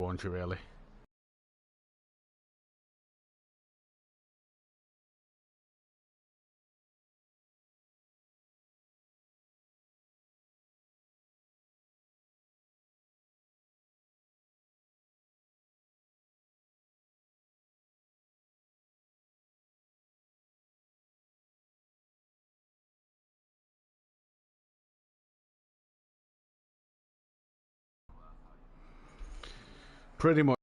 won't you, really? Pretty much.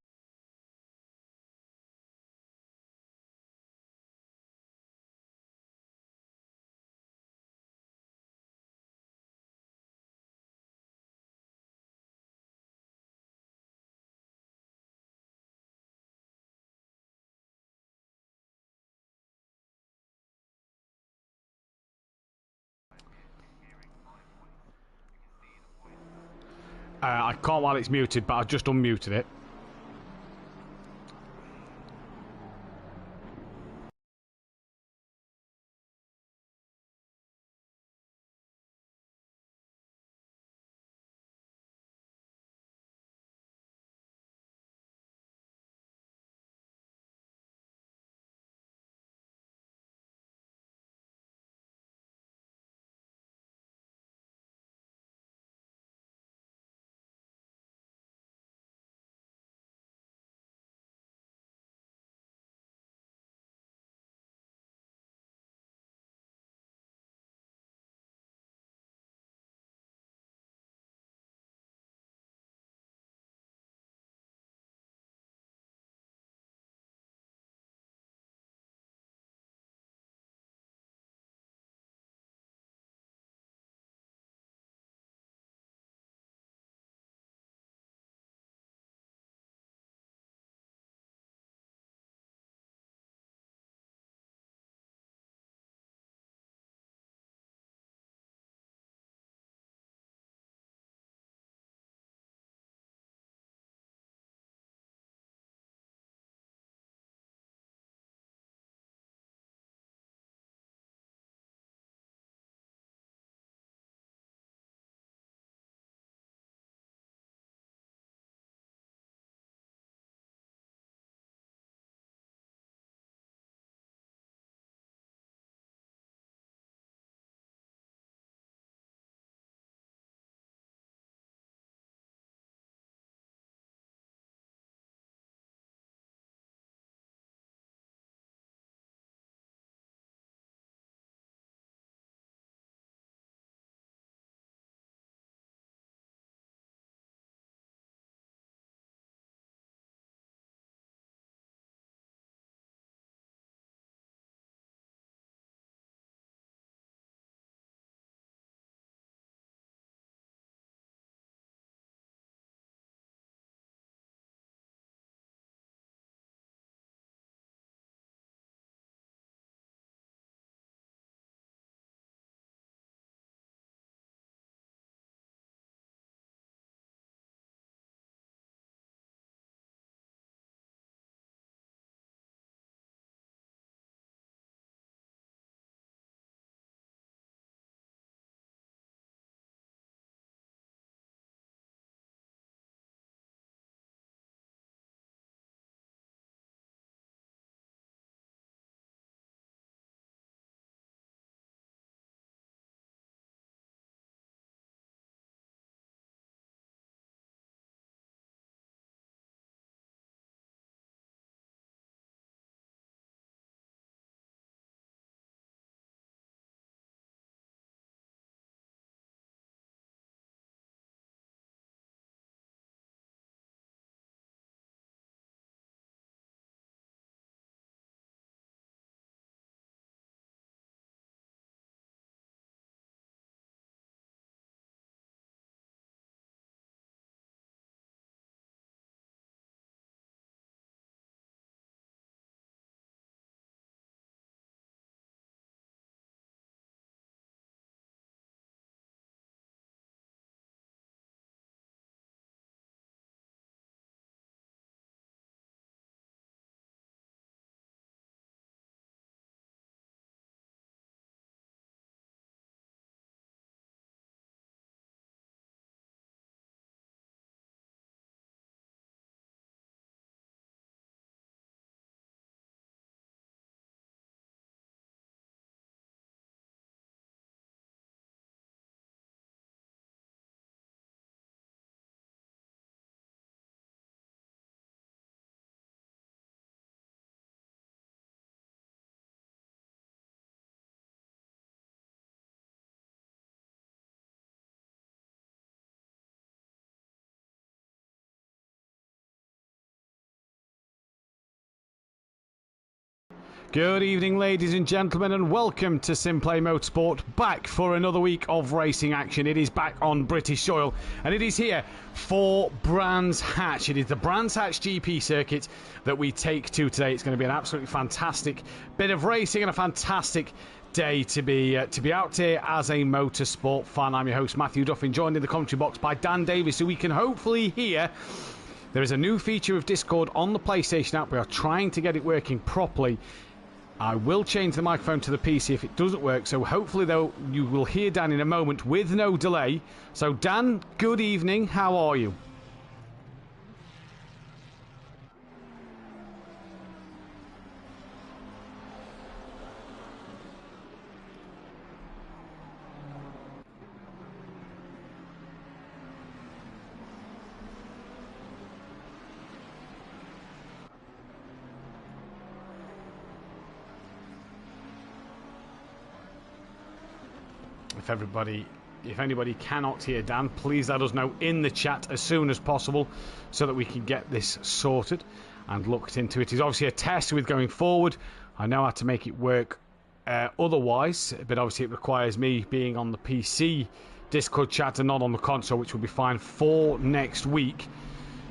I can't while it's muted, but I've just unmuted it. Good evening, ladies and gentlemen, and welcome to SimPlay Motorsport, back for another week of racing action. It is back on British soil, and it is here for Brands Hatch. It is the Brands Hatch GP circuit that we take to today. It's going to be an absolutely fantastic bit of racing and a fantastic day to be out here as a motorsport fan. I'm your host, Mathew Duffin, joined in the commentary box by Dan Davis, who we can hopefully hear. There is a new feature of Discord on the PlayStation app. We are trying to get it working properly. I will change the microphone to the PC if it doesn't work, so hopefully though you will hear Dan in a moment with no delay. So Dan, good evening, how are you? If anybody cannot hear Dan, please let us know in the chat as soon as possible so that we can get this sorted and looked into. It is obviously a test with going forward. I know how to make it work otherwise, but obviously it requires me being on the PC Discord chat and not on the console, which will be fine for next week.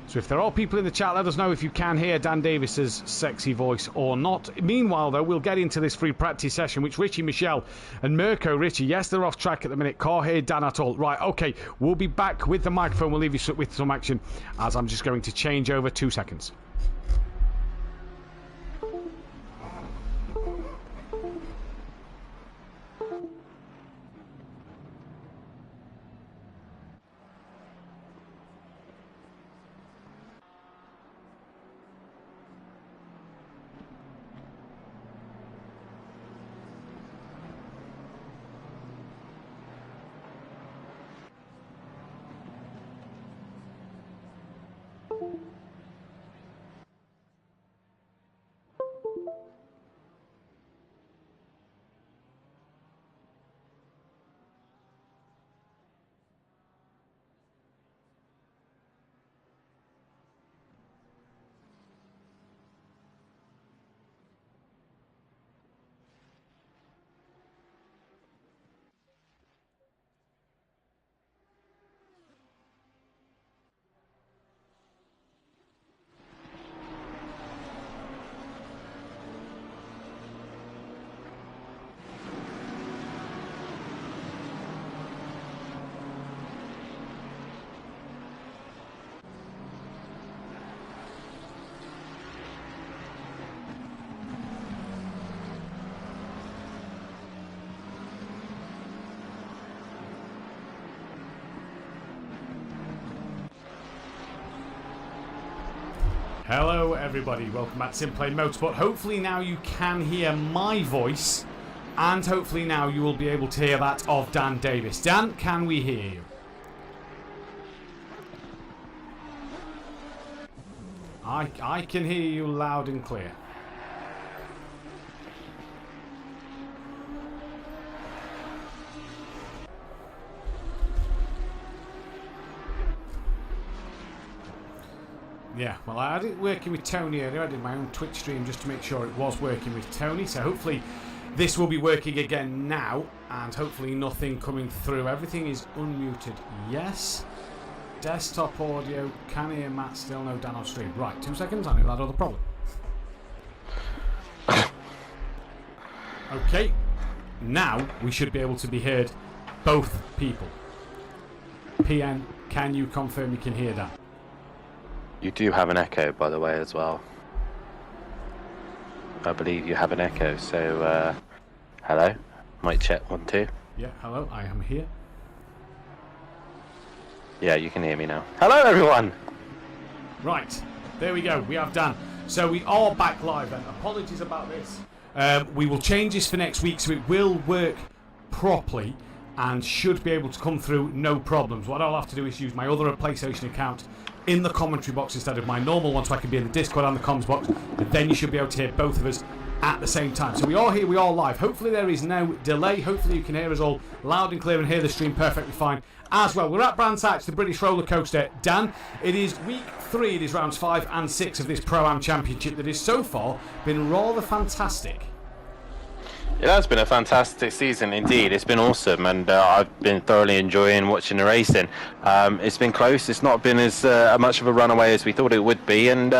So if there are people in the chat, let us know if you can hear Dan Davis's sexy voice or not. Meanwhile, though, we'll get into this free practice session, which Richie, Michelle and Mirko, Richie, yes, they're off track at the minute. Can't hear Dan at all. Right, okay, we'll be back with the microphone. We'll leave you with some action as I'm just going to change over 2 seconds. Hello everybody, welcome back to SimPlay Motorsport. Hopefully now you can hear my voice, and hopefully now you will be able to hear that of Dan Davis. Dan, can we hear you? I can hear you loud and clear. Yeah, well, I had it working with Tony earlier. I did my own Twitch stream just to make sure it was working with Tony. So hopefully this will be working again now. And hopefully nothing coming through. Everything is unmuted. Yes. Desktop audio. Can hear Matt. Still no Dan on stream. Right, 2 seconds. I knew that other problem. Okay. Now we should be able to be heard, both people. PN, can you confirm you can hear that? You do have an echo, by the way, as well. I believe you have an echo, so hello. Might check 1 2. Yeah, hello, I am here. Yeah, you can hear me now. Hello, everyone! Right, there we go, we have Dan. So we are back live then. Apologies about this. We will change this for next week so it will work properly and should be able to come through no problems. What I'll have to do is use my other PlayStation account in the commentary box instead of my normal one, so I can be in the Discord and the comms box, and then you should be able to hear both of us at the same time. So we are here, we are live. Hopefully there is no delay. Hopefully you can hear us all loud and clear and hear the stream perfectly fine as well. We're at Brands Hatch, the British roller coaster. Dan, it is week 3, it is rounds 5 and 6 of this Pro-Am Championship that has so far been rather fantastic. It has been a fantastic season indeed. It's been awesome, and I've been thoroughly enjoying watching the racing. It's been close. It's not been as much of a runaway as we thought it would be, and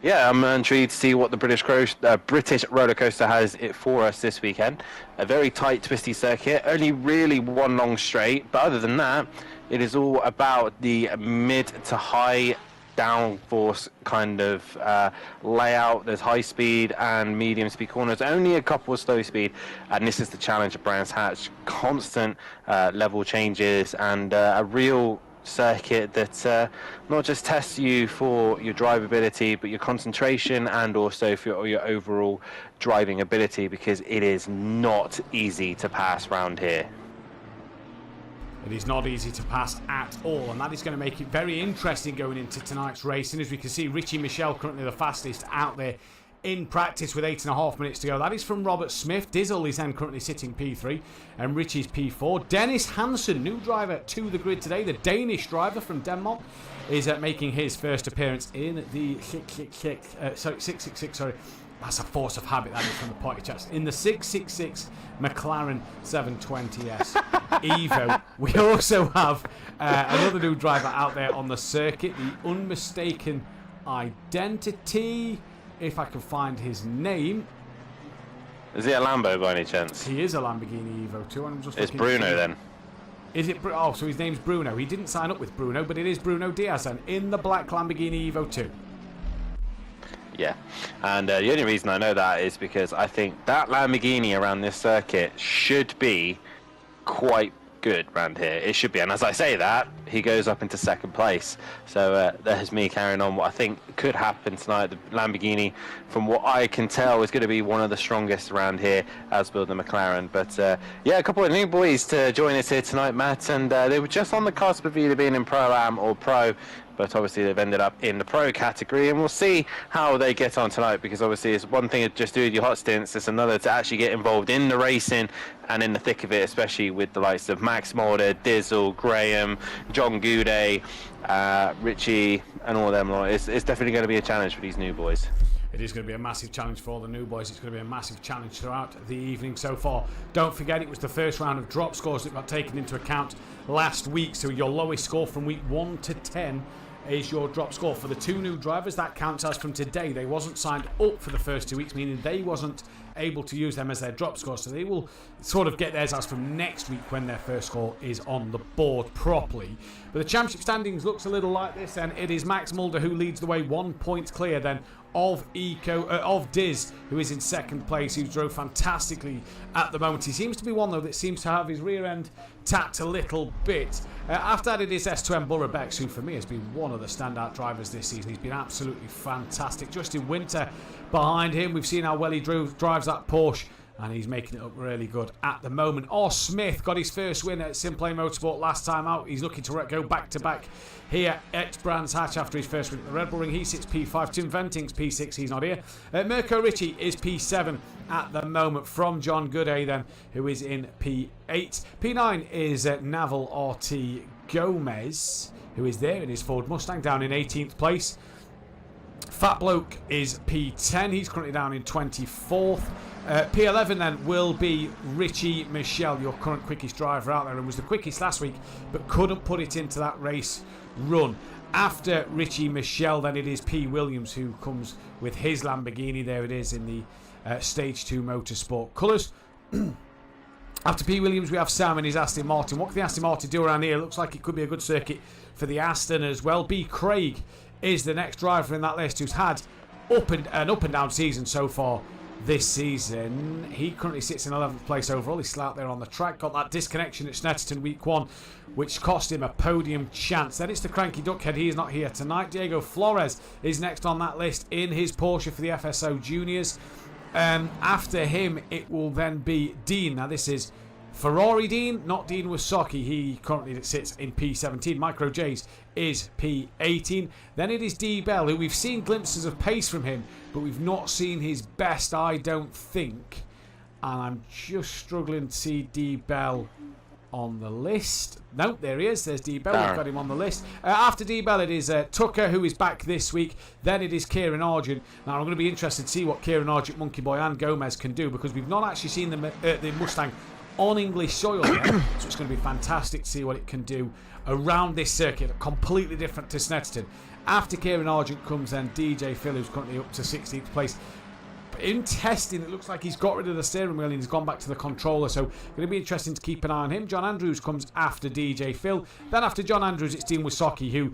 yeah, I'm intrigued to see what the British roller coaster has it for us this weekend. A very tight, twisty circuit. Only really one long straight, but other than that, it is all about the mid to high downforce kind of layout. There's high speed and medium speed corners, only a couple of slow speed, and this is the challenge of Brands Hatch. Constant level changes and a real circuit that not just tests you for your drivability, but your concentration and also for your overall driving ability, because it is not easy to pass around here. It is not easy to pass at all, and that is going to make it very interesting going into tonight's race. And as we can see, Richie Michelle currently the fastest out there in practice with 8.5 minutes to go. That is from Robert Smith. Dizzle is then currently sitting P3 and Richie's P4. Dennis Hansen, new driver to the grid today, the Danish driver from Denmark, is making his first appearance in the 666, sorry. That's a force of habit, that is, from the party chats. In the 666 McLaren 720S Evo. We also have another new driver out there on the circuit, the Unmistaken Identity, if I can find his name. Is he a Lambo by any chance? He is a Lamborghini Evo 2. I'm just it's Bruno then. Is it? Oh, so his name's Bruno. He didn't sign up with Bruno, but it is Bruno Diaz then, in the black Lamborghini Evo 2. Yeah, and the only reason I know that is because I think that Lamborghini around this circuit should be quite good around here. It should be, and as I say that, he goes up into second place. So there's me carrying on what I think could happen tonight. The Lamborghini, from what I can tell, is going to be one of the strongest around here, as will the McLaren. But yeah, a couple of new boys to join us here tonight, Matt, and they were just on the cusp of either being in Pro-Am or Pro, but obviously they've ended up in the Pro category, and we'll see how they get on tonight, because obviously it's one thing to just do your hot stints, it's another to actually get involved in the racing and in the thick of it, especially with the likes of Max Mulder, Dizzle, Graham, John Goudet, Richie, and all of them. It's definitely going to be a challenge for these new boys. It is going to be a massive challenge for all the new boys. It's going to be a massive challenge throughout the evening so far. Don't forget, it was the first round of drop scores that got taken into account last week, so your lowest score from week 1 to 10 is your drop score. For the two new drivers, that counts as from today. They wasn't signed up for the first 2 weeks, meaning they wasn't able to use them as their drop score, so they will sort of get theirs as from next week when their first score is on the board properly. But the championship standings looks a little like this, and it is Max Mulder who leads the way, 1 point clear then of Diz, who is in second place, who drove fantastically at the moment. He seems to be one, though, that seems to have his rear end tapped a little bit. After that, it is S2M Burrabex, who for me has been one of the standout drivers this season. He's been absolutely fantastic. Justin Winter behind him. We've seen how well he drives that Porsche, and he's making it up really good at the moment. Or Smith got his first win at SimPlay Motorsport last time out. He's looking to go back-to-back here at Brands Hatch after his first win at the Red Bull Ring. He sits P5. Tim Venting's P6. He's not here. Mirko Ricci is P7 at the moment, from John Goudet then, who is in P8. P9 is Naval Orti Gomez, who is there in his Ford Mustang, down in 18th place. Fat Bloke is P10. He's currently down in 24th. P11 then will be Richie Michelle, your current quickest driver out there, and was the quickest last week, but couldn't put it into that race run. After Richie Michelle, then it is P. Williams, who comes with his Lamborghini. There it is in the Stage 2 Motorsport colours. After P. Williams, we have Sam and his Aston Martin. What can the Aston Martin do around here? Looks like it could be a good circuit for the Aston as well. B. Craig is the next driver in that list, who's had an up and down season so far this season. He currently sits in 11th place overall. He's still out there on the track. Got that disconnection at Snetterton week 1, which cost him a podium chance. Then it's the cranky duckhead. He is not here tonight. Diego Flores is next on that list in his Porsche for the FSO Juniors. After him, it will then be Dean. Now, this is Ferrari Dean, not Dean Wasaki. He currently sits in P17. Micro J's is P18. Then it is D Bell, who we've seen glimpses of pace from him, but we've not seen his best, I don't think. And I'm just struggling to see D Bell on the list. Nope, there he is. There's D-Bell. We've got him on the list. After D-Bell, it is Tucker, who is back this week. Then it is Kieran Argent. Now, I'm going to be interested to see what Kieran Argent, Monkey Boy, and Gomez can do, because we've not actually seen the Mustang on English soil yet. So it's going to be fantastic to see what it can do around this circuit, completely different to Snetterton. After Kieran Argent comes then DJ Phil, who's currently up to 16th place. In testing, it looks like he's got rid of the steering wheel and he's gone back to the controller, so going to be interesting to keep an eye on him. John Andrews comes after DJ Phil. Then after John Andrews, it's Dean Wisocki, who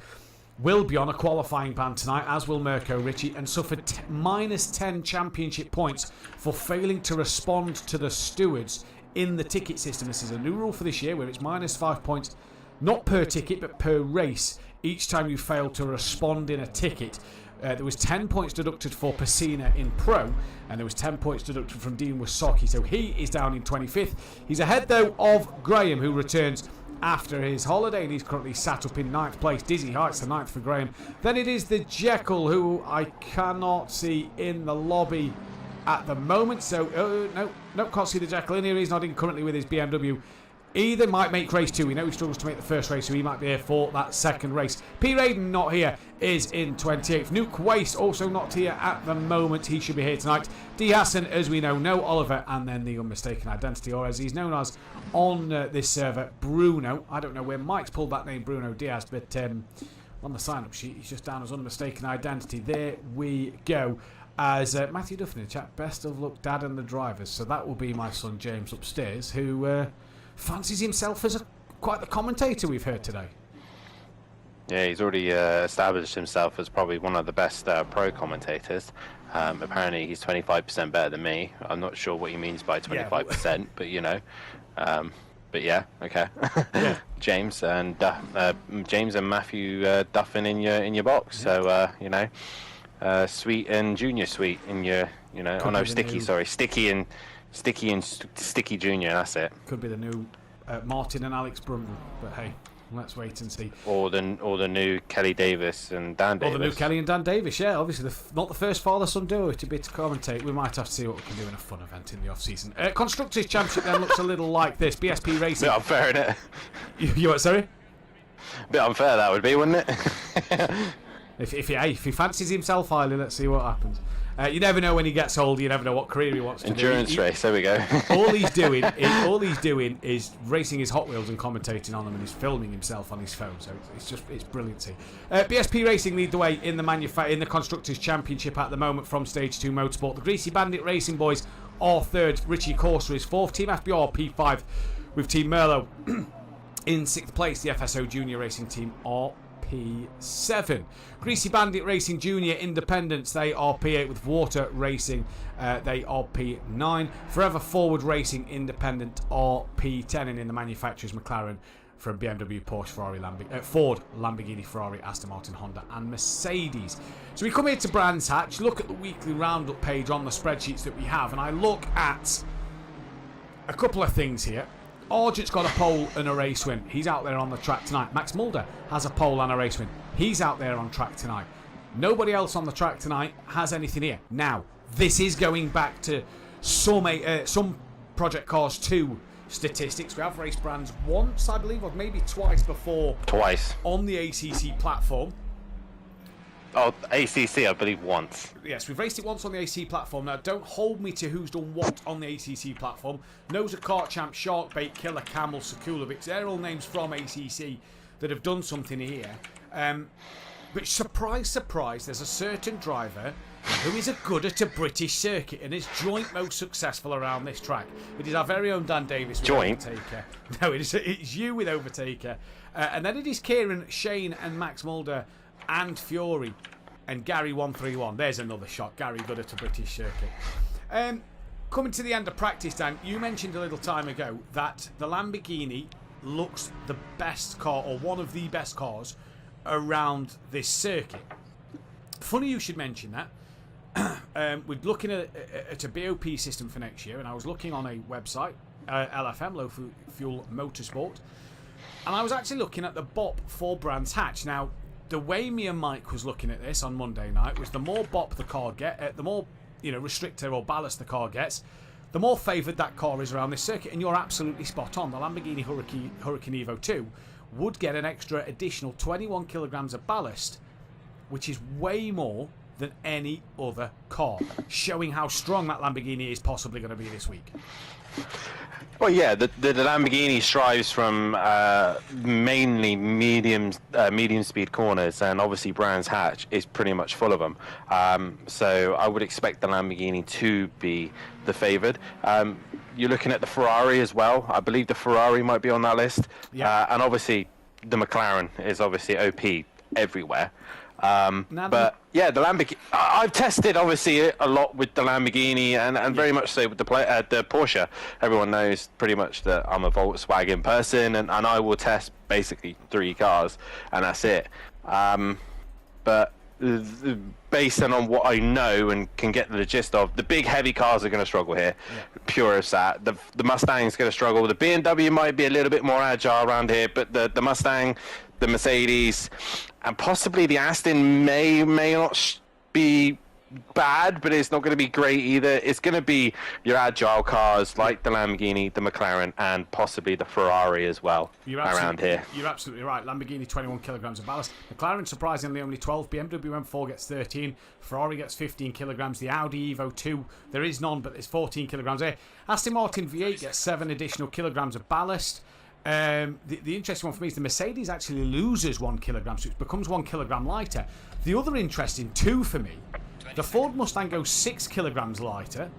will be on a qualifying ban tonight, as will Mirko Ricci, and suffered minus 10 championship points for failing to respond to the stewards in the ticket system. This is a new rule for this year, where it's minus 5 points, not per ticket, but per race, each time you fail to respond in a ticket. There was 10 points deducted for Pacina in Pro, and there was 10 points deducted from Dean Wisocki, so he is down in 25th. He's ahead, though, of Graham, who returns after his holiday, and he's currently sat up in 9th place. Dizzy heights to 9th for Graham. Then it is the Jekyll, who I cannot see in the lobby at the moment, so no, can't see the Jekyll in here. He's not in currently with his BMW. Either might make race 2. We know he struggles to make the first race, so he might be here for that second race. P. Raiden, not here, is in 28th. Nuke Waste, also not here at the moment. He should be here tonight. D. Hassan, as we know, no Oliver, and then the unmistaken identity, or as he's known as on this server, Bruno. I don't know where Mike's pulled that name, Bruno Diaz, but on the sign-up sheet, he's just down as unmistaken identity. There we go. As Mathew Duffin in the chat, best of luck, Dad and the drivers. So that will be my son James upstairs, who fancies himself as quite the commentator we've heard today. Yeah, he's already established himself as probably one of the best pro commentators. Apparently he's 25% better than me. I'm not sure what he means by 25%, but you know. But yeah, okay. Yeah. James and Mathew Duffin in your box. Yeah. So you know, Sweet and Junior Sweet in your, you know. Could oh no, Sticky. Sorry, Sticky and Sticky Junior. That's it. Could be the new Martin and Alex Brundle, but hey, let's wait and see. Or the new Kelly Davis and Dan Davis. Or the new Kelly and Dan Davis. Yeah, obviously not the first father-son duo to be to commentate. We might have to see what we can do in a fun event in the off-season. Constructors Championship then looks a little like this. BSP Racing. Bit unfair, isn't it? You what? Sorry. Bit unfair that would be, wouldn't it? If he fancies himself highly, let's see what happens. You never know when he gets old. You never know what career he wants to do. Endurance race. There we go. all he's doing is racing his Hot Wheels and commentating on them, and he's filming himself on his phone. So it's brilliant. BSP Racing lead the way in the Constructors Championship at the moment from Stage 2 Motorsport. The Greasy Bandit Racing boys are third. Richie Corsa is fourth. Team FBR P5 with Team Merlot in sixth place. The FSO Junior Racing Team are P7. Greasy Bandit Racing Junior Independents, they are P8 with Water Racing, they are P9. Forever Forward Racing Independent are P10, and in the manufacturers McLaren from BMW, Porsche, Ferrari, Ford, Lamborghini, Ferrari, Aston Martin, Honda and Mercedes. So we come here to Brands Hatch, look at the weekly roundup page on the spreadsheets that we have, and I look at a couple of things here. Argent's got a pole and a race win. He's out there on the track tonight. Max Mulder has a pole and a race win. He's out there on track tonight. Nobody else on the track tonight has anything here. Now, this is going back to some Project Cars 2 statistics. We have raced Brands once, I believe, or maybe twice before. Twice. On the ACC platform. Oh, ACC, I believe once. Yes, we've raced it once on the ACC platform. Now, don't hold me to who's done what on the ACC platform. Noza Kart Champ, Sharkbait, Killer, Camel, Sekulovic. They're all names from ACC that have done something here. But surprise, surprise, there's a certain driver who is a good at a British circuit and is joint most successful around this track. It is our very own Dan Davis with joint? Overtaker. No, it's you with Overtaker. And then it is Kieran, Shane and Max Mulder and Fury and Gary 131. There's another shot. Gary good at a British circuit. Coming to the end of practice, Dan, you mentioned a little time ago that the Lamborghini looks the best car, or one of the best cars around this circuit. Funny you should mention that. We're looking at a BOP system for next year, and I was looking on a website, LFM, Low Fuel Motorsport, and I was actually looking at the BOP for Brands Hatch. Now, the way me and Mike was looking at this on Monday night was the more BOP the car the more restrictor or ballast the car gets, the more favoured that car is around this circuit. And you're absolutely spot on. The Lamborghini Huracan Evo 2 would get an extra additional 21 kilograms of ballast, which is way more than any other car, showing how strong that Lamborghini is possibly going to be this week. Well, yeah, the Lamborghini strives from mainly medium speed corners, and obviously Brands Hatch is pretty much full of them. So I would expect the Lamborghini to be the favoured. You're looking at the Ferrari as well. I believe the Ferrari might be on that list. Yeah. And obviously the McLaren is obviously OP everywhere. But yeah, the Lamborghini. I've tested obviously a lot with the Lamborghini, and very much so with the Porsche. Everyone knows pretty much that I'm a Volkswagen person, and I will test basically 3 cars, and that's it. But based on what I know and can get the gist of, the big heavy cars are going to struggle here. Pure as that. The Mustang's going to struggle. The BMW might be a little bit more agile around here, but the Mustang, the Mercedes, and possibly the Aston may not be bad, but it's not going to be great either. It's going to be your agile cars like the Lamborghini, the McLaren, and possibly the Ferrari as well around here. You're absolutely right. Lamborghini 21 kilograms of ballast. McLaren surprisingly only 12. BMW M4 gets 13. Ferrari gets 15 kilograms. The Audi Evo 2, there is none, but there's 14 kilograms there. Aston Martin V8 gets 7 additional kilograms of ballast. The interesting one for me is the Mercedes actually loses 1 kilogram, so it becomes 1 kilogram lighter. The other interesting two for me, the Ford Mustang goes 6 kilograms lighter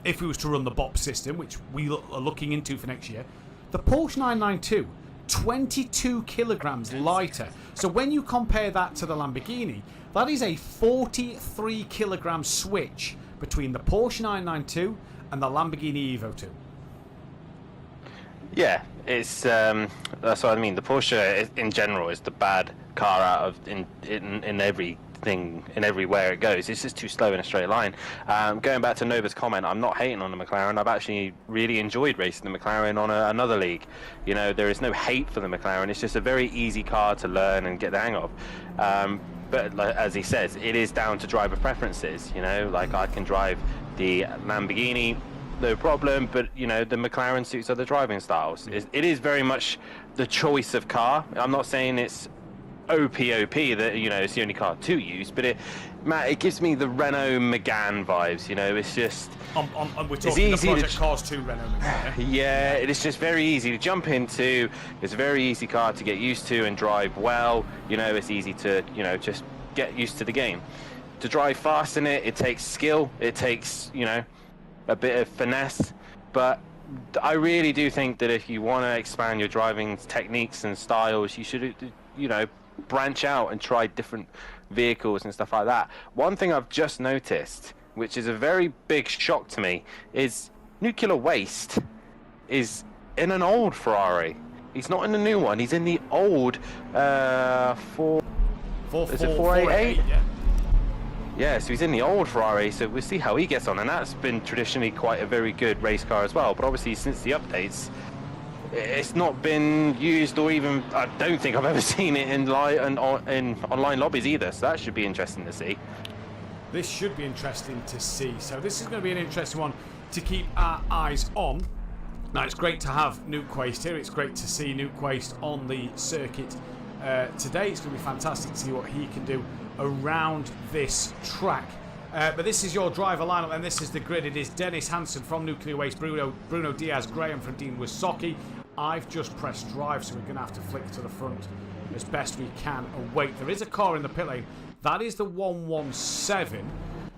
if we was to run the BOP system, which we are looking into for next year. The Porsche 992, 22 kilograms lighter. So when you compare that to the Lamborghini, that is a 43 kilogram switch between the Porsche 992 and the Lamborghini Evo 2. Yeah, it's that's what I mean. The Porsche in general is the bad car out of in everything, in everywhere it goes. It's just too slow in a straight line. Going back to Nova's comment, I'm not hating on the McLaren. I've actually really enjoyed racing the McLaren on another league. You know, there is no hate for the McLaren. It's just a very easy car to learn and get the hang of. But like, as he says, it is down to driver preferences. You know, like I can drive the Lamborghini, no problem, but you know the McLaren suits other driving styles. It is very much the choice of car. I'm not saying it's OP that you know it's the only car to use, but it gives me the Renault Megane vibes. You know, it's just we're talking the Project Cars 2 Renault Megane. Yeah, it is just very easy to jump into. It's a very easy car to get used to and drive well. You know, it's easy to just get used to the game. To drive fast in it, it takes skill. It takes a bit of finesse, but I really do think that if you want to expand your driving techniques and styles, you should branch out and try different vehicles and stuff like that. One thing I've just noticed, which is a very big shock to me, is Nuclear Waste is in an old Ferrari. He's not in the new one. He's in the old 488? Yeah, so he's in the old Ferrari, so we'll see how he gets on, and that's been traditionally quite a very good race car as well, but obviously since the updates, it's not been used, or even, I don't think I've ever seen it in online lobbies either, so that should be interesting to see. This should be interesting to see, so this is going to be an interesting one to keep our eyes on. Now, it's great to have Nuke Waste here, it's great to see Nuke Waste on the circuit today. It's going to be fantastic to see what he can do around this track. But this is your driver lineup, and this is the grid. It is Dennis Hansen from Nuclear Waste, Bruno Diaz, Graham from Dean Wysocki. I've just pressed drive, so we're going to have to flick to the front as best we can and wait. There is a car in the pit lane. That is the 117,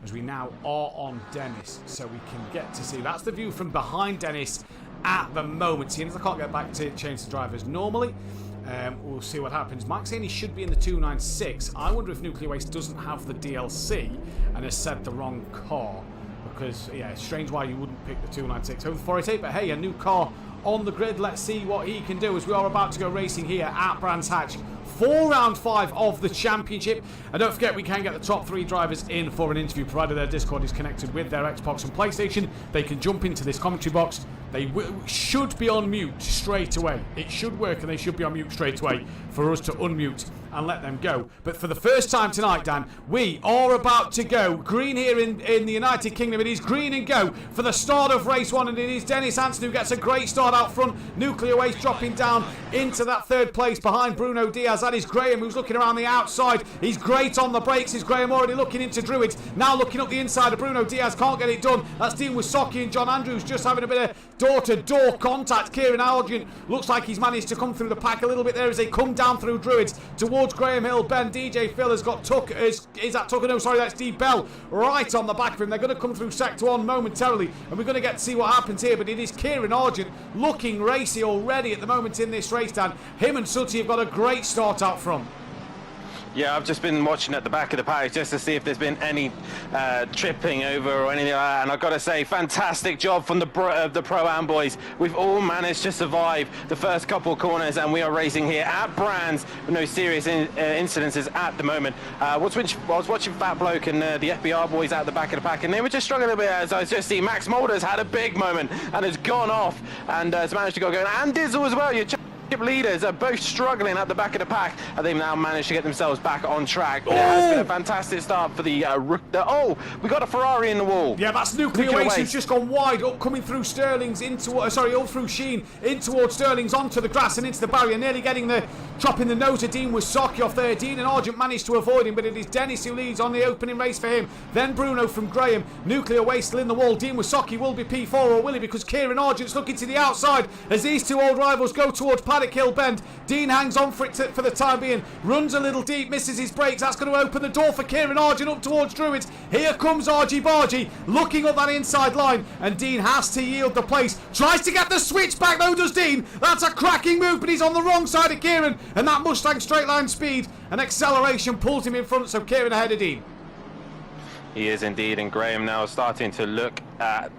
as we now are on Dennis, so we can get to see. That's the view from behind Dennis at the moment. Seeing as I can't get back to change the drivers normally, we'll see what happens. Mike's saying he should be in the 296. I wonder if Nuclear Waste doesn't have the DLC and has said the wrong car, because yeah, it's strange why you wouldn't pick the 296 over the 488. But hey, a new car on the grid. Let's see what he can do as we are about to go racing here at Brands Hatch for round 5 of the championship. And don't forget, we can get the top 3 drivers in for an interview, provided their Discord is connected with their Xbox and PlayStation. They can jump into this commentary box, They should be on mute straight away. It should work, and they should be on mute straight away for us to unmute and let them go. But for the first time tonight, Dan, we are about to go green here in the United Kingdom. It is green and go for the start of race 1, and it is Dennis Hansen who gets a great start out front. Nuclear Waste dropping down into that third place behind Bruno Diaz. That is Graham, who's looking around the outside. He's great on the brakes. Is Graham already looking into Druids? Now looking up the inside of Bruno Diaz. Can't get it done. That's Dean Wisocki and John Andrews just having a bit of door-to-door contact. Kieran Argent looks like he's managed to come through the pack a little bit there as they come down through Druids towards Graham Hill. Ben, DJ Phil has got Tucker. Is that Tucker? No, sorry, that's D Bell right on the back of him. They're going to come through sector 1 momentarily, and we're going to get to see what happens here. But it is Kieran Argent looking racy already at the moment in this race, Dan. Him and Sutty have got a great start out front. Yeah, I've just been watching at the back of the pack just to see if there's been any tripping over or anything like that. And I've got to say, fantastic job from the Pro-Am boys. We've all managed to survive the first couple of corners, and we are racing here at Brands with no serious incidences at the moment. I was watching Fat Bloke and the FBR boys at the back of the pack, and they were just struggling a bit. As I just see, Max Mulder's had a big moment and has gone off and has managed to go going. And Dizzle as well. Leaders are both struggling at the back of the pack, and they've now managed to get themselves back on track. But it has been a fantastic start for the oh, we got a Ferrari in the wall. Yeah, that's Nuclear Waste who's just gone wide, up coming through Sterling's into up through Sheen in towards Sterling's onto the grass and into the barrier, nearly getting the dropping the nose of Dean Wisocki off there. Dean and Argent managed to avoid him, but it is Dennis who leads on the opening race for him. Then Bruno from Graham. Nuclear Waste still in the wall. Dean Wisocki will be P4, or will he? Because Kieran Argent's looking to the outside as these two old rivals go towards Paddock Hill Bend. Dean hangs on for it for the time being, runs a little deep, misses his brakes. That's going to open the door for Kieran Argent up towards Druids. Here comes Argy Bargy looking up that inside line, and Dean has to yield the place. Tries to get the switch back though, does Dean. That's a cracking move, but he's on the wrong side of Kieran, and that Mustang straight line speed and acceleration pulls him in front, so Kieran ahead of Dean. He is indeed, and Graham now starting to look at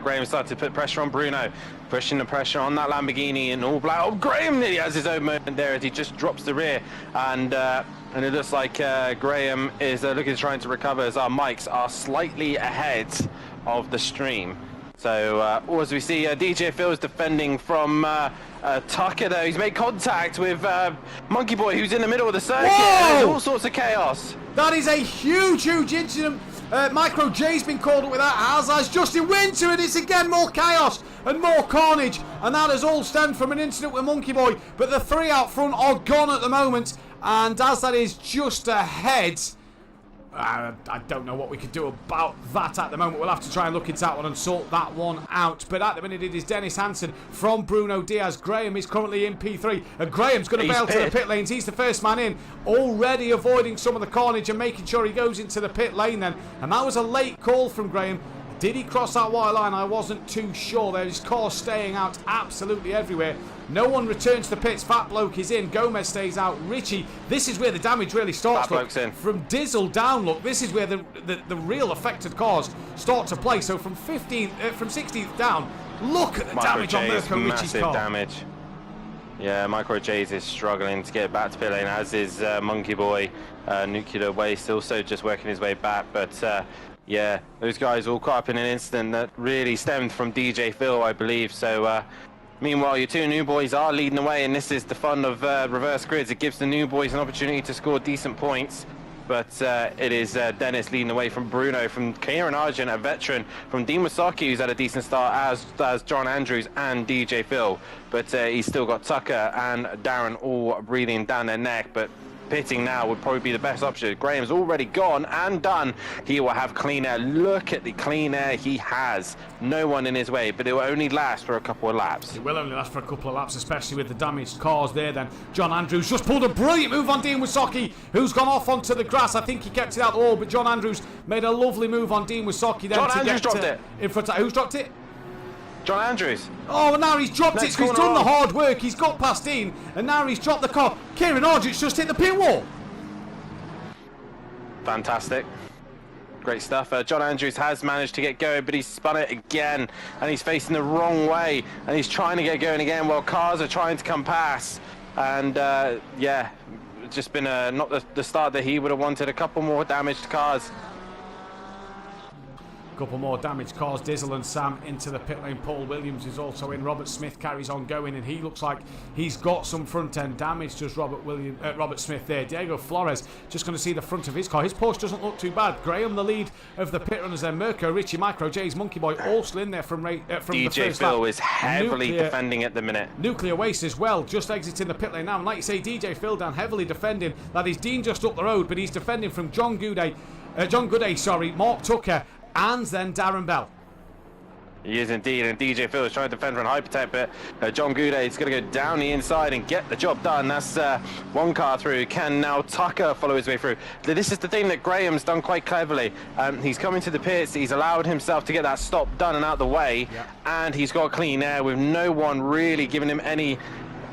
Graham started to put pressure on Bruno, pushing the pressure on that Lamborghini in all black. Oh, Graham nearly has his own moment there as he just drops the rear, and it looks like Graham is looking trying to recover as our mics are slightly ahead of the stream. So as we see, DJ Phil's defending from Tucker though. He's made contact with Monkey Boy, who's in the middle of the circuit. There's all sorts of chaos. That is a huge incident. Micro J's been called up with that, as has Justin Winter, and it's again more chaos and more carnage, and that has all stemmed from an incident with Monkey Boy. But the three out front are gone at the moment, and as that is just ahead, I don't know what we could do about that at the moment. We'll have to try and look into that one and sort that one out. But at the minute it is Dennis Hansen from Bruno Diaz. Graham is currently in P3, and Graham's going to bail to the pit lanes. He's the first man in, already avoiding some of the carnage and making sure he goes into the pit lane then. And that was a late call from Graham. Did he cross that white line? I wasn't too sure. There's cars staying out absolutely everywhere. No one returns to the pits. Fat Bloke is in. Gomez stays out. Richie, this is where the damage really starts. Fat Bloke's in. From Dizzle down, look, this is where the real affected cars start to play. So from 16th down, look at the damage on Mirko Richie's car. Massive damage. Yeah, Micro J's is struggling to get back to pit lane, as is Monkey Boy. Nuclear Waste also just working his way back, but yeah, those guys all caught up in an incident that really stemmed from DJ Phil, I believe. So meanwhile, your two new boys are leading the way, and this is the fun of reverse grids. It gives the new boys an opportunity to score decent points. But it is Dennis leading the way from Bruno, from Kieran Argent, a veteran, from Dean Wisocki, who's had a decent start, as John Andrews and DJ Phil. But he's still got Tucker and Darren all breathing down their neck. But pitting now would probably be the best option. Graham's already gone and done. He will have clean air. Look at the clean air he has. No one in his way, but it will only last for a couple of laps. It will only last for a couple of laps, especially with the damaged cars there then. John Andrews just pulled a brilliant move on Dean Wisocki, who's gone off onto the grass. I think he kept it out the wall, but John Andrews made a lovely move on Dean Wisocki then. John Andrews dropped it. In front of, who's dropped it? John Andrews. Oh, now he's dropped it. He's done the hard work. He's got past Dean, and now he's dropped the car. Kieran Argent's just hit the pit wall. Fantastic. Great stuff. John Andrews has managed to get going, but he's spun it again, and he's facing the wrong way, and he's trying to get going again while cars are trying to come past. And yeah, it's just been not the start that he would have wanted. A couple more damaged cars. couple more damaged cars. Dizzle and Sam into the pit lane. Paul Williams is also in. Robert Smith carries on going, and he looks like he's got some front end damage. Does Robert Smith there? Diego Flores just going to see the front of his car. His Porsche doesn't look too bad. Graham the lead of the pit runners there. Mirko, Richie, Micro J's, Monkey Boy all still in there from the DJ first Phil lap. is heavily defending at the minute. Nuclear Waste as well, just exiting the pit lane now. And like you say, DJ Phil down heavily defending. That is Dean just up the road, but he's defending from John Gooday, Mark Tucker, and then Darren Bell. He is indeed, and DJ Phil is trying to defend from Hypertech, but John Goudet is going to go down the inside and get the job done. That's one car through. Can now Tucker follow his way through? This is the thing that Graham's done quite cleverly. He's coming to the pits, he's allowed himself to get that stop done and out the way, and he's got clean air with no one really giving him any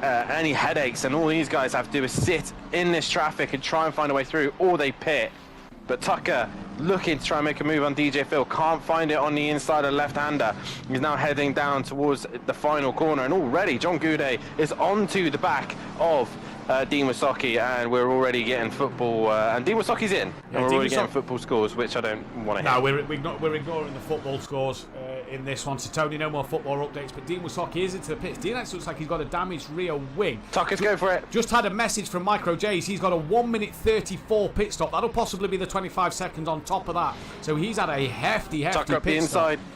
headaches, and all these guys have to do is sit in this traffic and try and find a way through, or they pit. But Tucker looking to try and make a move on DJ Phil, can't find it on the inside of the left-hander. He's now heading down towards the final corner, and already John Goudet is onto the back of Dean Wasocki, and we're already getting football, and Dean Wasocki's in, and we're already getting football scores, which I don't want to hear. No, we're ignoring the football scores in this one. So Tony, no more football updates, but Dean Wasocki is into the pits. Dean actually looks like he's got a damaged rear wing. Tucker's go for it. Just had a message from Micro J's. He's got a 1 minute 34 pit stop. That'll possibly be the 25 seconds on top of that. So he's had a hefty Tucker up pit the inside. Stop.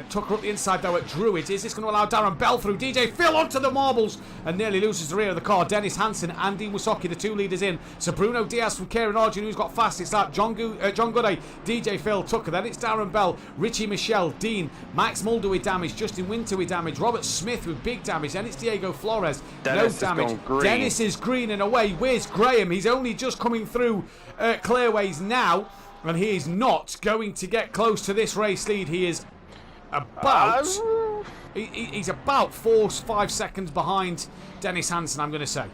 Tucker up the inside though at Druids. Is this going to allow Darren Bell through? DJ Phil onto the marbles and nearly loses the rear of the car. Dennis Hansen and Dean Wasocki, the two leaders in. So Bruno Diaz from Kieran Arjun, who's got fastest start. John Gooday, DJ Phil, Tucker. Then it's Darren Bell, Richie Michelle, Dean, Max Mulder with damage, Justin Winter with damage, Robert Smith with big damage. Then it's Diego Flores, Dennis no damage. Dennis is green and away. Where's Graham? He's only just coming through Clearways now, and he is not going to get close to this race lead. He is he's about 4-5 seconds behind Dennis Hansen, I'm going to say.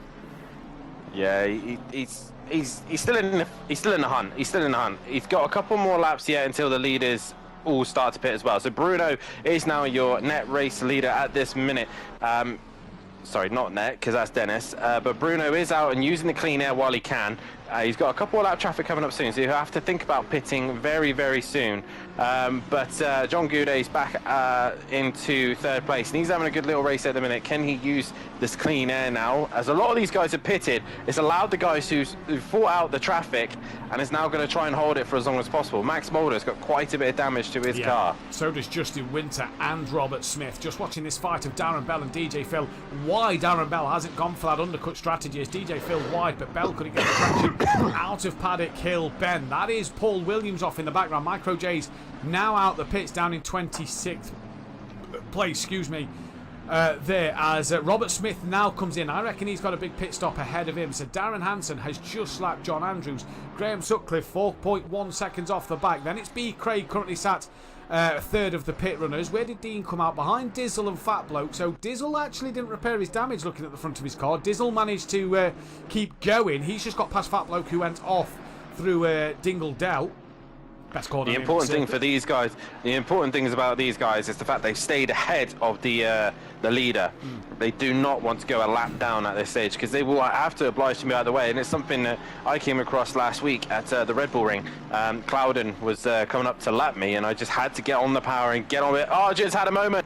Yeah, he's still in the hunt. He's still in the hunt. He's got a couple more laps yet until the leaders all start to pit as well. So Bruno is now your net race leader at this minute. Sorry, not net, because that's Dennis. But Bruno is out and using the clean air while he can. He's got a couple of lap traffic coming up soon, so you have to think about pitting very, very soon. But John Goudet is back into third place, and he's having a good little race at the minute. Can he use this clean air now? As a lot of these guys have pitted, it's allowed the guys who fought out the traffic and is now going to try and hold it for as long as possible. Max Mulder's got quite a bit of damage to his car. So does Justin Winter and Robert Smith. Just watching this fight of Darren Bell and DJ Phil. Why Darren Bell hasn't gone for that undercut strategy is DJ Phil wide, but Bell couldn't get the traction out of Paddock Hill Bend. That is Paul Williams off in the background. Micro J's now out the pits, down in 26th place, there as Robert Smith now comes in. I reckon he's got a big pit stop ahead of him. So Darren Hansen has just slapped John Andrews. Graham Sutcliffe 4.1 seconds off the back. Then it's B. Craig currently sat third of the pit runners. Where did Dean come out? Behind Dizzle and Fat Bloke. So Dizzle actually didn't repair his damage looking at the front of his car. Dizzle managed to keep going. He's just got past Fat Bloke, who went off through Dingle Dell. The important thing for these guys, the important things about these guys is the fact they've stayed ahead of the leader. They do not want to go a lap down at this stage, because they will have to oblige to be out of the way. And it's something that I came across last week at the Red Bull Ring. Clouden was coming up to lap me, and I just had to get on the power and get on it. Argent's had a moment.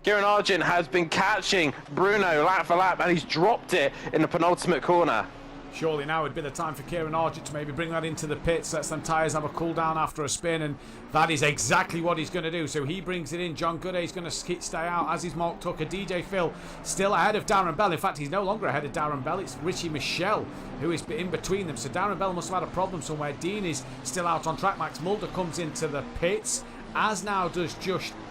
Kieran Argent has been catching Bruno lap for lap, and he's dropped it in the penultimate corner. Surely now would be the time for Kieran Argent to maybe bring that into the pits, lets them tyres have a cool down after a spin, and that is exactly what he's going to do. So he brings it in. John Gooday is going to stay out, as is Mark Tucker. DJ Phil still ahead of Darren Bell. In fact, he's no longer ahead of Darren Bell. It's Richie Michelle who is in between them. So Darren Bell must have had a problem somewhere. Dean is still out on track. Max Mulder comes into the pits, as now does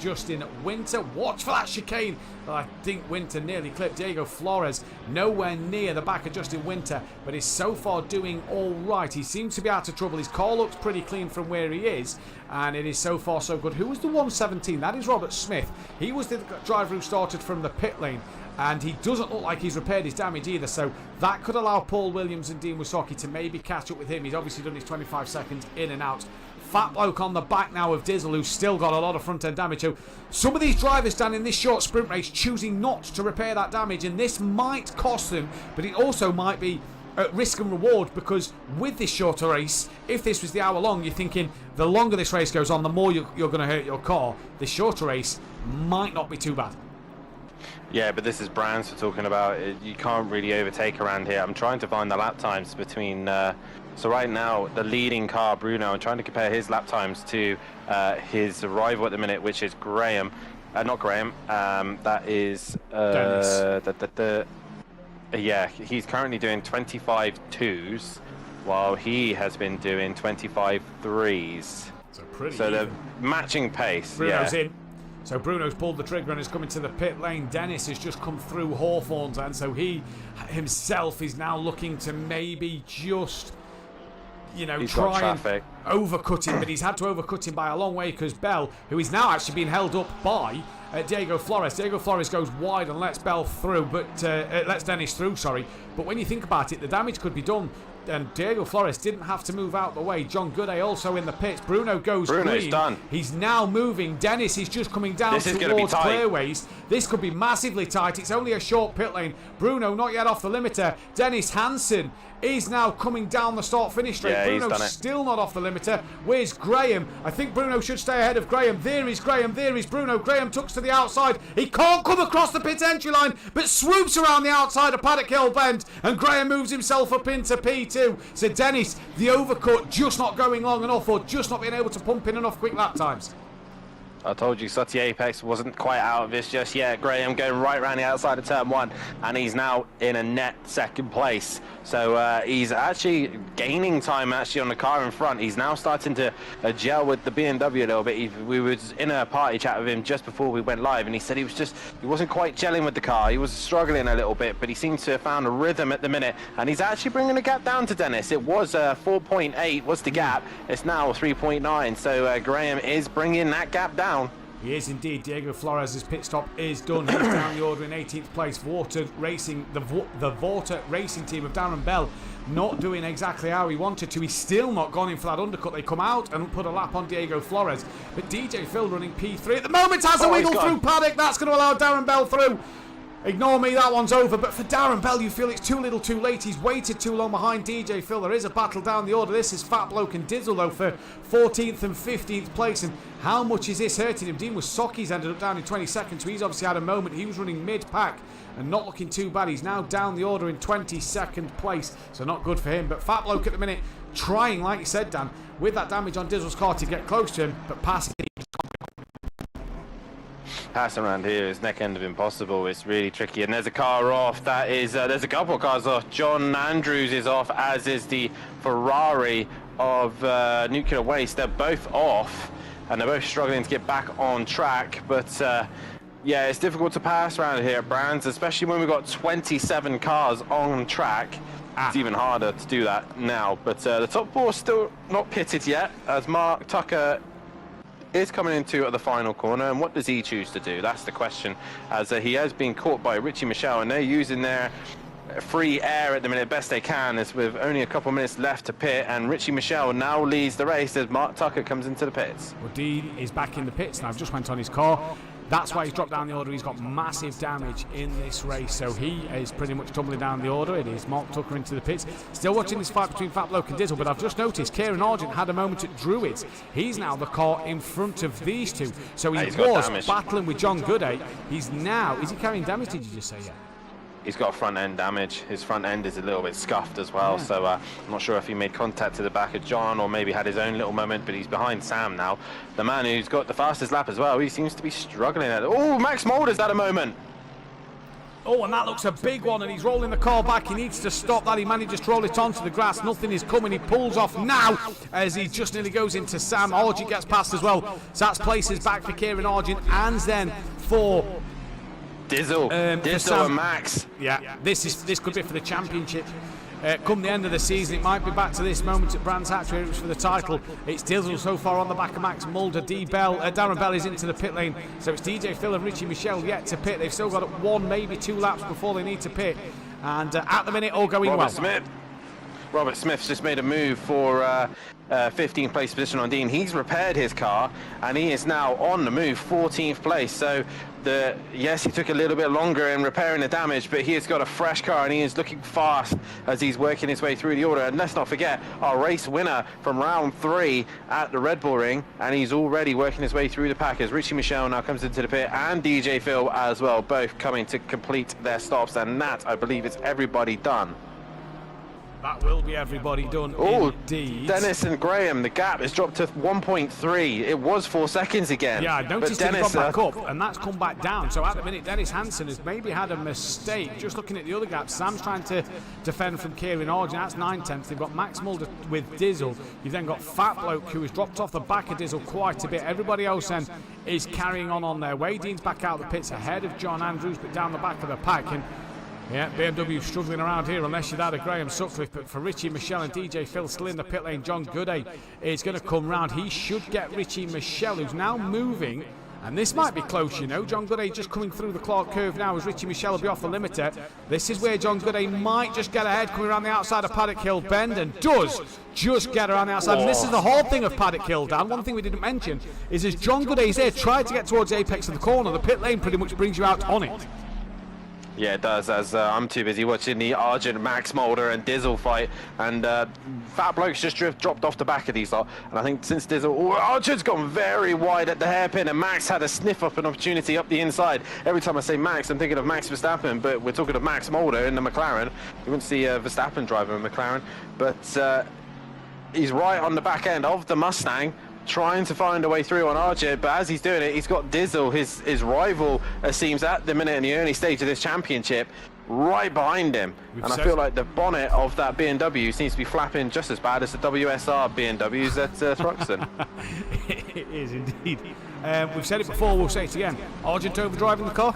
Justin Winter. Watch for that chicane. Well, I think Winter nearly clipped Diego Flores. Nowhere near the back of Justin Winter, but is so far doing all right. He seems to be out of trouble. His car looks pretty clean from where he is, and it is so far so good. Who was the 117? That is Robert Smith. He was the driver who started from the pit lane, and he doesn't look like he's repaired his damage either, so that could allow Paul Williams and Dean Wasocki to maybe catch up with him. He's obviously done his 25 seconds in and out. Fat Bloke on the back now of Dizzle, who's still got a lot of front end damage. So some of these drivers down in this short sprint race choosing not to repair that damage, and this might cost them, but it also might be risk and reward, because with this shorter race, if this was the hour long, you're thinking the longer this race goes on, the more you're going to hurt your car. This shorter race might not be too bad. Yeah, but this is Brands we're talking about. You can't really overtake around here. I'm trying to find the lap times between... so right now, the leading car, Bruno, I'm trying to compare his lap times to his rival at the minute, which is Graham. Not Graham. That is... Dennis. Yeah, he's currently doing 25.2s, while he has been doing 25.3s. So they're matching pace. Bruno's in. So Bruno's pulled the trigger and is coming to the pit lane. Dennis has just come through Hawthorne's, and so he himself is now looking to maybe just, you know, try and overcut him, but he's had to overcut him by a long way, because Bell, who is now actually being held up by Diego Flores. Diego Flores goes wide and lets Bell through, but lets Dennis through, sorry. But when you think about it, the damage could be done, and Diego Flores didn't have to move out the way. John Gooday also in the pits. Bruno's green. Done. He's now moving. Dennis is just coming down towards clearways. This could be massively tight. It's only a short pit lane. Bruno not yet off the limiter. Dennis Hansen is now coming down the start-finish straight. Yeah, Bruno's still not off the limiter. Where's Graham? I think Bruno should stay ahead of Graham. There is Graham. There is Bruno. Graham tucks to the outside. He can't come across the pit entry line, but swoops around the outside of Paddock Hill Bend, and Graham moves himself up into P2. So Dennis, the overcut, just not going long enough, or just not being able to pump in enough quick lap times. I told you, Sutty Apex wasn't quite out of this just yet. Graham going right around the outside of turn 1, and he's now in a net second place. So he's actually gaining time actually on the car in front. He's now starting to gel with the BMW a little bit. We was in a party chat with him just before we went live, and he said he wasn't quite gelling with the car. He was struggling a little bit, but he seems to have found a rhythm at the minute, and he's actually bringing the gap down to Dennis. It was 4.8 was the gap. It's now 3.9. So Graham is bringing that gap down. He is indeed. Diego Flores' pit stop is done. He's down the order in 18th place. Vorta Racing, the Vorta Racing team of Darren Bell, not doing exactly how he wanted to. He's still not gone in for that undercut. They come out and put a lap on Diego Flores. But DJ Phil running P3 at the moment has a wiggle through Paddock. That's going to allow Darren Bell through. Ignore me, that one's over. But for Darren Bell, you feel it's too little too late. He's waited too long behind DJ Phil. There is a battle down the order. This is Fat Bloke and Dizzle, though, for 14th and 15th place. And how much is this hurting him? Dean Wasocki's ended up down in 22nd, so he's obviously had a moment. He was running mid-pack and not looking too bad. He's now down the order in 22nd place, so not good for him. But Fat Bloke at the minute trying, like you said, Dan, with that damage on Dizzle's car to get close to him, but passing him. Passing around here is neck end of impossible. It's really tricky, and there's a car off. That is there's a couple of cars off. John Andrews is off, as is the Ferrari of Nuclear Waste. They're both off, and they're both struggling to get back on track. But yeah, it's difficult to pass around here at Brands, especially when we've got 27 cars on track. It's even harder to do that now. But the top four still not pitted yet, as Mark Tucker is coming into the final corner. And what does he choose to do? That's the question, as he has been caught by Richie Michelle, and they're using their free air at the minute best they can, as with only a couple of minutes left to pit. And Richie Michelle now leads the race as Mark Tucker comes into the pits. Well, Dean is back in the pits now. Just went on his car. That's why he's dropped down the order. He's got massive damage in this race, so he is pretty much tumbling down the order. It is Mark Tucker into the pits. Still watching this fight between Fat Bloke and Dizzle, but I've just noticed Kieran Argent had a moment at Druids. He's now the car in front of these two. So he was battling with John Gooday. He's now... Is he carrying damage, did you just say? Yeah. He's got front end damage. His front end is a little bit scuffed as well, so I'm not sure if he made contact to the back of John or maybe had his own little moment, but he's behind Sam now. The man who's got the fastest lap as well, he seems to be struggling at it. Oh, Max Mulder's had a moment. Oh, and that looks a big one, and he's rolling the car back. He needs to stop that. He manages to roll it onto the grass. Nothing is coming. He pulls off now as he just nearly goes into Sam. Argent gets past as well. So that's places back for Kieran Argent, and then for... Dizzle and Max. Yeah, this could be for the championship. Come the end of the season, it might be back to this moment at Brands Hatch where it was for the title. It's Dizzle so far on the back of Max Mulder. Darren Bell is into the pit lane, so it's DJ Phil and Richie Michelle yet to pit. They've still got one, maybe two laps before they need to pit. And at the minute, all going well. Smith. Robert Smith's just made a move for 15th place position on Dean. He's repaired his car and he is now on the move, 14th place. So yes, he took a little bit longer in repairing the damage, but he has got a fresh car and he is looking fast as he's working his way through the order. And let's not forget our race winner from round 3 at the Red Bull Ring, and he's already working his way through the pack as Richie Michelle now comes into the pit, and DJ Phil as well, both coming to complete their stops. And that, I believe, is everybody done. That will be everybody done. Oh, indeed. Dennis and Graham, the gap has dropped to 1.3. It was 4 seconds again. Yeah, I noticed Dennis, it's gone back up, and that's come back down. So at the minute, Dennis Hansen has maybe had a mistake. Just looking at the other gaps, Sam's trying to defend from Kieran Organ. That's 9/10. They've got Max Mulder with Dizzle. You've then got Fat Bloke, who has dropped off the back of Dizzle quite a bit. Everybody else then is carrying on their way. Dean's back out of the pits ahead of John Andrews, but down the back of the pack. And yeah, BMW struggling around here unless you'd had a Graham Sutcliffe, but for Richie Michelle and DJ Phil still in the pit lane, John Gooday is going to come round. He should get Richie Michelle, who's now moving, and this might be close, you know. John Gooday just coming through the Clark curve now as Richie Michelle will be off the limiter. This is where John Gooday might just get ahead, coming around the outside of Paddock Hill Bend, and does just get around the outside. And this is the whole thing of Paddock Hill, Dan. One thing we didn't mention is as John Gooday's there, tried to get towards the apex of the corner, the pit lane pretty much brings you out on it. Yeah, it does, as I'm too busy watching the Argent, Max Mulder and Dizzle fight, and Fat Bloke's just dropped off the back of these lot, and I think since Dizzle, Argent's gone very wide at the hairpin, and Max had a sniff up an opportunity up the inside. Every time I say Max, I'm thinking of Max Verstappen, but we're talking of Max Mulder in the McLaren. You wouldn't see Verstappen driving a McLaren, but he's right on the back end of the Mustang, trying to find a way through on Arjun, but as he's doing it, he's got Dizzle, his rival, seems at the minute in the early stage of this championship, right behind him. And I feel like the bonnet of that BMW seems to be flapping just as bad as the WSR BMWs at Thruxton. It is indeed. We've said it before, we'll say it again. Argent overdriving the car?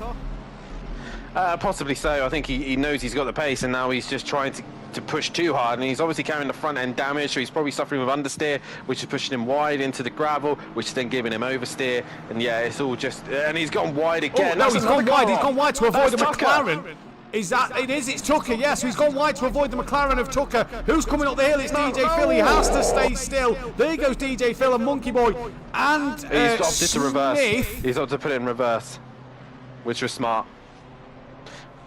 Possibly so. I think he knows he's got the pace, and now he's just trying to push too hard, and he's obviously carrying the front end damage, so he's probably suffering with understeer, which is pushing him wide into the gravel, which is then giving him oversteer. And yeah, it's all just, and he's gone wide again. Oh, no, he's gone wide. He's gone wide to avoid the McLaren. Is that it? Is it's Tucker? Yes, so he's gone wide to avoid the McLaren of Tucker. Who's coming up the hill? It's DJ Phil. He has to stay still. There goes DJ Phil and Monkey Boy, and he's opted to reverse. He's opted to put it in reverse, which was smart.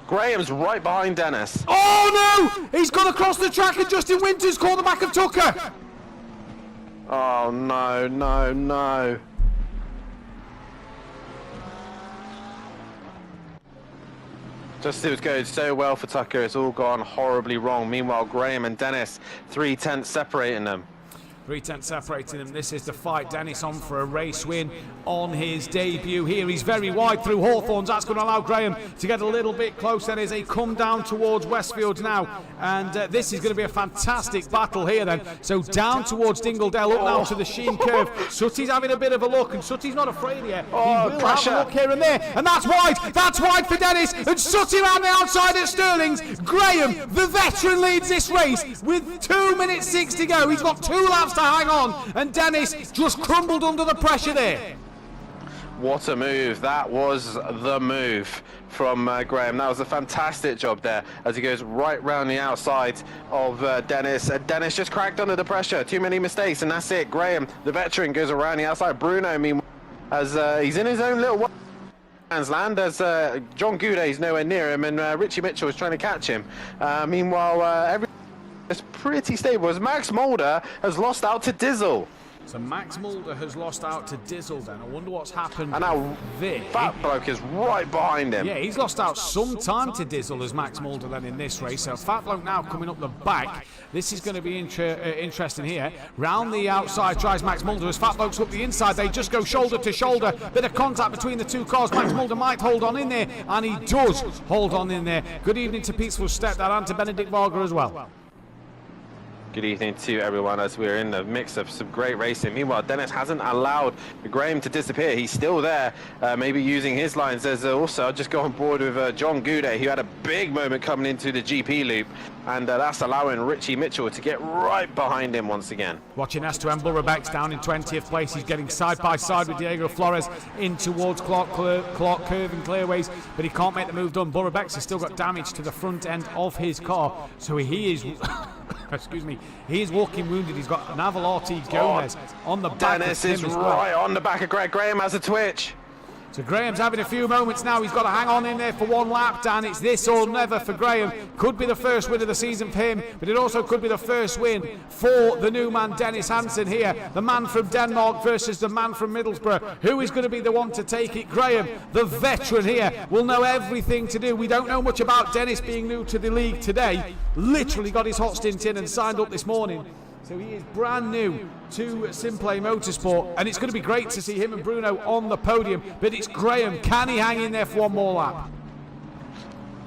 Graham's right behind Dennis. Oh no! He's gone across the track and Justin Winters caught the back of Tucker. Oh no, no, no. Just it was going so well for Tucker, it's all gone horribly wrong. Meanwhile, Graham and Dennis, 3/10 separating them. 3/10 separating them. This is the fight. Dennis on for a race win on his debut here. He's very wide through Hawthorns. That's going to allow Graham to get a little bit closer as they come down towards Westfield now. And this is going to be a fantastic battle here then. So down towards Dingledale, up now to the Sheen curve. Sutty's having a bit of a look, and Sutty's not afraid here. He will have a look here and there. And that's wide. That's wide for Dennis. And Sutty around the outside at Sterling's. Graham, the veteran, leads this race with 2 minutes 6 to go. He's got 2 laps to hang on, and Dennis just crumbled under the pressure there. What a move. That was the move from Graham. That was a fantastic job there as he goes right round the outside of Dennis. Dennis just cracked under the pressure. Too many mistakes, and that's it. Graham, the veteran, goes around the outside. Bruno, meanwhile, as he's in his own little man's land, as John Gouday's nowhere near him, and Richie Mitchell is trying to catch him. Meanwhile, everything is pretty stable as Max Mulder has lost out to Dizzle. So Max Mulder has lost out to Dizzle then. I wonder what's happened. And now Fat Bloke is right behind him. Yeah, he's lost out some time to Dizzle as Max Mulder then in this race. So Fat Bloke now coming up the back. This is going to be interesting here. Round the outside tries Max Mulder as Fat Bloke's up the inside. They just go shoulder to shoulder. Bit of contact between the two cars. Max Mulder might hold on in there, and he does hold on in there. Good evening to Peaceful Step, that and to Benedict Varga as well. Good evening to everyone as we're in the mix of some great racing. Meanwhile, Dennis hasn't allowed Graham to disappear. He's still there, maybe using his lines. There's also, I'll just go on board with John Goudet, who had a big moment coming into the GP loop, and that's allowing Richie Mitchell to get right behind him once again. Watching Esteban Burrabex down in 20th place. He's getting side by side with Diego Flores in towards Clark Curve and Clearways, but he can't make the move done. Burrabex has still got damage to the front end of his car, so he is excuse me, he is walking wounded. He's got Navalati Gomez on the back. Dennis is right on the back of Greg. Graham has a twitch. So Graham's having a few moments now. He's got to hang on in there for one lap, Dan. It's this or never for Graham. Could be the first win of the season for him, but it also could be the first win for the new man, Dennis Hansen here. The man from Denmark versus the man from Middlesbrough. Who is going to be the one to take it? Graham, the veteran here, will know everything to do. We don't know much about Dennis being new to the league today. Literally got his hot stint in and signed up this morning. So he is brand new to SimPlay Motorsport, and it's going to be great to see him and Bruno on the podium. But it's Graham. Can he hang in there for one more lap?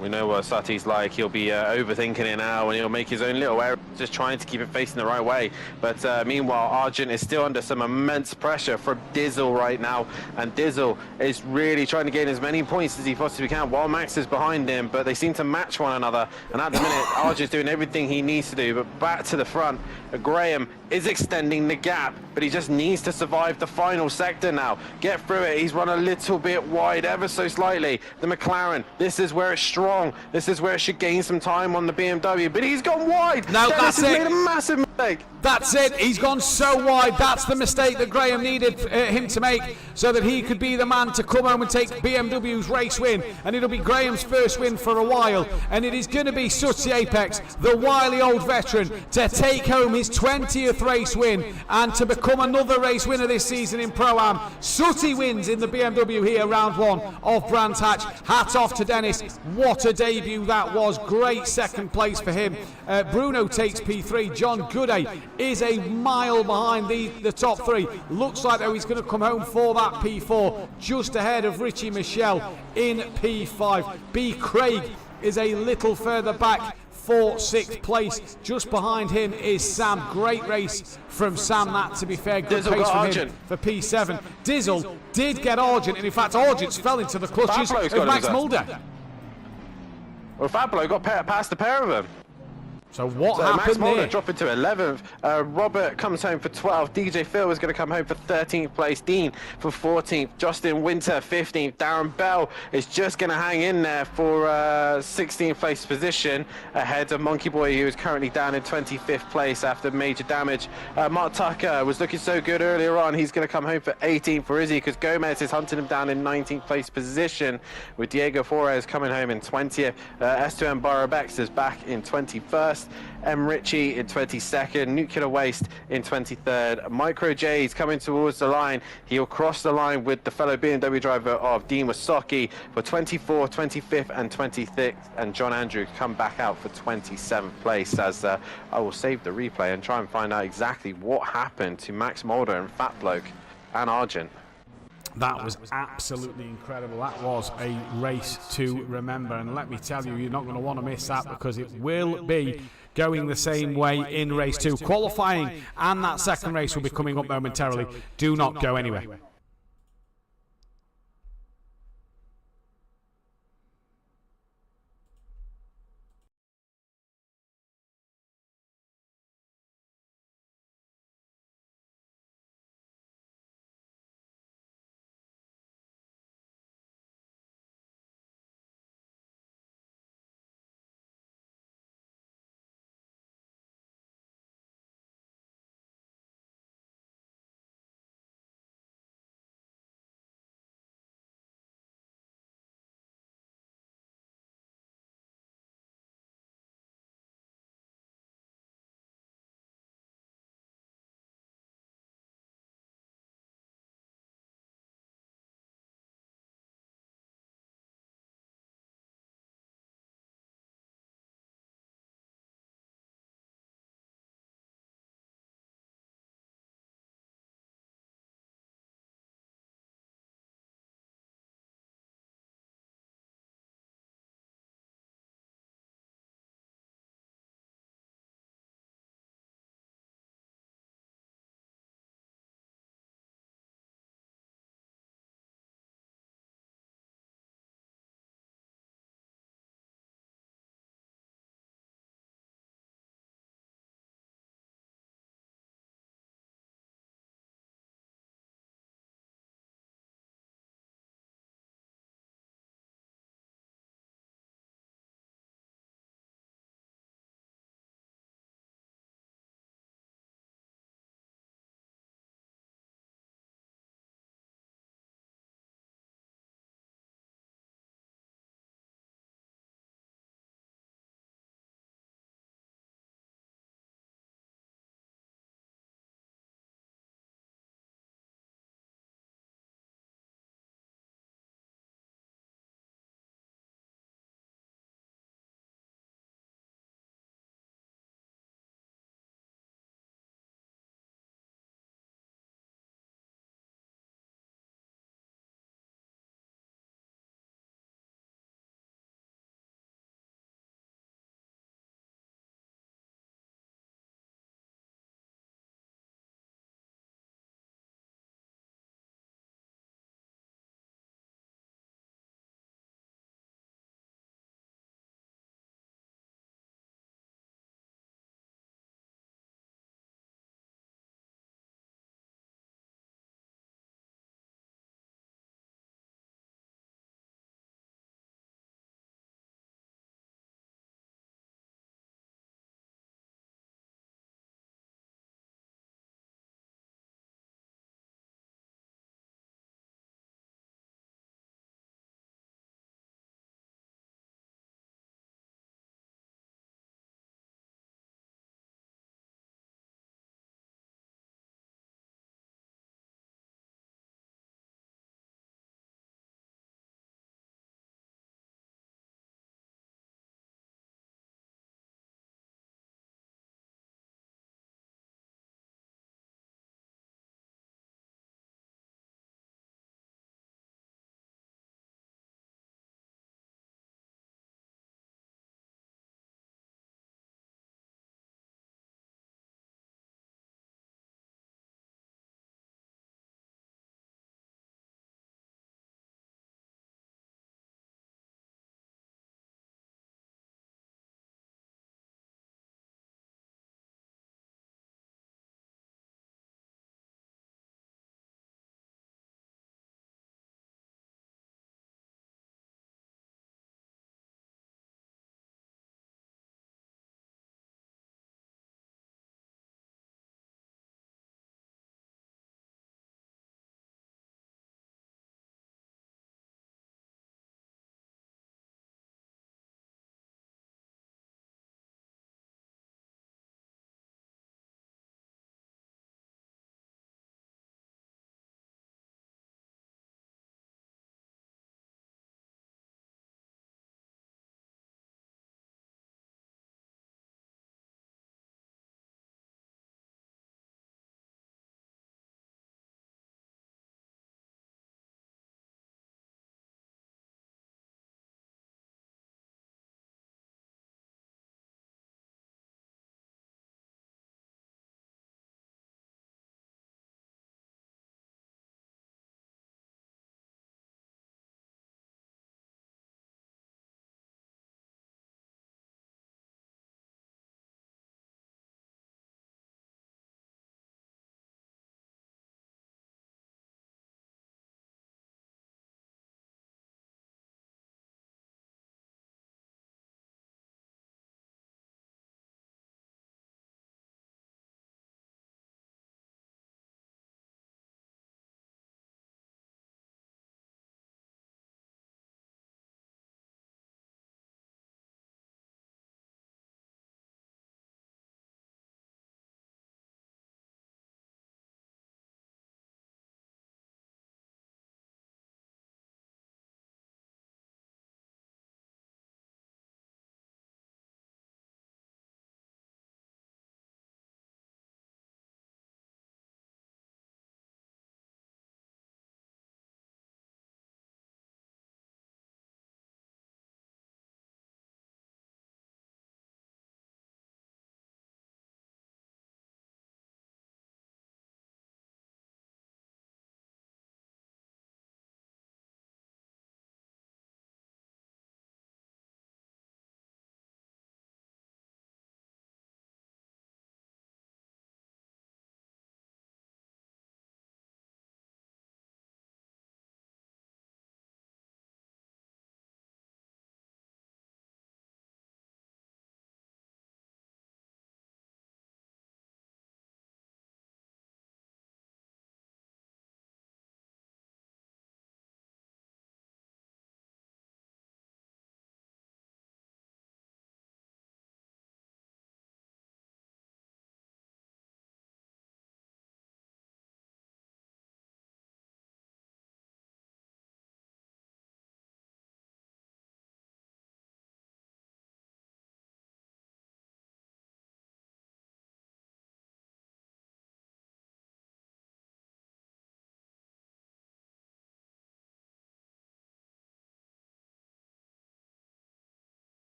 We know what Sati's like. He'll be overthinking it now, and he'll make his own little error, just trying to keep it facing the right way. But meanwhile, Argent is still under some immense pressure from Dizzle right now, and Dizzle is really trying to gain as many points as he possibly can while Max is behind him, but they seem to match one another, and at the minute, Argent's doing everything he needs to do. But back to the front, Graham is extending the gap, but he just needs to survive the final sector now. Get through it. He's run a little bit wide, ever so slightly. The McLaren, this is where it's strong. This is where it should gain some time on the BMW, but he's gone wide. No, Dennis that's it. Made a massive mistake. That's it. He's gone so wide. That's the mistake that Graham needed him to make, so that he could be the man to come home and take BMW's race win. And it'll be Graham's first win for a while. And it is going to be Sooty Apex, the wily old veteran, to take home his 20th race win and to become another race winner this season in Pro-Am. Sooty wins in the BMW here, round one of Brands Hatch. Hats off to Dennis. What a debut that was. Great second place for him. Bruno takes P3. John Gooday is a mile behind the top three. Looks like though he's going to come home for that P4, just ahead of Richie Michelle in P5. B. Craig is a little further back for 6th place. Just behind him is Sam. Great race from Sam, that, to be fair. Good Dizzle pace from Argent him for P7. Dizzle did get Argent, and in fact Argent fell into the clutches of Max Mulder. Well, Fablo got past the pair of them. So what So happened Max Mulder there? dropping to 11th. Robert comes home for 12th. DJ Phil is going to come home for 13th place. Dean for 14th. Justin Winter 15th. Darren Bell is just going to hang in there for 16th place position ahead of Monkey Boy, who is currently down in 25th place after major damage. Mark Tucker was looking so good earlier on. He's going to come home for 18th for Izzy, because Gomez is hunting him down in 19th place position, with Diego Flores coming home in 20th. S2M Barabex is back in 21st. M. Ritchie in 22nd, Nuclear Waste in 23rd. Micro J's coming towards the line. He'll cross the line with the fellow BMW driver of Dean Wasocki for 24th, 25th and 26th, and John Andrew come back out for 27th place, as I will save the replay and try and find out exactly what happened to Max Mulder and Fat Bloke and Argent. That was absolutely incredible. That was a race to remember, and let me tell you, you're not going to want to miss that, because it will be going the same way in race 2. Qualifying and that second race will be coming up momentarily. Do not go anywhere.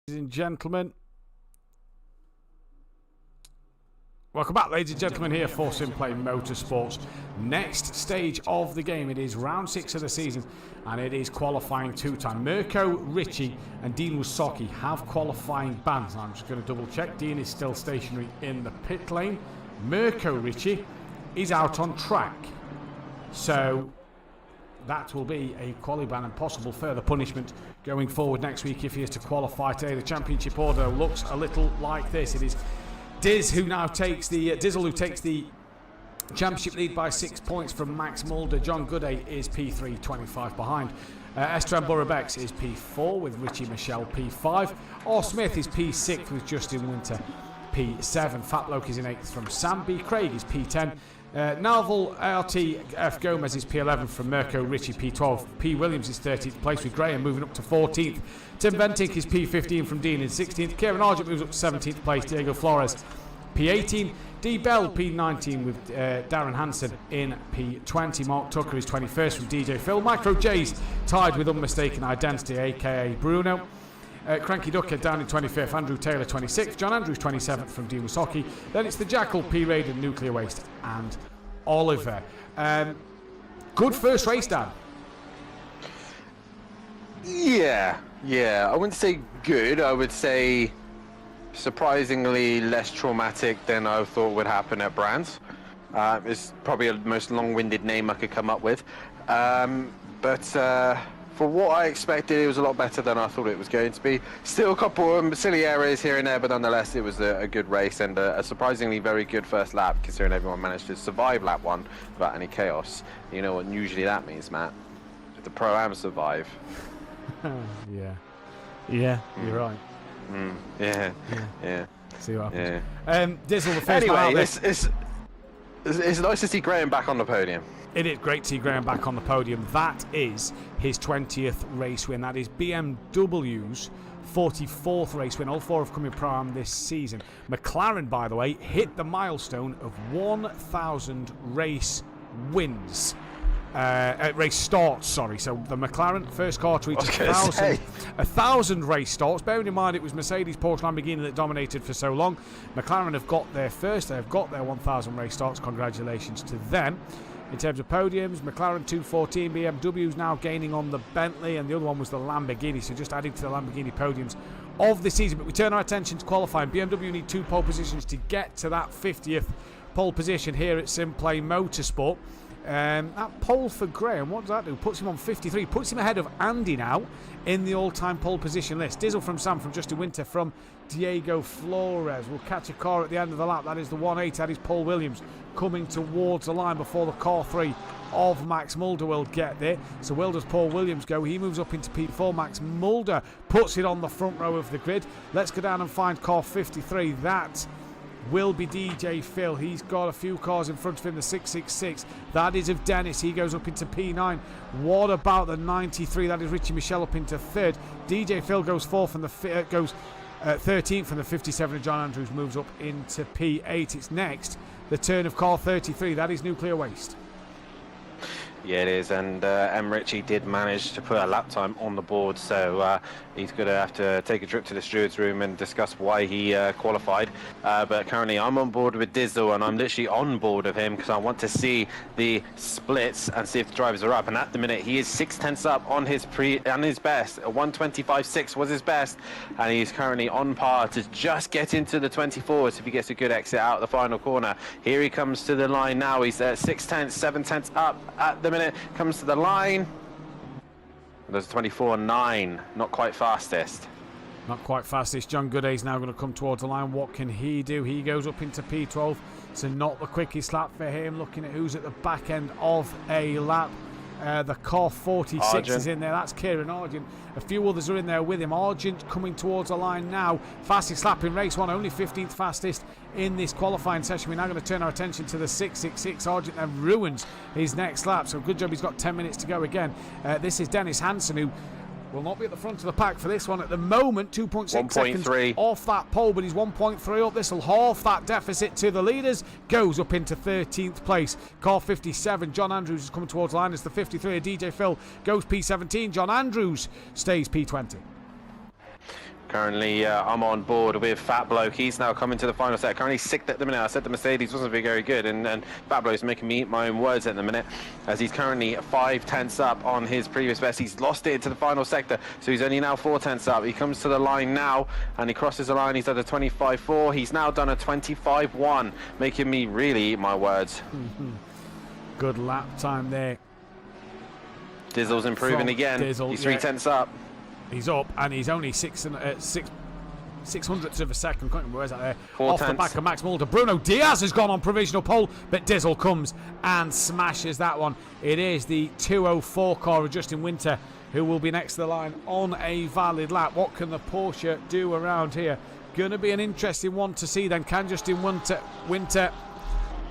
Ladies and gentlemen, welcome back, ladies and gentlemen, here for SimPlay Motorsport's next stage of the game. It is round 6 of the season, and it is qualifying two-time. Mirko Ricci and Dean Wysocki have qualifying bans. I'm just going to double check. Dean is still stationary in the pit lane. Mirko Ricci is out on track, so that will be a quali ban and possible further punishment going forward next week if he is to qualify today. The championship order looks a little like this. It is Diz who now takes the Dizzle who takes the championship lead by 6 points from Max Mulder. John Gooday is P3, 25 behind. Esteban Burabex is P4 with Richie Michelle P5. Orr Smith is P6 with Justin Winter P7. Fatloke is in 8th from Sam B. Craig is P10. Nalval RTF Gomez is P11 from Mirko Ricci P12. P. Williams is 13th place with Graham moving up to 14th. Tim Bentinck is P15 from Dean in 16th. Kieran Argent moves up to 17th place. Diego Flores P18. D. Bell P19 with Darren Hansen in P20. Mark Tucker is 21st from DJ Phil. Micro J's tied with Unmistaken Identity aka Bruno. Cranky Ducker down in 25th, Andrew Taylor 26th, John Andrews 27th from Dean Wysocki. Then it's the Jackal, P. Raiden, Nuclear Waste and Oliver. Good first race, Dan. Yeah, I wouldn't say good. I would say surprisingly less traumatic than I thought would happen at Brands. It's probably the most long-winded name I could come up with. But for what I expected, it was a lot better than I thought it was going to be. Still a couple of silly areas here and there, but nonetheless, it was a good race and a surprisingly very good first lap, considering everyone managed to survive lap 1 without any chaos. You know what usually that means, Matt? If the Pro-Am survive. Yeah, you're right. Yeah. See what happens. Yeah. Dizzle, the first anyway, it's nice to see Graham back on the podium. It is great to see Graham back on the podium. That is his 20th race win. That is BMW's 44th race win. All 4 have come in Pro-Am this season. McLaren, by the way, hit the milestone of 1,000 race wins. Race starts, sorry. So the McLaren first car to reach 1,000 race starts. Bearing in mind it was Mercedes, Porsche, Lamborghini that dominated for so long. McLaren have got their first. They've got their 1,000 race starts. Congratulations to them. In terms of podiums, McLaren 214, BMW's now gaining on the Bentley, and the other one was the Lamborghini, so just adding to the Lamborghini podiums of the season. But we turn our attention to qualifying. BMW need 2 pole positions to get to that 50th pole position here at SimPlay Motorsport. That pole for Graham, what does that do? Puts him on 53, puts him ahead of Andy now in the all-time pole position list. Dizzle from Sam, from Justin Winter, from Diego Flores. We'll catch a car at the end of the lap. That is the 1-8. That is Paul Williams coming towards the line before the car 3 of Max Mulder will get there. So where does Paul Williams go? He moves up into P4. Max Mulder puts it on the front row of the grid. Let's go down and find car 53. That will be DJ Phil. He's got a few cars in front of him. The 666, that is of Dennis. He goes up into P9. What about the 93? That is Richie Michelle up into 3rd. DJ Phil goes 4th and goes 13th from the 57, and John Andrews moves up into P8. It's next the turn of car 33. That is Nuclear Waste. Yeah, it is, and M. Ritchie did manage to put a lap time on the board, so he's going to have to take a trip to the steward's room and discuss why he qualified. But currently I'm on board with Dizzle, and I'm literally on board with him because I want to see the splits and see if the drivers are up. And at the minute, he is 6/10 up on his best. 1:25.6 was his best, and he's currently on par to just get into the 24s if he gets a good exit out the final corner. Here he comes to the line now. He's 6/10, 7/10 up at the minute. Comes to the line. There's 24.9, not quite fastest. Not quite fastest. John Gooday's now going to come towards the line. What can he do? He goes up into P12. So not the quickest lap for him. Looking at who's at the back end of a lap. The car 46 Argent is in there. That's Kieran Argent. A few others are in there with him. Argent coming towards the line now. Fastest lap in race 1. Only 15th fastest in this qualifying session. We're now going to turn our attention to the 666. Argent then ruins his next lap. So good job. He's got 10 minutes to go again. This is Dennis Hansen, who will not be at the front of the pack for this one at the moment. 2.6 seconds off that pole, but he's 1.3 up. This will half that deficit to the leaders. Goes up into 13th place. Car 57, John Andrews is coming towards the line. It's the 53. DJ Phil goes P17. John Andrews stays P20. Currently, I'm on board with Fat Bloke. He's now coming to the final set. Currently 6th at the minute. I said the Mercedes wasn't very good, and Fat Bloke's making me eat my own words at the minute, as he's currently 5 tenths up on his previous best. He's lost it into the final sector, so he's only now 4 tenths up. He comes to the line now, and he crosses the line. He's done a 25.4. He's now done a 25.1, making me really eat my words. Good lap time there. Dizzle's improving again. Dizzle, he's 3 tenths up. He's up, and he's only 600ths of a second. Where's that there? 4 Off tenths. the back of Max Mulder. Bruno Diaz has gone on provisional pole, but Dizzle comes and smashes that one. It is the 204 car of Justin Winter who will be next to the line on a valid lap. What can the Porsche do around here? Going to be an interesting one to see then. Can Justin Winter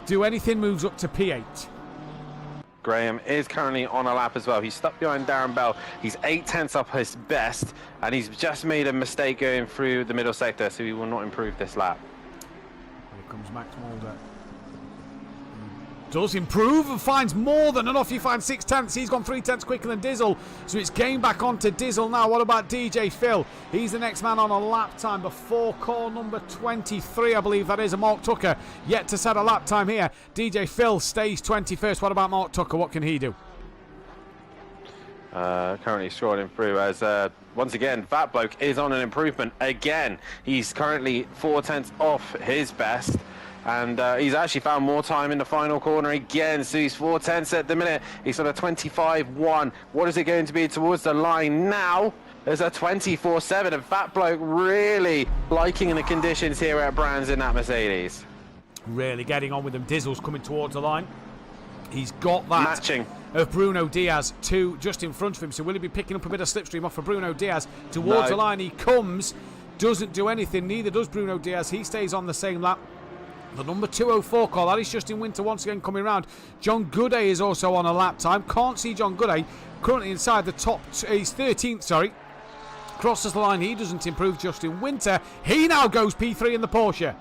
do anything? Moves up to P8. Graham is currently on a lap as well. He's stuck behind Darren Bell. He's 8 tenths up his best, and he's just made a mistake going through the middle sector, so he will not improve this lap. Here comes Max Mulder. Does improve and finds more than enough. He finds 6 tenths. He's gone 3 tenths quicker than Dizzle, so it's game back onto Dizzle now. What about DJ Phil? He's the next man on a lap time before car number 23, I believe that is, a Mark Tucker yet to set a lap time here. DJ Phil stays 21st. What about Mark Tucker? What can he do? Currently strolling through as once again Fat Bloke is on an improvement again. He's currently 4 tenths off his best, and he's actually found more time in the final corner again, so he's 4 tenths at the minute. He's on a 25.1. What is it going to be towards the line now? There's a 24.7, and Fat Bloke really liking the conditions here at Brands in that Mercedes. Really getting on with them. Dizzle's coming towards the line. He's got that matching of Bruno Diaz just in front of him, so will he be picking up a bit of slipstream off of Bruno Diaz towards the line? He comes, doesn't do anything, neither does Bruno Diaz. He stays on the same lap. The number 204 car, that is Justin Winter once again coming round. John Gooday is also on a lap time. Can't see John Gooday, currently inside the top, he's 13th, sorry. Crosses the line, he doesn't improve. Justin Winter, he now goes P3 in the Porsche.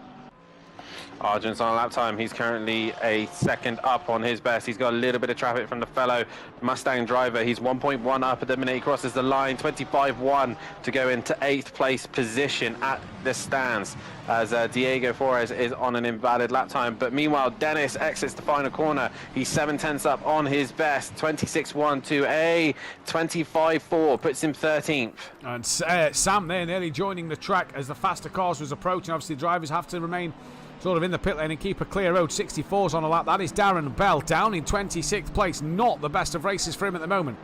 Argent's on a lap time. He's currently a second up on his best. He's got a little bit of traffic from the fellow Mustang driver. He's 1.1 up at the minute. He crosses the line, 25.1 to go into 8th place position at the stands, as Diego Flores is on an invalid lap time. But meanwhile, Dennis exits the final corner. He's 7 tenths up on his best, 26.1 to a 25.4, puts him 13th. And Sam there nearly joining the track as the faster cars was approaching. Obviously, drivers have to remain sort of in the pit lane and keep a clear road. 64's on a lap. That is Darren Bell down in 26th place. Not the best of races for him at the moment.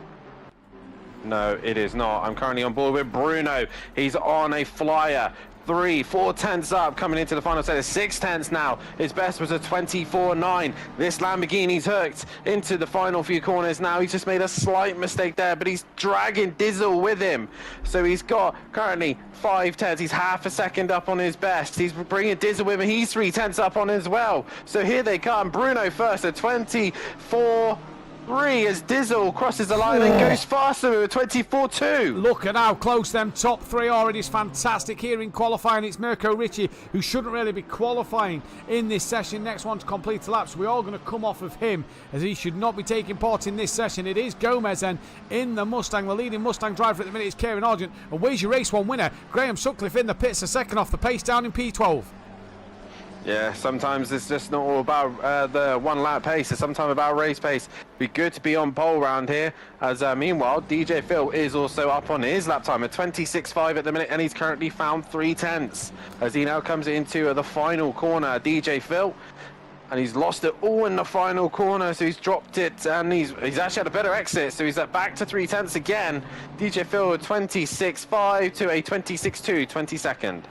No, it is not. I'm currently on board with Bruno. He's on a flyer. 4 tenths up coming into the final set. 6 tenths now. His best was a 24.9. This Lamborghini's hooked into the final few corners now. He's just made a slight mistake there, but he's dragging Dizzle with him. So he's got currently 5 tenths. He's half a second up on his best. He's bringing Dizzle with him. He's 3 tenths up on as well. So here they come. Bruno first at 24.3 as Dizzle crosses the line and goes faster with a 24.2. Look at how close them top 3 are. It is fantastic here in qualifying. It's Mirko Ricci, who shouldn't really be qualifying in this session. Next one to complete the lap, so we are going to come off of him, as he should not be taking part in this session. It is Gomez then in the Mustang. The leading Mustang driver at the minute is Kieran Argent. And where's your race 1 winner? Graham Sutcliffe in the pits, a second off the pace, down in P12. Yeah, sometimes it's just not all about the 1 lap pace. It's sometimes about race pace. Be good to be on pole round here. As meanwhile, DJ Phil is also up on his lap time at 26.5 at the minute, and he's currently found 3 tenths as he now comes into the final corner. DJ Phil, and he's lost it all in the final corner, so he's dropped it, and he's actually had a better exit, so he's back to 3 tenths again. DJ Phil 26.5 to a 26.2, 22nd.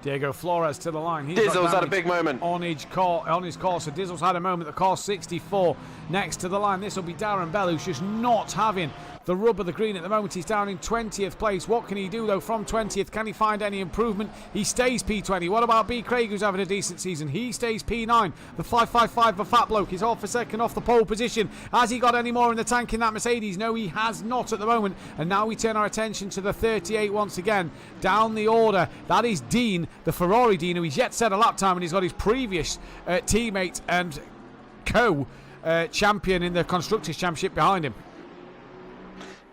Diego Flores to the line. Dizzle's had a big moment on his car. So Dizzle's had a moment. The car's 64 next to the line. This will be Darren Bell, who's just not having the rub of the green at the moment. He's down in 20th place. What can he do though from 20th? Can he find any improvement? He stays P20. What about B. Craig, who's having a decent season? He stays P9. The 555 for Fat Bloke. He's half a second off the pole position. Has he got any more in the tank in that Mercedes? No, he has not at the moment. And now we turn our attention to the 38 once again. Down the order, that is Dean, the Ferrari Dean, who he's yet set a lap time, and he's got his previous teammate and co-champion in the Constructors' Championship behind him.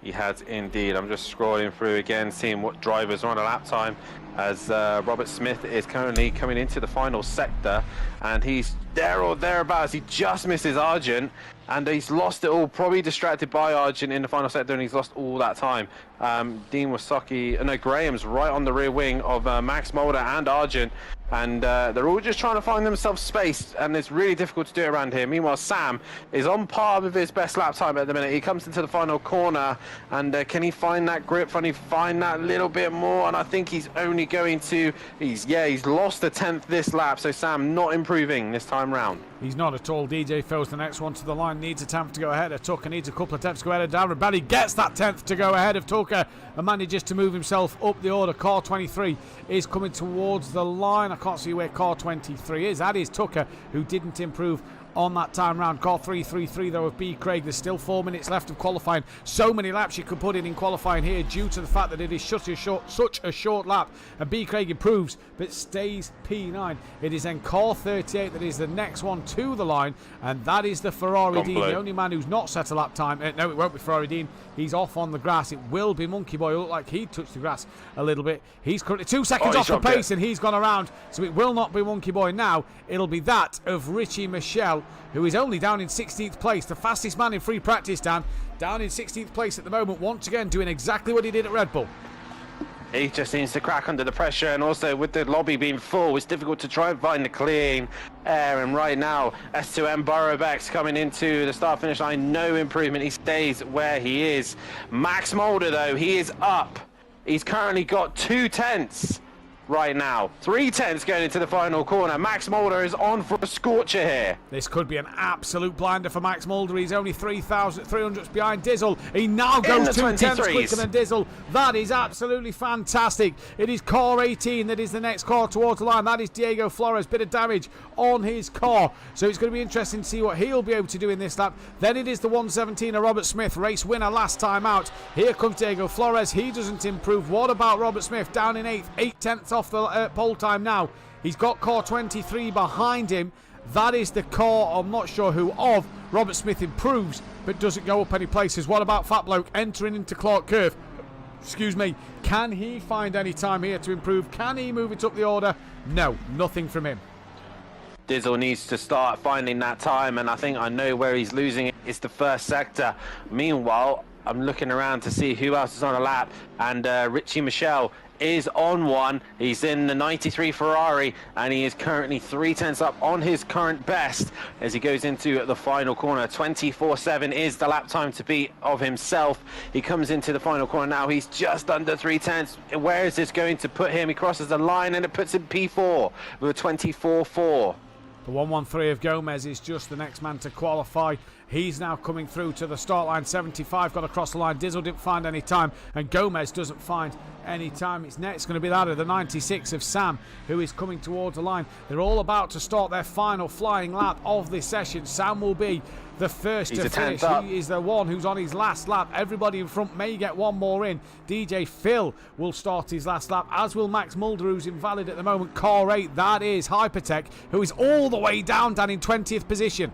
He has indeed. I'm just scrolling through again, seeing what drivers are on a lap time, as Robert Smith is currently coming into the final sector, and he's there or thereabouts. He just misses Argent, and he's lost it all, probably distracted by Argent in the final sector, and he's lost all that time. Dean Wasaki, no, Graham's right on the rear wing of Max Mulder and Argent, and they're all just trying to find themselves space, and it's really difficult to do it around here. Meanwhile, Sam is on par with his best lap time at the minute. He comes into the final corner, and can he find that grip? Can he find that little bit more? And I think he's only going to, he's lost a 10th this lap, so Sam not improving this time round. He's not at all. DJ Phil's the next one to the line, needs a 10th to go ahead of Tucker, needs a couple of attempts to go ahead of Darren Belly, gets that 10th to go ahead of Tucker and manages to move himself up the order. Car 23 is coming towards the line. I can't see where car 23 is. That is Tucker, who didn't improve on that time round. Car 333 though of B. Craig. There's still 4 minutes left of qualifying. So many laps you could put in qualifying here due to the fact that it is such a short lap, and B. Craig improves but stays P9. It is then car 38 that is the next one to the line, and that is the Ferrari Dean, the only man who's not set a lap time. No, it won't be Ferrari Dean. He's off on the grass. It will be Monkey Boy. It looked like he touched the grass a little bit. He's currently 2 seconds off the pace, and he's gone around, so it will not be Monkey Boy now. It'll be that of Richie Michelle, who is only down in 16th place, the fastest man in free practice, Dan. Down in 16th place at the moment, once again doing exactly what he did at Red Bull. He just seems to crack under the pressure, and also with the lobby being full, it's difficult to try and find the clean air. And right now, S2M Burrowbacks coming into the start-finish line, no improvement. He stays where he is. Max Mulder, though, he is up. He's currently got 2 tenths right now. 3 tenths going into the final corner. Max Mulder is on for a scorcher here. This could be an absolute blinder for Max Mulder. He's only 3,300 behind Dizzle. He now goes 2 tenths quicker than Dizzle. That is absolutely fantastic. It is car 18 that is the next car towards the line. That is Diego Flores. Bit of damage on his car, so it's going to be interesting to see what he'll be able to do in this lap. Then it is the 117 of Robert Smith, race winner last time out. Here comes Diego Flores. He doesn't improve. What about Robert Smith down in 8th? 8 tenths off the pole time now. He's got car 23 behind him. That is the car, I'm not sure who of. Robert Smith improves but doesn't go up any places. What about Fat Bloke entering into Clark Curve? Excuse me. Can he find any time here to improve? Can he move it up the order? No, nothing from him. Dizzle needs to start finding that time, and I think I know where he's losing it. It's the first sector. Meanwhile, I'm looking around to see who else is on a lap, and Richie Michelle is on one. He's in the 93 Ferrari, and he is currently 3 tenths up on his current best as he goes into the final corner. 24.7 is the lap time to beat of himself. He comes into the final corner now. He's just under 3 tenths. Where is this going to put him? He crosses the line, and it puts him P4 with a 24.4. The 113 of Gomez is just the next man to qualify. He's now coming through to the start line. 75 got across the line. Dizzle didn't find any time, and Gomez doesn't find any time. It's next going to be that of the 96 of Sam, who is coming towards the line. They're all about to start their final flying lap of this session. Sam will be the first to finish. He is the one who's on his last lap. Everybody in front may get one more in. DJ Phil will start his last lap, as will Max Mulder, who's invalid at the moment. Car 8, that is Hypertech, who is all the way down in 20th position.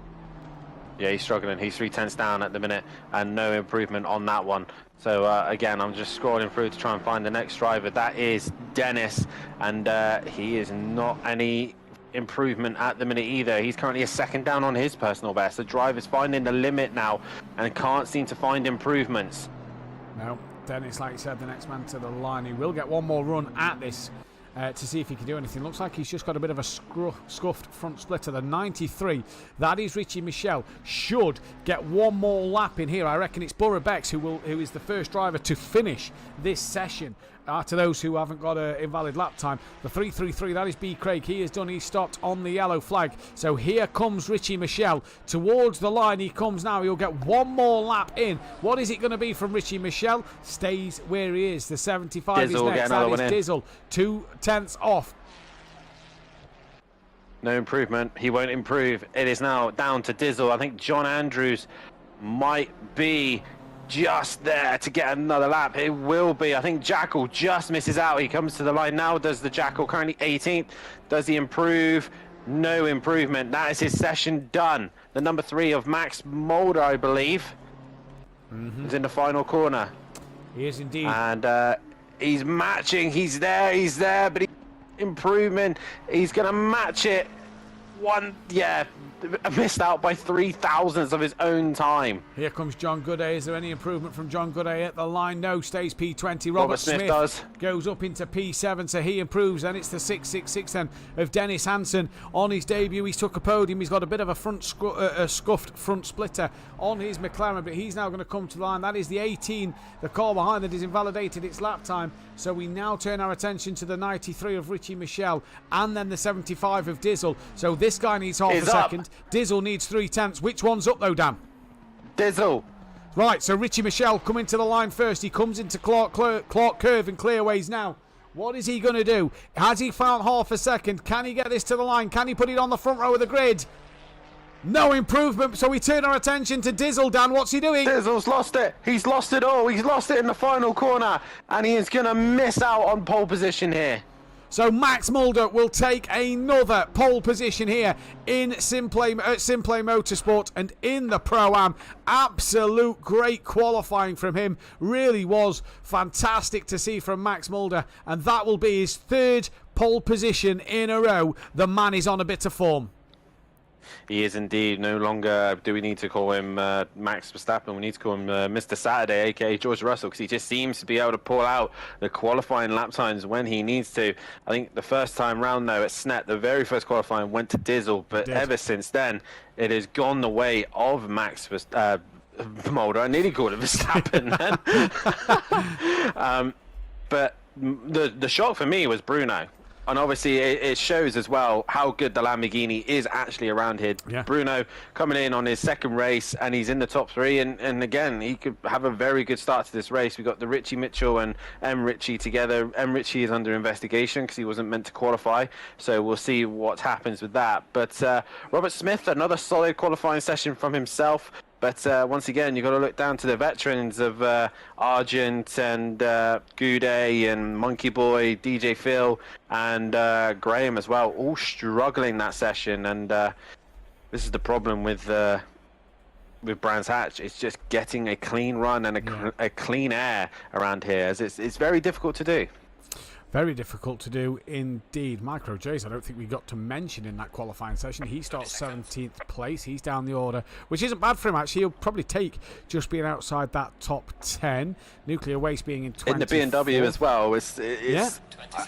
Yeah, he's struggling. He's 3 tenths down at the minute, and no improvement on that one. So again, I'm just scrolling through to try and find the next driver. That is Dennis, and he is not any improvement at the minute either. He's currently a second down on his personal best. The driver's finding the limit now and can't seem to find improvements. No, Dennis, like you said, the next man to the line. He will get one more run at this to see if he can do anything. Looks like he's just got a bit of a scuffed front splitter. The 93, that is Richie Michelle, should get one more lap in here. I reckon it's Burra Bex who is the first driver to finish this session. To those who haven't got an invalid lap time, the 333, that is B. Craig. He is done. He stopped on the yellow flag. So here comes Richie Michelle towards the line. He comes now. He'll get one more lap in. What is it going to be from Richie Michelle? Stays where he is. The 75 is next. That is Dizzle. 2 tenths off. No improvement. He won't improve. It is now down to Dizzle. I think John Andrews might be just there to get another lap. It will be. I think Jackal just misses out. He comes to the line now. Does the Jackal, currently 18th? Does he improve? No improvement. That is his session done. The number 3 of Max Mulder, I believe. He's in the final corner. He is indeed. And he's matching. He's there, but improvement. He's going to match it. Missed out by 3,000ths of his own time. Here comes John Gooday. Is there any improvement from John Gooday at the line? No, stays P20. Robert Smith goes up into P7, so he improves. Then it's the 666 then of Dennis Hansen. On his debut, he's took a podium. He's got a bit of a scuffed front splitter on his McLaren, but he's now going to come to the line. That is the 18, the car behind that has invalidated its lap time. So we now turn our attention to the 93 of Richie Michel and then the 75 of Dizzle. So this guy needs half a second. Dizzle needs 3/10. Which one's up though, Dan? Dizzle. Right, so Richie Michel coming to the line first. He comes into Clark Curve and Clearways now. What is he going to do? Has he found half a second? Can he get this to the line? Can he put it on the front row of the grid? No improvement, so we turn our attention to Dizzle. Dan, what's he doing? Dizzle's lost it. He's lost it all. He's lost it in the final corner, and he is going to miss out on pole position here. So Max Mulder will take another pole position here in SimPlay Motorsport and in the Pro-Am. Absolute great qualifying from him. Really was fantastic to see from Max Mulder, and that will be his third pole position in a row. The man is on a bit of form. He is indeed. No longer do we need to call him Max Verstappen. We need to call him Mr. Saturday, aka George Russell, because he just seems to be able to pull out the qualifying lap times when he needs to. I think the first time round, though, at Snet, the very first qualifying went to Dizzle, but ever since then, it has gone the way of Max Mulder. I nearly called him Verstappen then. But the shock for me was Bruno. And obviously, it shows as well how good the Lamborghini is actually around here. Yeah. Bruno coming in on his second race, and he's in the top three. And again, he could have a very good start to this race. We've got the Richie Mitchell and M. Ritchie together. M. Ritchie is under investigation because he wasn't meant to qualify. So we'll see what happens with that. But Robert Smith, another solid qualifying session from himself. But once again, you've got to look down to the veterans of Argent and Goudet and Monkey Boy, DJ Phil, and Graham as well, all struggling that session. And this is the problem with Brands Hatch. It's just getting a clean run and a clean air around here, as it's very difficult to do. Very difficult to do indeed. Micro J's, I don't think we got to mention in that qualifying session. He starts 17th place. He's down the order, which isn't bad for him, actually. He'll probably take just being outside that top 10. Nuclear Waste being in 20. In the BMW as well.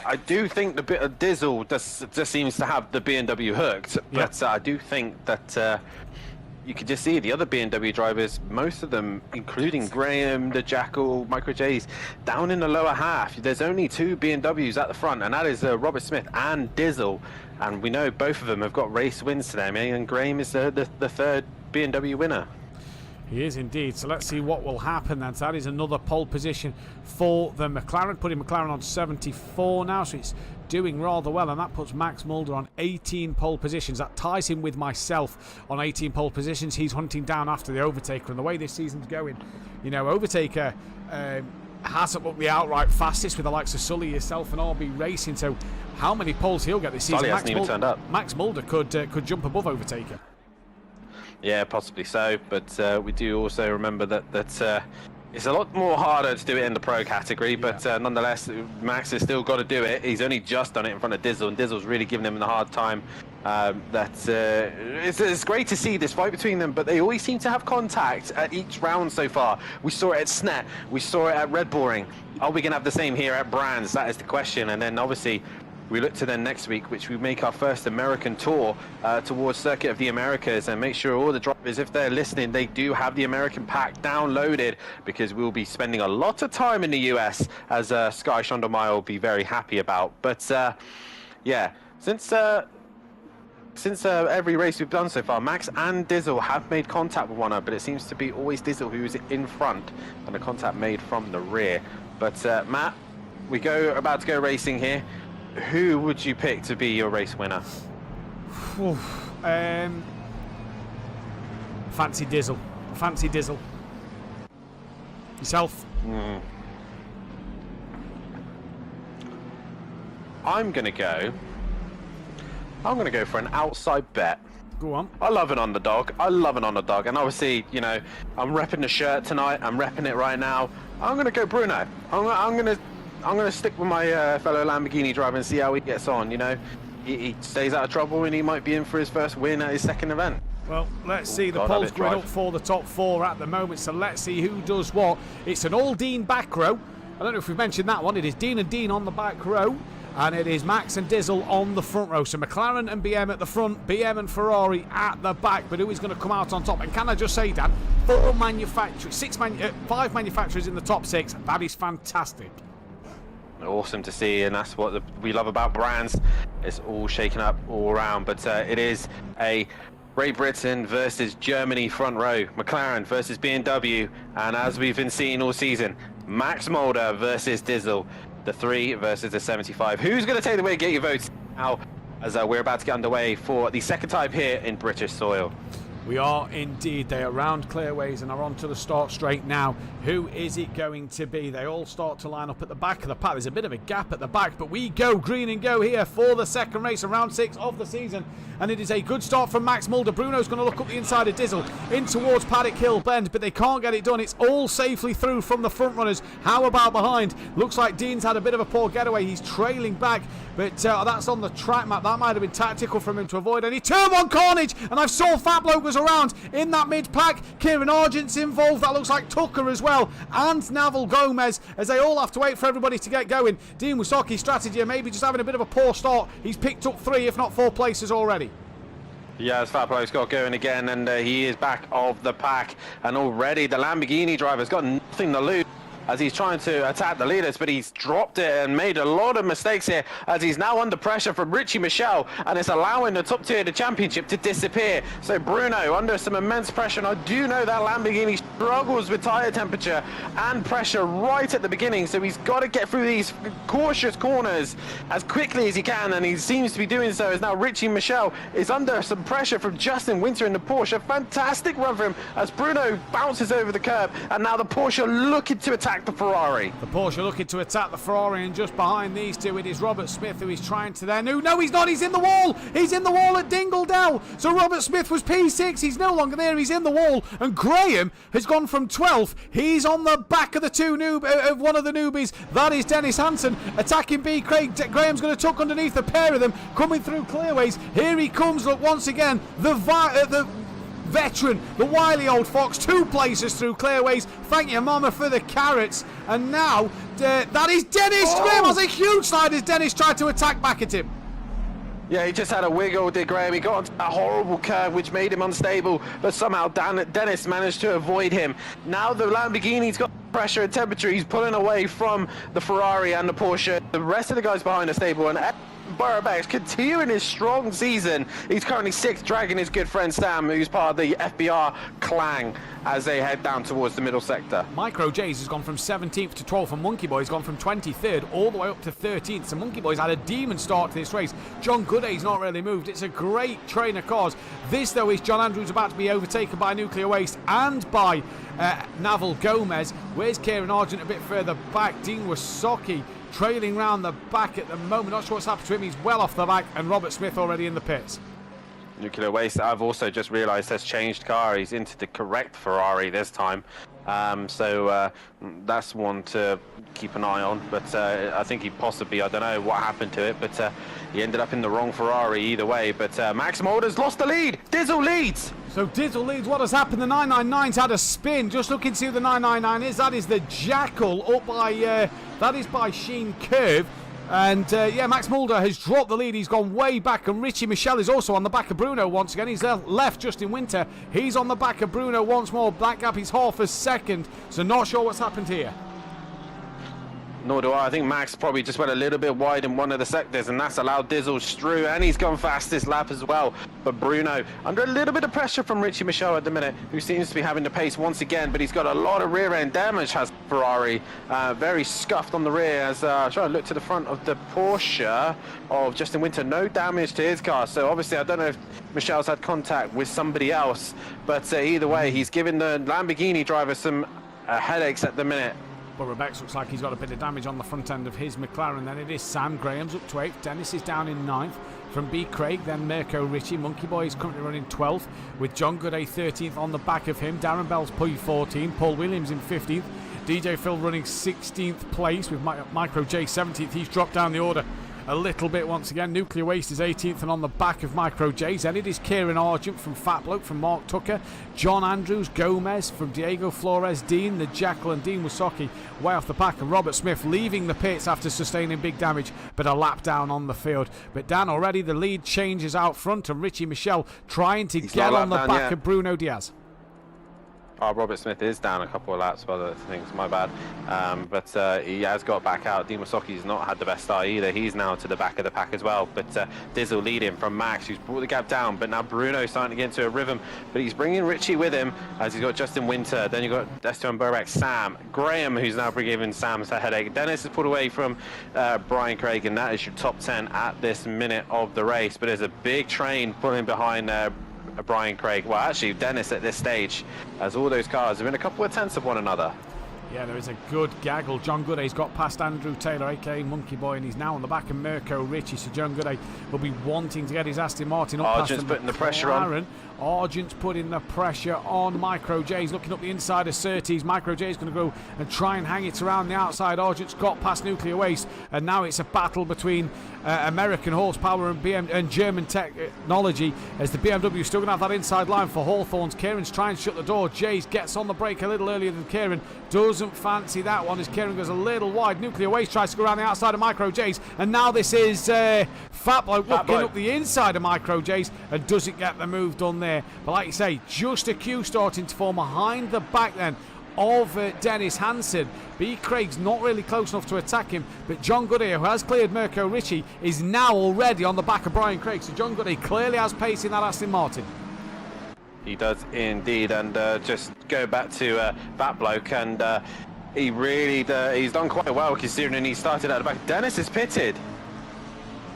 I do think the bit of Dizzle just seems to have the BMW hooked. But I do think that you can just see the other BMW drivers, most of them, including Graham, the Jackal, Micro J's, down in the lower half. There's only two BMWs at the front, and that is Robert Smith and Dizzle. And we know both of them have got race wins today, and Graham is the third BMW winner. He is indeed. So let's see what will happen then. So that is another pole position for the McLaren, putting McLaren on 74 now, so it's doing rather well, and that puts Max Mulder on 18 pole positions. That ties him with myself on 18 pole positions. He's hunting down after the Overtaker, and the way this season's going, you know, Overtaker hasn't looked the outright fastest with the likes of Sully, yourself, and RB Racing. So how many poles he'll get this season? Sully hasn't even turned up. Max Mulder could jump above Overtaker. Yeah, possibly so, but we do also remember that it's a lot more harder to do it in the pro category, but nonetheless, Max has still got to do it. He's only just done it in front of Dizzle, and Dizzle's really giving him the hard time. It's great to see this fight between them, but they always seem to have contact at each round so far. We saw it at Snet, we saw it at Red Bull Ring. Are we going to have the same here at Brands? That is the question. And then obviously, we look to then next week, which we make our first American tour towards Circuit of the Americas, and make sure all the drivers, if they're listening, they do have the American pack downloaded, because we'll be spending a lot of time in the US, as Sky Shondomai will be very happy about. But yeah, since every race we've done so far, Max and Dizzle have made contact with one another, but it seems to be always Dizzle who is in front, and the contact made from the rear. But Matt, about to go racing here. Who would you pick to be your race winner? Fancy Dizzle. Yourself? I'm gonna go for an outside bet. Go on. I love an underdog. I love an underdog. And obviously, you know, I'm repping the shirt tonight. I'm repping it right now. I'm going to go Bruno. I'm going to stick with my fellow Lamborghini driver and see how he gets on, you know. He stays out of trouble and he might be in for his first win at his second event. Well, let's see. The polls going up for the top 4 at the moment, so let's see who does what. It's an all-Dean back row. I don't know if we've mentioned that one. It is Dean and Dean on the back row, and it is Max and Dizzle on the front row. So McLaren and BM at the front, BM and Ferrari at the back. But who is going to come out on top? And can I just say, Dan, 5 manufacturers in the top 6. That is fantastic. Awesome to see, and that's what we love about brands. It's all shaken up all around, but it is a Great Britain versus Germany front row, McLaren versus BMW, and as we've been seeing all season, Max Mulder versus Dizzle, the 3 versus the 75. Who's going to take the way? Get your votes now, as we're about to get underway for the second time here in British soil. We are indeed. They are round clearways and are on to the start straight now. Who is it going to be? They all start to line up at the back of the pack. There's a bit of a gap at the back, but we go green and go here for the second race of round 6 of the season. And it is a good start from Max Mulder. Bruno's going to look up the inside of Dizzle in towards Paddock Hill Bend, but they can't get it done. It's all safely through from the front runners. How about behind? Looks like Dean's had a bit of a poor getaway. He's trailing back, but that's on the track map. That might have been tactical from him to avoid any turn 1 carnage. And I've saw Fat Bloke was around in that mid-pack. Kieran Argent's involved. That looks like Tucker as well. And Naval Gomez, as they all have to wait for everybody to get going. Dean Wisoki's strategy, maybe just having a bit of a poor start. He's picked up 3, if not 4 places already. Yeah, Fat Bloke's got going again, and he is back of the pack. And already the Lamborghini driver's got nothing to lose as he's trying to attack the leaders, but he's dropped it and made a lot of mistakes here as he's now under pressure from Richie Michel, and it's allowing the top tier of the championship to disappear. So Bruno under some immense pressure, and I do know that Lamborghini struggles with tyre temperature and pressure right at the beginning, so he's got to get through these cautious corners as quickly as he can, and he seems to be doing so as now Richie Michel is under some pressure from Justin Winter in the Porsche. Fantastic run for him as Bruno bounces over the curb, and now the Porsche looking to attack the Ferrari. The Porsche looking to attack the Ferrari, and just behind these two it is Robert Smith who is trying to there. No, he's not. He's in the wall. He's in the wall at Dingledell. So Robert Smith was P6. He's no longer there. He's in the wall. And Graham has gone from 12th. He's on the back of the one of the newbies. That is Dennis Hansen attacking B. Graham's going to tuck underneath the pair of them coming through clearways. Here he comes. Look, once again, the veteran, the wily old fox, 2 places through clearways. Thank you, Mama, for the carrots. And now that is Dennis. Graham has a huge slide as Dennis tried to attack back at him. Yeah, he just had a wiggle, did Graham. He got onto that horrible curve which made him unstable, but somehow Dennis managed to avoid him. Now the Lamborghini's got pressure and temperature. He's pulling away from the Ferrari and the Porsche. The rest of the guys behind the stable, and Burbeck's continuing his strong season. He's currently 6th, dragging his good friend Sam, who's part of the FBR clan, as they head down towards the middle sector. Micro J's has gone from 17th to 12th, and Monkey Boy's gone from 23rd all the way up to 13th. So Monkey Boy's had a demon start to this race. John Gooday's not really moved. It's a great train of cars. This, though, is John Andrews about to be overtaken by Nuclear Waste and by Naval Gomez. Where's Kieran Argent a bit further back? Dean Wisoki trailing round the back at the moment. Not sure what's happened to him. He's well off the back, and Robert Smith already in the pits. Nuclear Waste, I've also just realised, has changed car. He's into the correct Ferrari this time. So that's one to keep an eye on. But I think he possibly, I don't know what happened to it, but he ended up in the wrong Ferrari either way. But Max Mulder's lost the lead. Dizzle leads. So Dizzle leads. What has happened? The 999's had a spin. Just looking to see who the 999 is. That is the Jackal up by, that is by Sheen Curve. And yeah, Max Mulder has dropped the lead. He's gone way back, and Richie Michel is also on the back of Bruno once again. He's left Justin Winter. He's on the back of Bruno once more. That gap is half a second, so not sure what's happened here. Nor do I. I think Max probably just went a little bit wide in one of the sectors, and that's allowed Dizzle through, and he's gone fastest lap as well. But Bruno under a little bit of pressure from Richie Michel at the minute, who seems to be having the pace once again, but he's got a lot of rear end damage, has Ferrari. Very scuffed on the rear as trying to look to the front of the Porsche of Justin Winter. No damage to his car, so obviously I don't know if Michel's had contact with somebody else, but either way, he's giving the Lamborghini driver some headaches at the minute. Borobex looks like he's got a bit of damage on the front end of his McLaren. Then it is Sam. Graham's up to 8th. Dennis is down in 9th. From B. Craig, then Mirko Ritchie. Monkey Boy is currently running 12th, with John Gooday 13th on the back of him. Darren Bell's P14. Paul Williams in 15th. DJ Phil running 16th place, with Micro J 17th. He's dropped down the order a little bit once again. Nuclear Waste is 18th and on the back of Micro J's. Then it is Kieran Argent from Fat Bloke, from Mark Tucker. John Andrews, Gomez from Diego Flores, Dean, the Jackal and Dean Wasocki way off the back, and Robert Smith leaving the pits after sustaining big damage, but a lap down on the field. But Dan, already the lead changes out front, and Richie Michel trying to get on the back of Bruno Diaz. Oh, Robert Smith is down a couple of laps by other things, my bad. But he has got back out. Dean Wasoki's not had the best start either. He's now to the back of the pack as well. But Dizzle leading from Max, who's brought the gap down. But now Bruno's starting to get into a rhythm. But he's bringing Richie with him, as he's got Justin Winter. Then you've got Esteban Burback, Sam. Graham, who's now giving Sam a headache. Dennis is pulled away from Brian Craig, and that is your top 10 at this minute of the race. But there's a big train pulling behind Brian Craig. Well, actually, Dennis at this stage, as all those cars are in a couple of tenths of one another. Yeah, there is a good gaggle. John Gooday's got past Andrew Taylor, aka Monkey Boy, and he's now on the back of Mirko Ritchie. So John Gooday will be wanting to get his Aston Martin up Argent's past putting the pressure on. Argent's putting the pressure on Micro J. He's looking up the inside of Surtees. Micro J is going to go and try and hang it around the outside. Argent's got past Nuclear Waste, and now it's a battle between American horsepower and German technology, as the BMW is still going to have that inside line for Hawthorns. Kieran's trying to shut the door. Jays gets on the brake a little earlier than Kieran. Doesn't fancy that one, as Kieran goes a little wide. Nuclear Waste tries to go around the outside of Micro J's, and now this is Fat Bloke looking up the inside of Micro J's and doesn't get the move done there. But like you say, just a queue starting to form behind the back then of Dennis Hansen. B. Craig's not really close enough to attack him, but John Gooday, who has cleared Mirko Ritchie, is now already on the back of Brian Craig. So John Gooday clearly has pace in that Aston Martin. He does indeed, and just go back to Fat Bloke, and he really he's done quite well considering he started at the back. Dennis is pitted.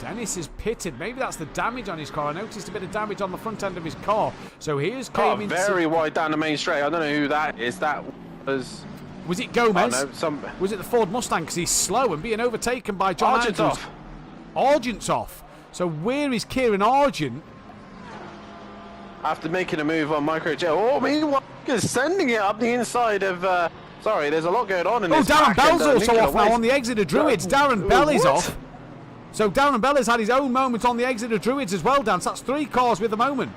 Dennis is pitted. Maybe that's the damage on his car. I noticed a bit of damage on the front end of his car. So here's came in very wide down the main straight. I don't know who that is. That was it Gomez? Oh, no, was it the Ford Mustang? Because he's slow and being overtaken by John Argent's Andrews. off. Argent's off. So where is Kieran Argent? After making a move on Micro J. Oh, meanwhile, he's sending it up the inside of. Sorry, there's a lot going on in this. Darren Bell's also off now on the exit of Druids. Darren Bell is off. So Darren Bell has had his own moment on the exit of Druids as well, Dan. So that's 3 cars with the moment.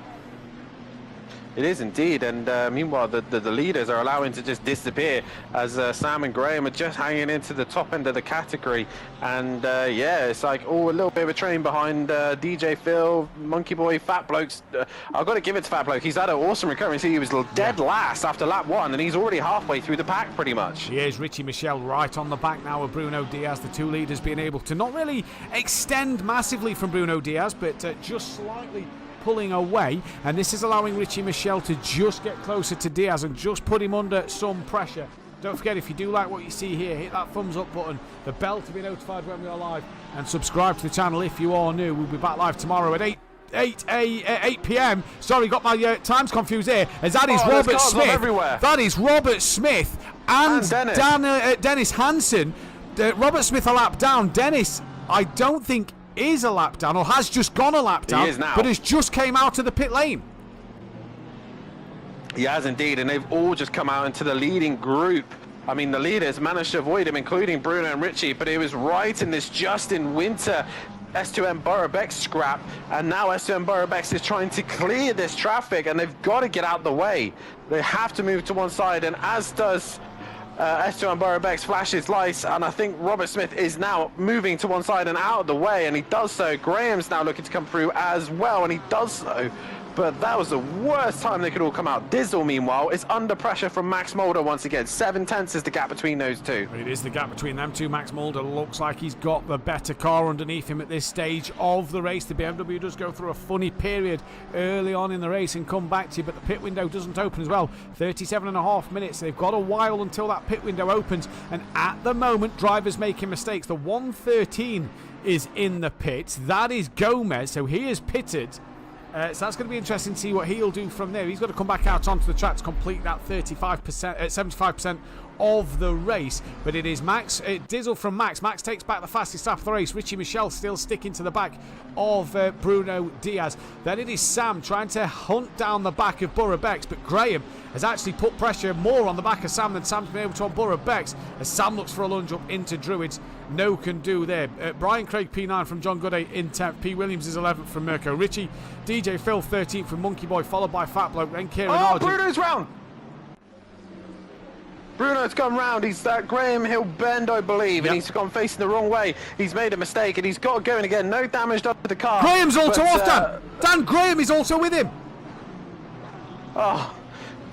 It is indeed, and meanwhile the leaders are allowing to just disappear, as Sam and Graham are just hanging into the top end of the category. And yeah, it's like a little bit of a train behind DJ Phil, Monkey Boy, Fat Blokes. I've got to give it to Fat Bloke. He's had an awesome recovery. See, he was dead last after lap 1, and he's already halfway through the pack pretty much. Here's Richie Michel right on the back now with Bruno Diaz. The 2 leaders being able to not really extend massively from Bruno Diaz, but just slightly pulling away, and this is allowing Richie Michel to just get closer to Diaz and just put him under some pressure. Don't forget, if you do like what you see here, hit that thumbs up button, the bell to be notified when we are live, and subscribe to the channel if you are new. We'll be back live tomorrow at 8 p.m. Sorry, got my times confused here, as that is Robert Smith. That is Robert Smith and Dennis Hansen. Robert Smith a lap down. Dennis, I don't think is a lap down, or has just gone a lap down, but has just came out of the pit lane. He has indeed, and they've all just come out into the leading group. I mean, the leaders managed to avoid him, including Bruno and Richie, but it was right in this Justin Winter S2M Borobex scrap, and now S2M Borobex is trying to clear this traffic, and they've got to get out the way. They have to move to one side, and as does S2M Borobex flashes lights, and I think Robert Smith is now moving to one side and out of the way, and he does so. Graham's now looking to come through as well, and he does so. But that was the worst time they could all come out. Dizzle, meanwhile, is under pressure from Max Mulder once again. 7 tenths is the gap between those two. It is the gap between them two. Max Mulder looks like he's got the better car underneath him at this stage of the race. The BMW does go through a funny period early on in the race and come back to you, but the pit window doesn't open as well. 37.5 minutes. They've got a while until that pit window opens, and at the moment, drivers making mistakes. The 113 is in the pits. That is Gomez, so he is pitted. So that's going to be interesting to see what he'll do from there. He's got to come back out onto the track to complete that 35%, 75% of the race. But it is Max, Dizzle from Max. Max takes back the fastest lap of the race. Richie Michel still sticking to the back of Bruno Diaz. Then it is Sam trying to hunt down the back of Borough Bex, but Graham has actually put pressure more on the back of Sam than Sam's been able to on Borough Bex, as Sam looks for a lunge up into Druids. No can do there. Brian Craig P9 from John Gooday in 10th. P Williams is 11th from Mirko Ritchie. DJ Phil 13th from Monkey Boy, followed by Fat Bloke, then Kieran Argent. Bruno's round! Bruno's gone round. He's that Graham Hill bend, I believe, and he's gone facing the wrong way. He's made a mistake, and he's got going again. No damage done to the car. Graham's also off, Dan. Dan Graham is also with him. Oh,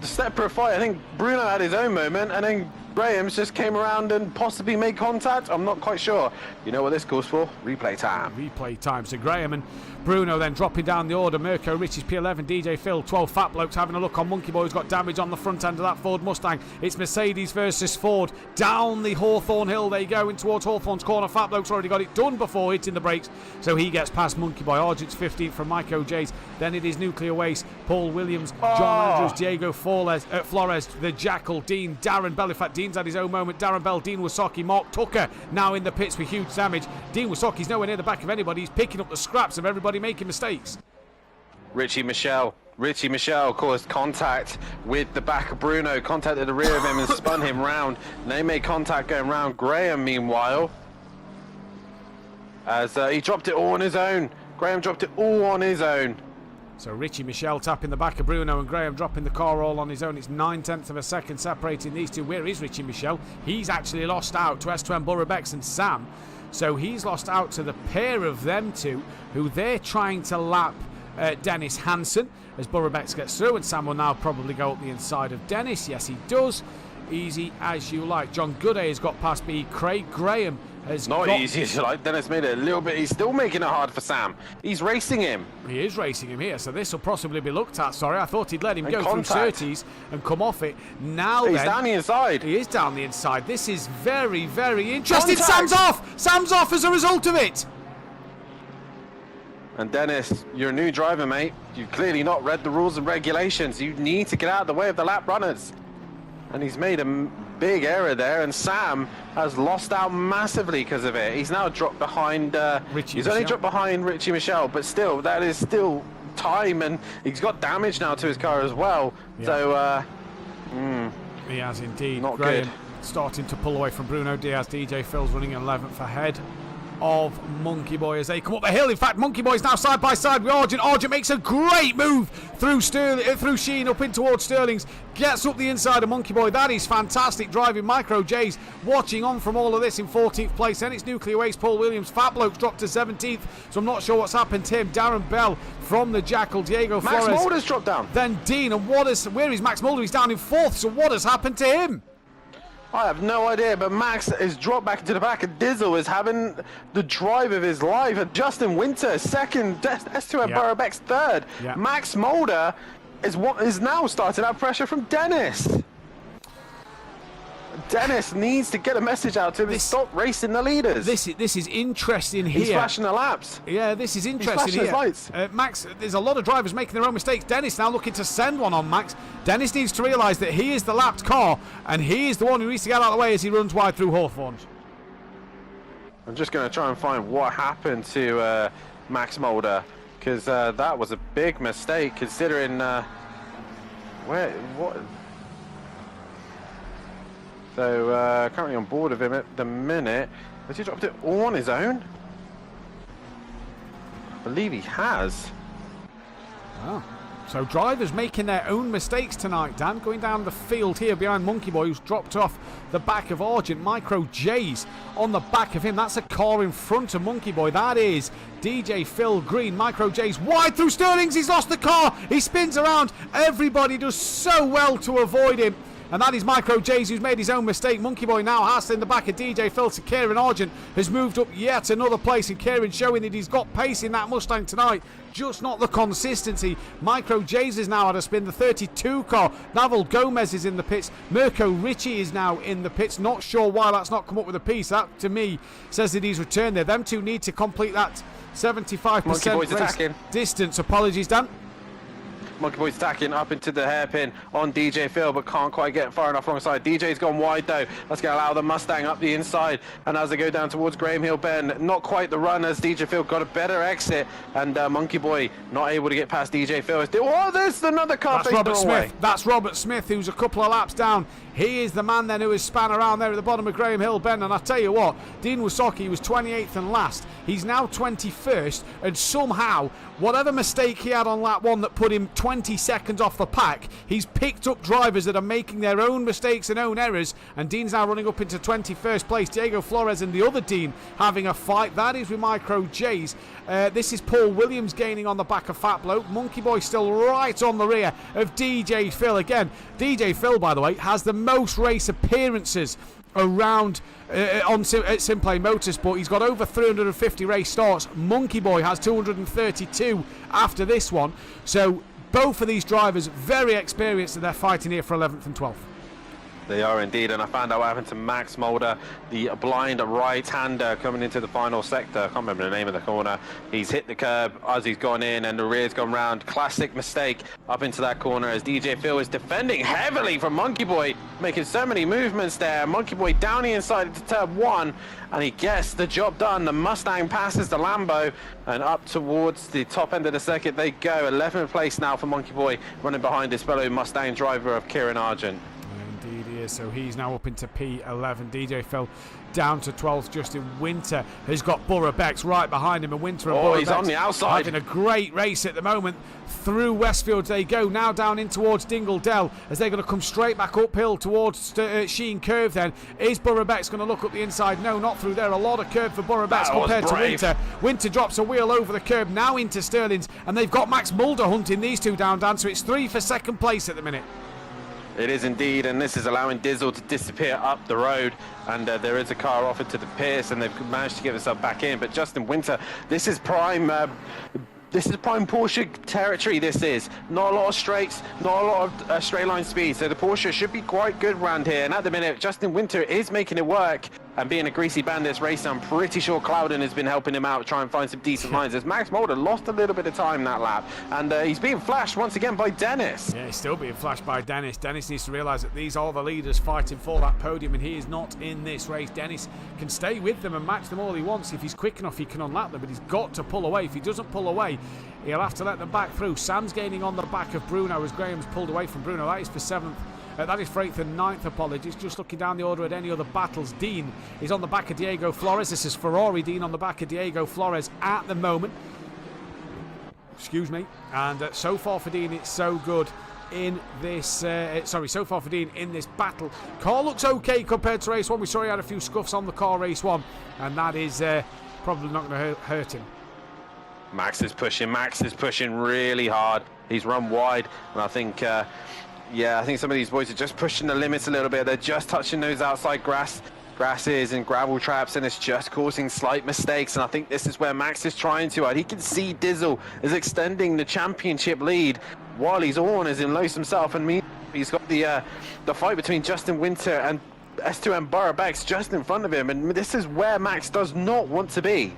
the separate fight. I think Bruno had his own moment, and then Graham's just came around and possibly made contact. I'm not quite sure. You know what this calls for? Replay time. Replay time. So Graham and Bruno then dropping down the order. Mirko Richie's P11, DJ Phil 12. Fat Blokes having a look on Monkey Boy, who's got damage on the front end of that Ford Mustang. It's Mercedes versus Ford. Down the Hawthorne Hill they go in towards Hawthorne's corner. Fat Bloke's already got it done before hitting the brakes, so he gets past Monkey Boy. Argent's 15th from Mike O'Jays. Then it is Nuclear Waste, Paul Williams, John Andrews, Diego Flores, the Jackal, Dean, Darren Bell. In fact, Dean's had his own moment. Darren Bell, Dean Wasocki, Mark Tucker now in the pits with huge damage. Dean Wasocki's nowhere near the back of anybody. He's picking up the scraps of everybody making mistakes. Richie Michel, caused contact with the back of Bruno, contacted the rear of him and spun him round. They made contact going round. Graham, meanwhile, as he dropped it all on his own. Graham dropped it all on his own. So Richie Michel tapping the back of Bruno and Graham dropping the car all on his own. It's 9/10 of a second separating these two. Where is Richie Michel? He's actually lost out to S2M Borough Bex and Sam. So he's lost out to the pair of them two, who they're trying to lap Dennis Hansen as Borough Bex gets through, and Sam will now probably go up the inside of Dennis. Yes, he does. Easy as you like. John Gooday has got past B. Craig Graham has not easy as you like. Dennis made it a little bit. He's still making it hard for Sam. He's racing him. He is racing him here, so this will possibly be looked at. Sorry, I thought he'd let him go through Surtees and come off it. Now he's down the inside. He is down the inside. This is very, very interesting. Sam's off! Sam's off as a result of it! And Dennis, you're a new driver, mate. You've clearly not read the rules and regulations. You need to get out of the way of the lap runners. And he's made a big error there, and Sam has lost out massively because of it. He's now dropped behind only dropped behind Richie Michel, but still, that is still time, and he's got damage now to his car as well. Yeah. So he has indeed. Not Graham good. Starting to pull away from Bruno Diaz. DJ Phil's running 11th ahead of Monkey Boy as they come up the hill. In fact, Monkey Boy's now side by side with Argent. Argent makes a great move through Sheen up in towards Sterling's. Gets up the inside of Monkey Boy. That is fantastic driving. Micro J's watching on from all of this in 14th place. Then it's Nuclear Waste, Paul Williams. Fat Bloke's dropped to 17th, so I'm not sure what's happened to him. Darren Bell from the Jackal. Diego Flores. Max Mulder's dropped down. Then Dean. And where is Max Mulder? He's down in 4th, so what has happened to him? I have no idea, but Max is dropped back into the back, and Dizzle is having the drive of his life. And Justin Winter, second, S2M Borough Bex third. Yep. Max Mulder is now starting out pressure from Dennis. Dennis needs to get a message out to him. Stop racing the leaders. This is interesting here. He's flashing the laps. Yeah, this is interesting here. He's flashing his lights. Max, there's a lot of drivers making their own mistakes. Dennis now looking to send one on Max. Dennis needs to realise that he is the lapped car, and he is the one who needs to get out of the way as he runs wide through Hawthorne. I'm just going to try and find what happened to Max Mulder, because that was a big mistake considering what. So currently on board of him at the minute. Has he dropped it all on his own? I believe he has. Oh. So drivers making their own mistakes tonight, Dan. Going down the field here behind Monkey Boy, who's dropped off the back of Argent. Micro J's on the back of him. That's a car in front of Monkey Boy. That is DJ Phil Green. Micro J's wide through Sterling's. He's lost the car. He spins around. Everybody does so well to avoid him. And that is Micro J's, who's made his own mistake. Monkey Boy now hassling the back of DJ Phil to Kieran Argent, has moved up yet another place, and Kieran showing that he's got pace in that Mustang tonight, just not the consistency. Micro J's is now had a spin, the 32 car. Naval Gomez is in the pits. Mirko Ritchie is now in the pits. Not sure why that's not come up with a piece. That, to me, says that he's returned there. Them two need to complete that 75% race attacking. distance. Apologies, Dan. Monkey Boy's stacking up into the hairpin on DJ Phil, but can't quite get far enough alongside. DJ's gone wide though. That's going to allow the Mustang up the inside. And as they go down towards Graham Hill Bend, not quite the run as DJ Phil got a better exit. And Monkey Boy not able to get past DJ Phil. Oh, there's another car. That's Robert Smith. That's Robert Smith, who's a couple of laps down. He is the man then who has span around there at the bottom of Graham Hill Bend. And I tell you what, Dean Wysocki was 28th and last. He's now 21st, and somehow, whatever mistake he had on lap 1 that put him 20 seconds off the pack, he's picked up drivers that are making their own mistakes and own errors, and Dean's now running up into 21st place. Diego Flores and the other Dean having a fight. That is with Micro J's. This is Paul Williams gaining on the back of Fat Bloke. Monkey Boy still right on the rear of DJ Phil. Again, DJ Phil, by the way, has the most race appearances around at SimPlay Motorsport. He's got over 350 race starts. Monkey Boy has 232 after this one. So both of these drivers very experienced, and they're fighting here for 11th and 12th. They are indeed, and I found out what happened to Max Mulder, the blind right-hander coming into the final sector. I can't remember the name of the corner. He's hit the curb as he's gone in, and the rear's gone round. Classic mistake up into that corner as DJ Phil is defending heavily from Monkey Boy, making so many movements there. Monkey Boy down the inside into turn 1, and he gets the job done. The Mustang passes the Lambo, and up towards the top end of the circuit they go. 11th place now for Monkey Boy, running behind his fellow Mustang driver of Kieran Argent. Indeed he is, so he's now up into P11. DJ Phil down to 12th. Justin Winter has got Borough Becks right behind him, and Winter and Borough he's Becks on the outside, having a great race at the moment. Through Westfield they go, now down in towards Dingle Dell as they're going to come straight back uphill towards Sheen Curve. Then is Borough Becks going to look up the inside? No, not through there. A lot of curve for Borough Becks compared to Winter. Winter drops a wheel over the curb, now into Sterling's, and they've got Max Mulder hunting these two down, so it's 3 for second place at the minute. It is indeed, and this is allowing Dizzle to disappear up the road, and there is a car offered to the Pierce, and they've managed to get themselves back in. But Justin Winter, this is prime Porsche territory. This is not a lot of straights, not a lot of straight line speed, so the Porsche should be quite good around here. And at the minute, Justin Winter is making it work, and being a greasy bandits racer, I'm pretty sure Clouden has been helping him out, try and find some decent lines, as Max Mulder lost a little bit of time that lap, and he's being flashed once again by Dennis. Yeah, he's still being flashed by Dennis. Dennis needs to realise that these are the leaders fighting for that podium, and he is not in this race. Dennis can stay with them and match them all he wants. If he's quick enough, he can unlap them, but he's got to pull away. If he doesn't pull away, he'll have to let them back through. Sam's gaining on the back of Bruno as Graham's pulled away from Bruno. That is for 7th. That is for 8th and 9th, apologies. Just looking down the order at any other battles. Dean is on the back of Diego Flores. This is Ferrari Dean on the back of Diego Flores at the moment. Excuse me. And so far for Dean, it's so good in this... so far for Dean in this battle. Car looks okay compared to race 1. We saw he had a few scuffs on the car race 1. And that is probably not going to hurt him. Max is pushing really hard. He's run wide, and I think... yeah, I think some of these boys are just pushing the limits a little bit. They're just touching those outside grasses and gravel traps, and it's just causing slight mistakes. And I think this is where Max is trying to. He can see Dizzle is extending the championship lead while he's on as in Los himself. And he's got the fight between Justin Winter and S2M Borough Becks just in front of him. And this is where Max does not want to be.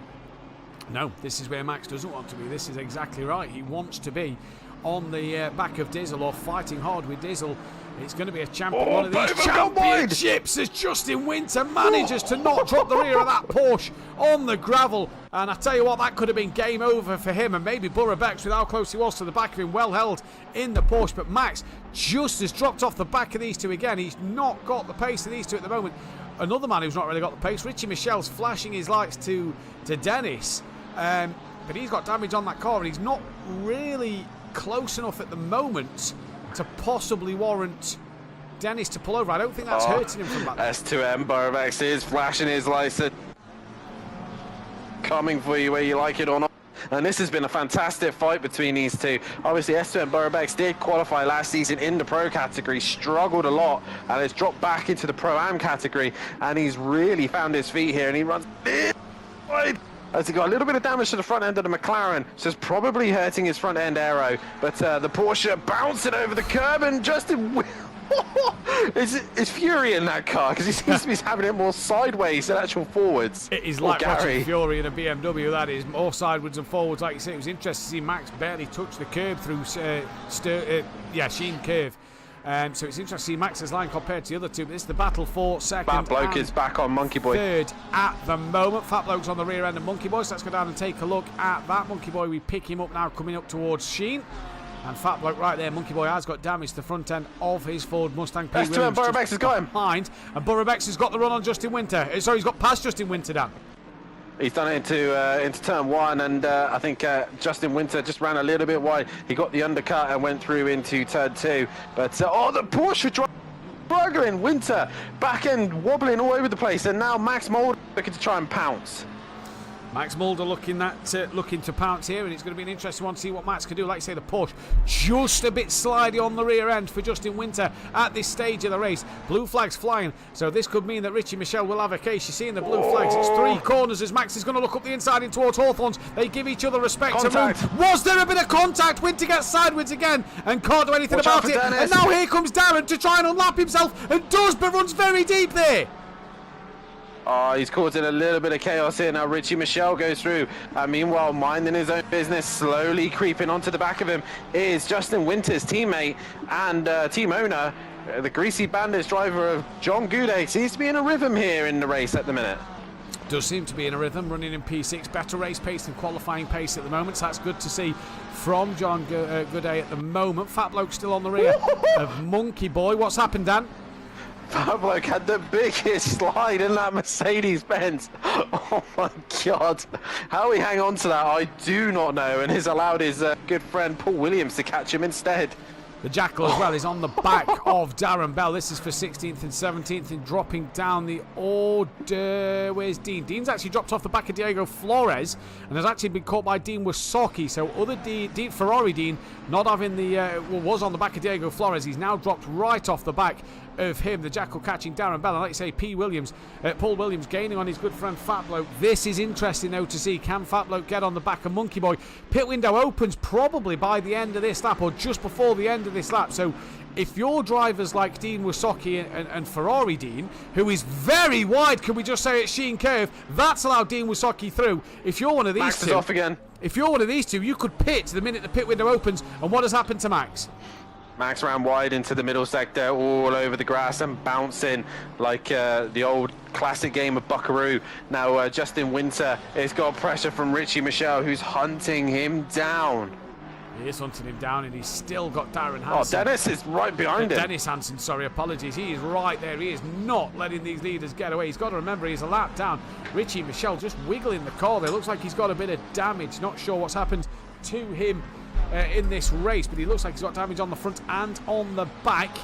No, this is where Max doesn't want to be. This is exactly right. He wants to be on the back of Dizzle, or fighting hard with Dizzle. It's going to be a champion, one of these championships, as Justin Winter manages to not drop the rear of that Porsche on the gravel. And I tell you what, that could have been game over for him, and maybe Borough Becks, with how close he was to the back of him, well held in the Porsche. But Max just has dropped off the back of these two again. He's not got the pace of these two at the moment. Another man who's not really got the pace, Richie Michel's flashing his lights to Dennis, but he's got damage on that car, and he's not really close enough at the moment to possibly warrant Dennis to pull over. I don't think that's hurting him from that. S2M Borough Becks is flashing his lights, coming for you where you like it or not. And this has been a fantastic fight between these two. Obviously, S2M Borough Becks did qualify last season in the Pro category, struggled a lot, and has dropped back into the Pro-Am category, and he's really found his feet here, and he runs wide. As he got a little bit of damage to the front end of the McLaren, so it's probably hurting his front end aero. But the Porsche bouncing over the curb, and Justin Is Fury in that car? Because he seems to be having it more sideways than actual forwards. It is like watching Fury in a BMW, that is. More sideways and forwards, like you say. It was interesting to see Max barely touch the curb through Sheen curve. So it's interesting to see Max's line compared to the other two. But this is the battle for second. Fat Bloke is back on Monkey Boy. Third at the moment. Fat Bloke's on the rear end of Monkey Boy. So let's go down and take a look at that. Monkey Boy, we pick him up now, coming up towards Sheen. And Fat Bloke right there, Monkey Boy has got damage to the front end of his Ford Mustang. That's two, and Burrobex has got him. Behind, and Burrobex has got the run on Justin Winter. Sorry, he's got past Justin Winter, Dan. He's done it into turn one, and I think Justin Winter just ran a little bit wide. He got the undercut and went through into turn two. But the Porsche struggling. Winter back end wobbling all over the place, and now Max Mulder looking to try and pounce. Max Mulder looking to pounce here, and it's going to be an interesting one to see what Max can do. Like I say, the Porsche just a bit slidey on the rear end for Justin Winter at this stage of the race. Blue flags flying, so this could mean that Richie Michelle will have a case. You're seeing the blue flags. It's three corners as Max is going to look up the inside in towards Hawthorns. They give each other respect. Was there a bit of contact? Winter gets sideways again and can't do anything about it. Dennis. And now here comes Darren to try and unlap himself, and does, but runs very deep there. Oh, he's causing a little bit of chaos here. Now Richie Michelle goes through. Meanwhile, minding his own business, slowly creeping onto the back of him is Justin Winter's teammate and team owner, the Greasy Bandits driver of John Goudet. Seems to be in a rhythm here in the race at the minute. Does seem to be in a rhythm, running in P6, better race pace than qualifying pace at the moment, so that's good to see from John Goudet at the moment. Fat Bloke still on the rear of Monkey Boy. What's happened, Dan? That bloke had the biggest slide in that Mercedes-Benz. Oh my God. How he hang on to that, I do not know, and has allowed his good friend Paul Williams to catch him instead. The Jackal as well is on the back of Darren Bell. This is for 16th and 17th and dropping down the order. Where's Dean? Dean's actually dropped off the back of Diego Flores and has actually been caught by Dean Wysocki. So other Dean, Ferrari Dean, not having the, was on the back of Diego Flores. He's now dropped right off the back of him. The Jackal catching Darren Bell. And like you say, Paul Williams gaining on his good friend Fat Bloke. This is interesting though to see. Can Fat Bloke get on the back of Monkey Boy? Pit window opens probably by the end of this lap or just before the end of this lap. So if your drivers like Dean Wysocki and Ferrari Dean, who is very wide, can we just say at Sheen Curve, that's allowed Dean Wysocki through. If you're one of these Max two, is off again. If you're one of these two, you could pit the minute the pit window opens. And what has happened to Max? Max ran wide into the middle sector, all over the grass and bouncing like the old classic game of Buckaroo. Now Justin Winter has got pressure from Richie Michelle, who's hunting him down. He is hunting him down, and he's still got Darren Hansen. Oh, Dennis is right behind him. Dennis Hansen, sorry, apologies. He is right there. He is not letting these leaders get away. He's got to remember he's a lap down. Richie Michelle just wiggling the car there. Looks like he's got a bit of damage. Not sure what's happened to him in this race, but he looks like he's got damage on the front and on the back.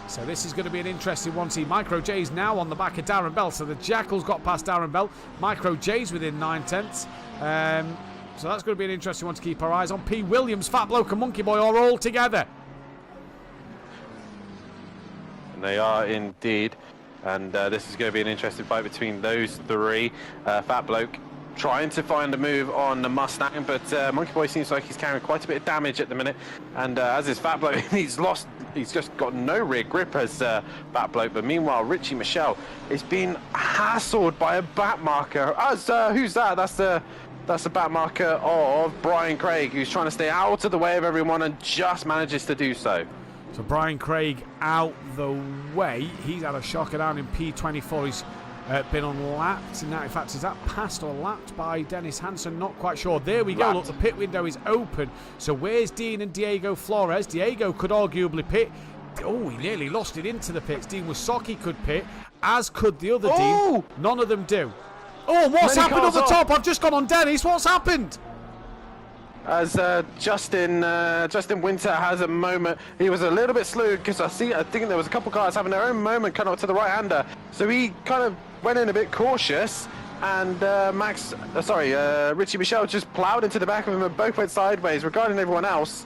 So this is going to be an interesting one. See, Micro J's now on the back of Darren Bell. So the Jackal's got past Darren Bell. Micro J's within 9/10. So that's going to be an interesting one to keep our eyes on. P. Williams, Fat Bloke and Monkey Boy are all together. And they are indeed. And this is going to be an interesting fight between those three. Fat Bloke trying to find a move on the Mustang, but Monkey Boy seems like he's carrying quite a bit of damage at the minute. And as is Fat Bloke, he's just got no rear grip as Fat Bloke. But meanwhile, Richie Michelle is being hassled by a back marker. As who's that? That's the back marker of Brian Craig, who's trying to stay out of the way of everyone and just manages to do so. So Brian Craig out the way. He's had a shocker down in P24. He's been unlapped. Now, in fact, is that passed or lapped by Dennis Hansen? Not quite sure. There we go. Lapped. Look, the pit window is open. So where's Dean and Diego Flores? Diego could arguably pit. Oh, he nearly lost it into the pits. Dean Wysocki could pit, as could the other Dean. None of them do. Oh, what's happened at the top? I've just gone on Dennis. What's happened? As Justin Winter has a moment. He was a little bit slowed because I think there was a couple cars having their own moment kind of to the right-hander. So he kind of went in a bit cautious, and Richie Michelle just ploughed into the back of him and both went sideways. Regarding everyone else,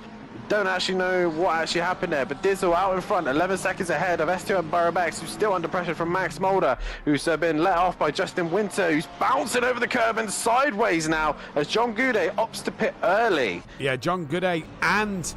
don't actually know what actually happened there, but Dizzle out in front, 11 seconds ahead of S2 and Burrobex, who's still under pressure from Max Mulder, who's been let off by Justin Winter, who's bouncing over the curb and sideways now as John Goudet opts to pit early. Yeah, John Goudet and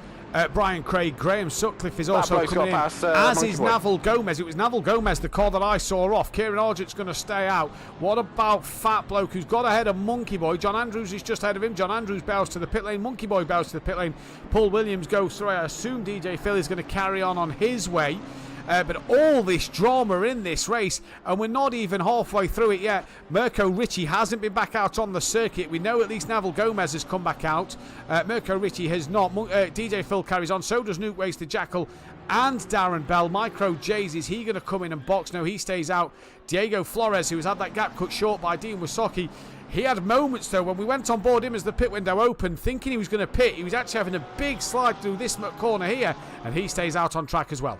Brian Craig. Graham Sutcliffe is also coming in, past, as is Boy. Naval Gomez. It was Naval Gomez, the call that I saw off. Kieran Argett's going to stay out. What about Fat Bloke, who's got ahead of Monkey Boy? John Andrews is just ahead of him. John Andrews bows to the pit lane. Monkey Boy bows to the pit lane. Paul Williams goes through. I assume DJ Phil is going to carry on his way. But all this drama in this race, and we're not even halfway through it yet. Mirko Ricci hasn't been back out on the circuit. We know at least Naval Gomez has come back out. Mirko Ricci has not. DJ Phil carries on. So does Nuke Wace, the Jackal, and Darren Bell. Micro Jays, is he going to come in and box? No, he stays out. Diego Flores, who has had that gap cut short by Dean Wasocki. He had moments, though, when we went on board him as the pit window opened, thinking he was going to pit. He was actually having a big slide through this corner here, and he stays out on track as well.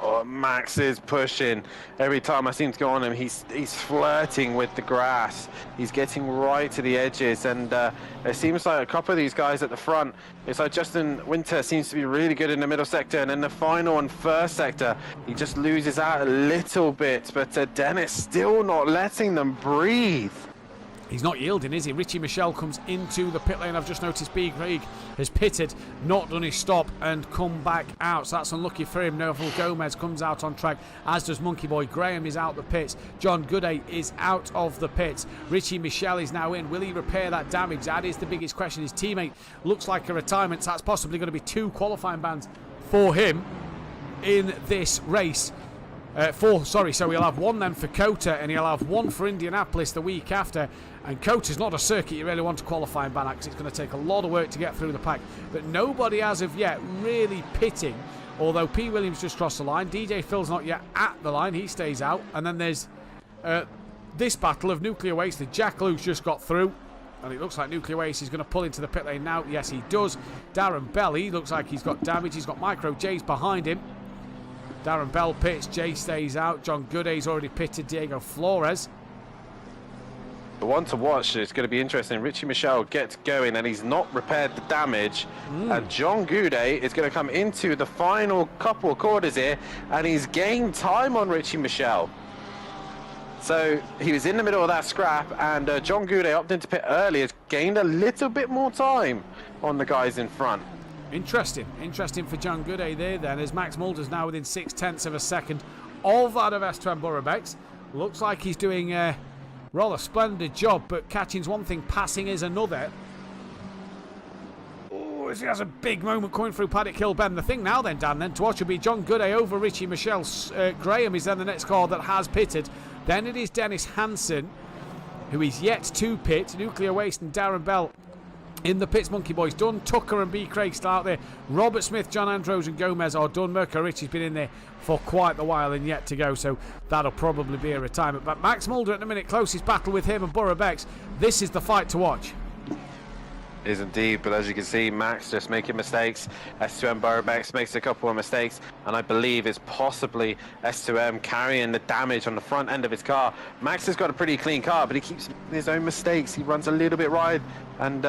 Oh, Max is pushing. Every time I seem to go on him, he's flirting with the grass. He's getting right to the edges, and it seems like a couple of these guys at the front, it's like Justin Winter seems to be really good in the middle sector, and in the final and first sector, he just loses out a little bit, but Dennis still not letting them breathe. He's not yielding, is he? Richie Michelle comes into the pit lane. I've just noticed B. Craig has pitted, not done his stop, and come back out. So that's unlucky for him. Naval Gomez comes out on track, as does Monkey Boy. Graham is out the pits. John Gooday is out of the pits. Richie Michelle is now in. Will he repair that damage? That is the biggest question. His teammate looks like a retirement. So that's possibly going to be 2 qualifying bans for him in this race. So he'll have 1 then for Kota, and he'll have 1 for Indianapolis the week after. And Kota's not a circuit you really want to qualify in ban, because it's going to take a lot of work to get through the pack. But nobody as of yet really pitting, although P. Williams just crossed the line. DJ Phil's not yet at the line, he stays out. And then there's this battle of Nuclear Waste. The Jackal who's just got through, and it looks like Nuclear Waste is going to pull into the pit lane now. Yes, he does. Darren Bell, he looks like he's got damage. He's got Micro J's behind him. Darren Bell pits, Jay stays out. John Gooday's already pitted. Diego Flores. The one to watch is going to be interesting. Richie Michelle gets going, and he's not repaired the damage. And John Goudet is going to come into the final couple of quarters here, and he's gained time on Richie Michelle. So he was in the middle of that scrap, and John Goudet opted into pit early, has gained a little bit more time on the guys in front. Interesting for John Gooday there then, as Max Mulder's now within 0.6 of a second of that of Esteban Burrabex. Looks like he's doing a rather splendid job, but catching's one thing, passing is another. Oh, he has a big moment coming through Paddock Hill Bend. The thing now then, Dan, to watch will be John Gooday over Richie Michelle. Graham is then the next car that has pitted. Then it is Dennis Hansen, who is yet to pit. Nuclear Waste and Darren Bell in the pits. Monkey Boy's done. Tucker and B. Craig still out there. Robert Smith, John Andrews and Gomez are done. Mirko Ricci's been in there for quite a while and yet to go, so that'll probably be a retirement. But Max Mulder at the minute, closest battle with him and Burrabex. This is the fight to watch. Is indeed, but as you can see, Max just making mistakes. S2M Burrabex makes a couple of mistakes, and I believe it's possibly S2M carrying the damage on the front end of his car. Max has got a pretty clean car, but he keeps making his own mistakes. He runs a little bit wide, and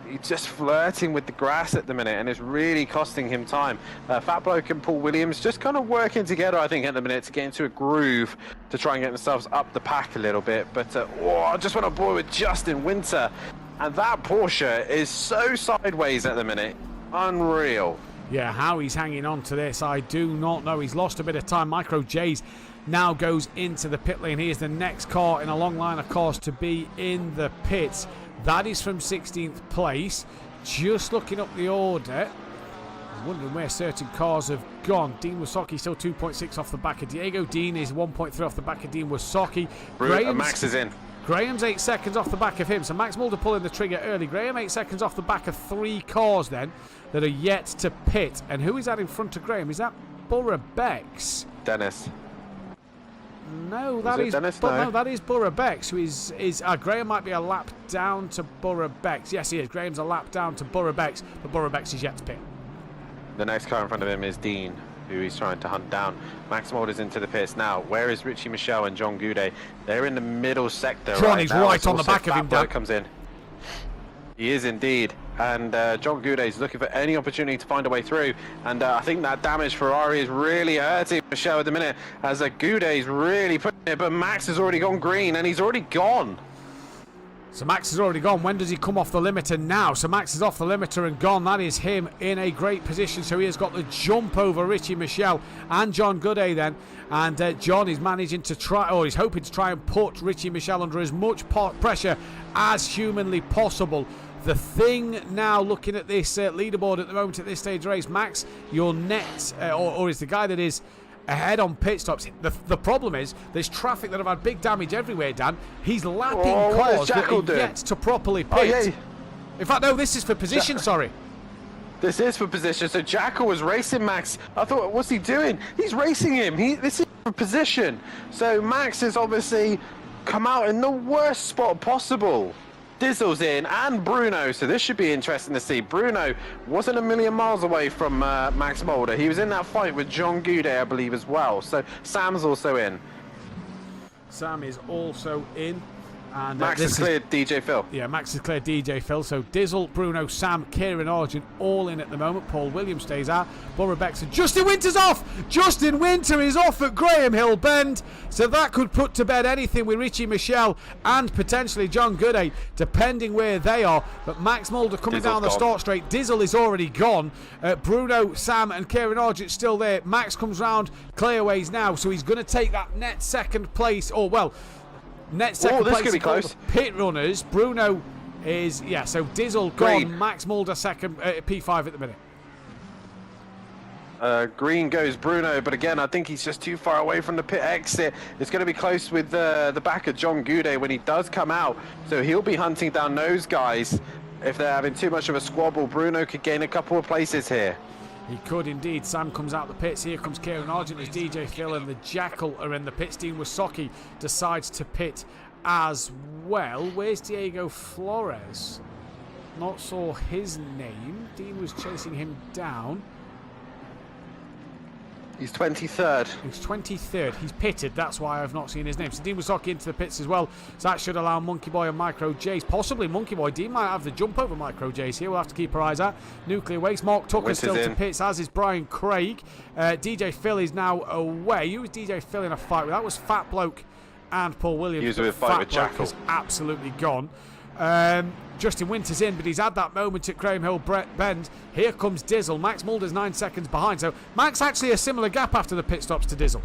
he's just flirting with the grass at the minute, and it's really costing him time. Fat Bloke and Paul Williams just kind of working together, I think, at the minute to get into a groove to try and get themselves up the pack a little bit. But I just went on board with Justin Winter. And that Porsche is so sideways at the minute. Unreal. Yeah, how he's hanging on to this, I do not know. He's lost a bit of time. Micro J's now goes into the pit lane. He is the next car in a long line of cars to be in the pits. That is from 16th place. Just looking up the order. I'm wondering where certain cars have gone. Dean Wasocki still 2.6 off the back of Diego. Dean is 1.3 off the back of Dean Wasocki. Max is in. Graham's 8 seconds off the back of him. So Max Mulder pulling the trigger early. Graham 8 seconds off the back of 3 cars then that are yet to pit. And who is that in front of Graham? Is that Burrabex? Dennis. No, that is Dennis? No, that is Burrabex, who is Graham might be a lap down to Burrabex. Yes, he is. Graham's a lap down to Burrabex, but Burrabex is yet to pit. The next car in front of him is Dean, who he's trying to hunt down. Max Mulder's into the pits now. Where is Richie Michelle and John Goudet? They're in the middle sector. John is right on the back of him. That comes in. He is indeed. And John Goudet is looking for any opportunity to find a way through. And I think that damaged Ferrari is really hurting Michelle at the minute, as Goudet is really putting it. But Max has already gone green, and he's already gone. So Max has already gone. When does he come off the limiter? Now. So Max is off the limiter and gone. That is him in a great position. So he has got the jump over Richie Michel and John Gooday then. And John is managing to try, or he's hoping to try and put Richie Michel under as much pressure as humanly possible. The thing now, looking at this leaderboard at the moment at this stage of the race, Max, your net, or is the guy that is ahead on pit stops. The problem is there's traffic that have had big damage everywhere, Dan. He's lapping cars that are yet to properly pit. Oh, yeah. In fact, no, this is for position, sorry. This is for position. So Jackal was racing Max. I thought, what's he doing? He's racing him. This is for position. So Max has obviously come out in the worst spot possible. Diesel's in and Bruno, so this should be interesting to see. Bruno wasn't a million miles away from Max Mulder. He was in that fight with John Gooday, I believe, as well. So Sam's also in. Sam is also in. And Max has cleared DJ Phil. Yeah, Max has cleared DJ Phil. So Dizzle, Bruno, Sam, Kieran Argent all in at the moment. Paul Williams stays out. Borough Bex. Justin Winter's off. Justin Winter is off at Graham Hill Bend. So that could put to bed anything with Richie Michel and potentially John Gooday, depending where they are. But Max Mulder coming down the start straight. Dizzle is already gone. Bruno, Sam and Kieran Argent still there. Max comes round clearways now. So he's going to take that net second place. Or, well, net second place. This could be close. Pit runners. Bruno is, yeah, so Dizzle gone. Max Mulder second, P5 at the minute. Green goes Bruno, but again, I think he's just too far away from the pit exit. It's going to be close with the back of John Gooday when he does come out. So he'll be hunting down those guys. If they're having too much of a squabble, Bruno could gain a couple of places here. He could indeed. Sam comes out the pits. Here comes Kieran Argent as DJ Phil and the Jackal are in the pits. Dean Wasocki decides to pit as well. Where's Diego Flores? Not saw his name. Dean was chasing him down. He's 23rd. He's 23rd. He's pitted. That's why I've not seen his name. So Dean Wasocki into the pits as well. So that should allow Monkey Boy and Micro Jace. Possibly Monkey Boy. Dean might have the jump over Micro Jace here. We'll have to keep our eyes out. Nuclear Waste. Mark Tucker still to pits, as is Brian Craig. DJ Phil is now away. Who was DJ Phil in a fight with? That was Fat Bloke and Paul Williams. He was with a fight with Jackal. Is absolutely gone. Justin Winter's in, but he's had that moment at Graham Hill Bend. Here comes Dizzle. Max Mulder's 9 seconds behind. So Max actually a similar gap after the pit stops to Dizzle.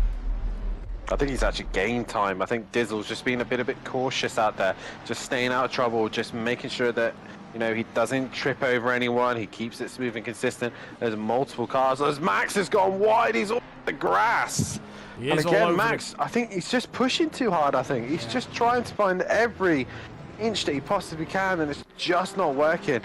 I think he's actually gained time. I think Dizzle's just been a bit cautious out there, just staying out of trouble, just making sure that, you know, he doesn't trip over anyone. He keeps it smooth and consistent. There's multiple cars. As Max has gone wide, he's all the grass. And again, Max, I think he's just pushing too hard. I think he's just trying to find every inch that he possibly can, and it's just not working.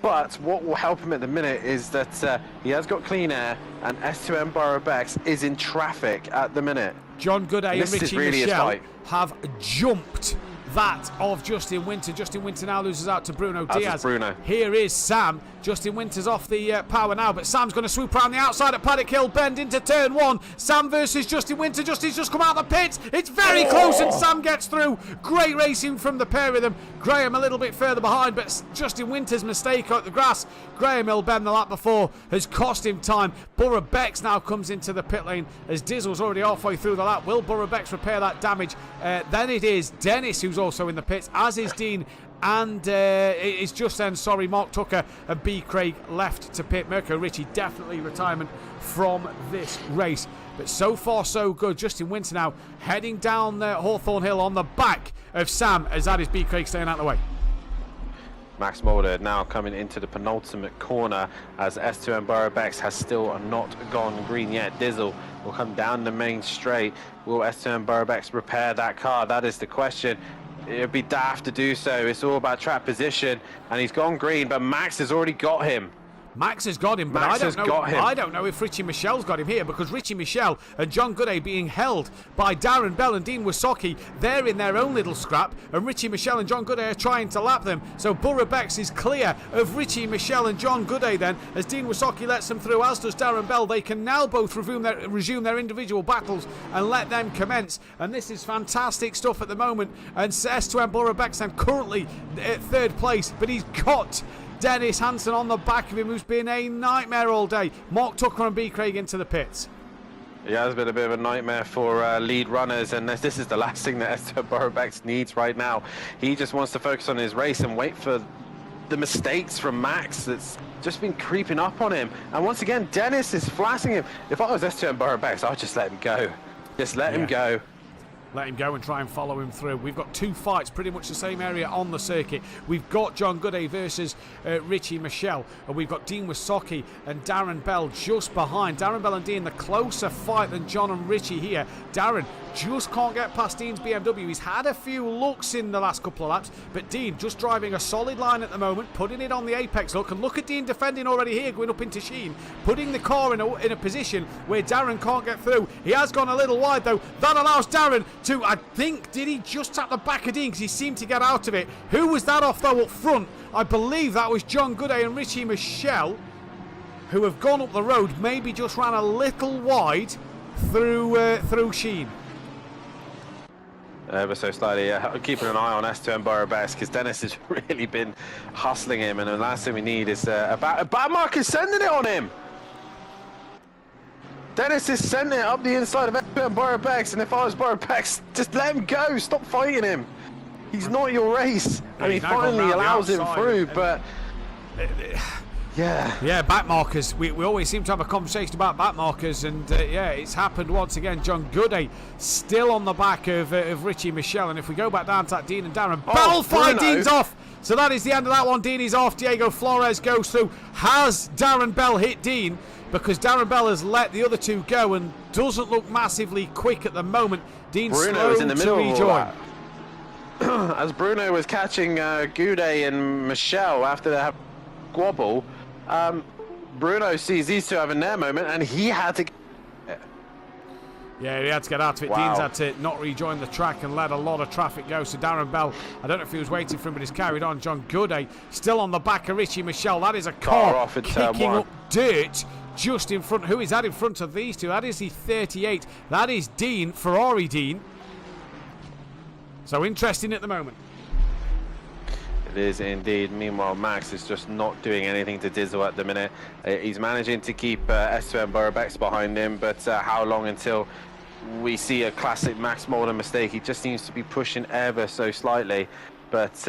But what will help him at the minute is that he has got clean air, and S2M Borough Bex is in traffic at the minute. John Gooday and Richie Michel have jumped that of Justin Winter. Justin Winter now loses out to Bruno Diaz. Here is Sam. Justin Winter's off the power now, but Sam's going to swoop around the outside at Paddock Hill Bend into turn one. Sam versus Justin Winter. Justin's just come out of the pits. It's very close, and Sam gets through. Great racing from the pair of them. Graham a little bit further behind, but Justin Winter's mistake at the grass. Graham Hill Bend the lap before has cost him time. Borough Bex now comes into the pit lane as Dizzle's already halfway through the lap. Will Borough Bex repair that damage? Then it is Dennis who's also in the pits, as is Dean, and it's just then, Mark Tucker and B. Craig left to pit. Mirko Ritchie definitely retirement from this race, but so far so good. Justin Winter now heading down Hawthorne Hill on the back of Sam, as that is B. Craig staying out of the way. Max Mulder now coming into the penultimate corner as S2M Borough Bex has still not gone green yet. Dizzle will come down the main straight. Will S2M Borough Bex repair that car? That is the question. It'd be daft to do so. It's all about track position, and he's gone green, but Max has already got him. Max has got him, but I don't know if Richie Michel's got him here, because Richie Michel and John Gooday being held by Darren Bell and Dean Wasocki. They're in their own little scrap, and Richie Michel and John Gooday are trying to lap them. So Borough Bex is clear of Richie Michel and John Gooday then, as Dean Wasocki lets them through, as does Darren Bell. They can now both resume their individual battles and let them commence. And this is fantastic stuff at the moment. And S2M Borough Bex then currently at third place, but he's got Dennis Hansen on the back of him, who's been a nightmare all day. Mark Tucker and B. Craig into the pits. Yeah, it's been a bit of a nightmare for lead runners, and this is the last thing that Esteban Borobex needs right now. He just wants to focus on his race and wait for the mistakes from Max that's just been creeping up on him. And once again, Dennis is flashing him. If I was Esteban Borobex, I'd just let him go. Just let him go. Let him go and try and follow him through. We've got two fights, pretty much the same area on the circuit. We've got John Gooday versus Richie Michel, and we've got Dean Wysocki and Darren Bell just behind. Darren Bell and Dean, the closer fight than John and Richie here. Darren just can't get past Dean's BMW. He's had a few looks in the last couple of laps, but Dean just driving a solid line at the moment, putting it on the apex look. And look at Dean defending already here, going up into Sheen, putting the car in a position where Darren can't get through. He has gone a little wide though. That allows Darren to, I think, did he just tap the back of Dean because he seemed to get out of it? Who was that off though up front? I believe that was John Gooday and Richie Michel, who have gone up the road, maybe just ran a little wide through Sheen. Ever so slightly, keeping an eye on Esteban Borobex because Dennis has really been hustling him, and the last thing we need is a bad mark is sending it on him. Dennis is sending it up the inside of Esteban Borobex, and if I was Borobex, just let him go. Stop fighting him. He's not your race. And he finally allows him through, but yeah, back markers. We always seem to have a conversation about back markers, and yeah, it's happened once again. John Gooday still on the back of Richie Michel, and if we go back down to that, Dean and Darren, Bell fight, Dean's off. So that is the end of that one. Dean is off. Diego Flores goes through. Has Darren Bell hit Dean? Because Darren Bell has let the other two go and doesn't look massively quick at the moment. Dean slow is in the middle to rejoin. As Bruno was catching Gooday and Michel after they have squabble, Bruno sees these two having their moment, and he had to. Yeah, he had to get out of it. Wow. Dean's had to not rejoin the track and let a lot of traffic go. So Darren Bell, I don't know if he was waiting for him, but he's carried on. John Gooday still on the back of Richie Michel. That is a car kicking up dirt just in front. Who is that in front of these two? That is the 38. That is Dean, Ferrari Dean. So interesting at the moment. It is indeed. Meanwhile, Max is just not doing anything to Dizzle at the minute. He's managing to keep Esteban Borobex behind him, but how long until we see a classic Max Molden mistake? He just seems to be pushing ever so slightly. But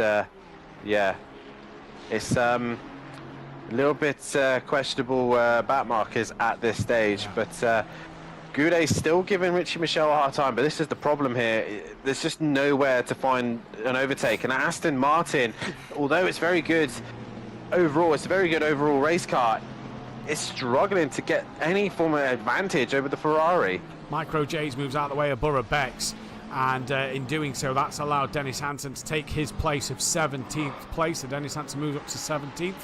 yeah, it's a little bit questionable back markers at this stage. But Gouday's still giving Richie Michel a hard time, but this is the problem here. There's just nowhere to find an overtake. And Aston Martin, although it's very good overall, it's a very good overall race car, it's struggling to get any form of advantage over the Ferrari. Micro J's moves out of the way of Borobex, and in doing so, that's allowed Dennis Hansen to take his place of 17th place. So Dennis Hansen moves up to 17th.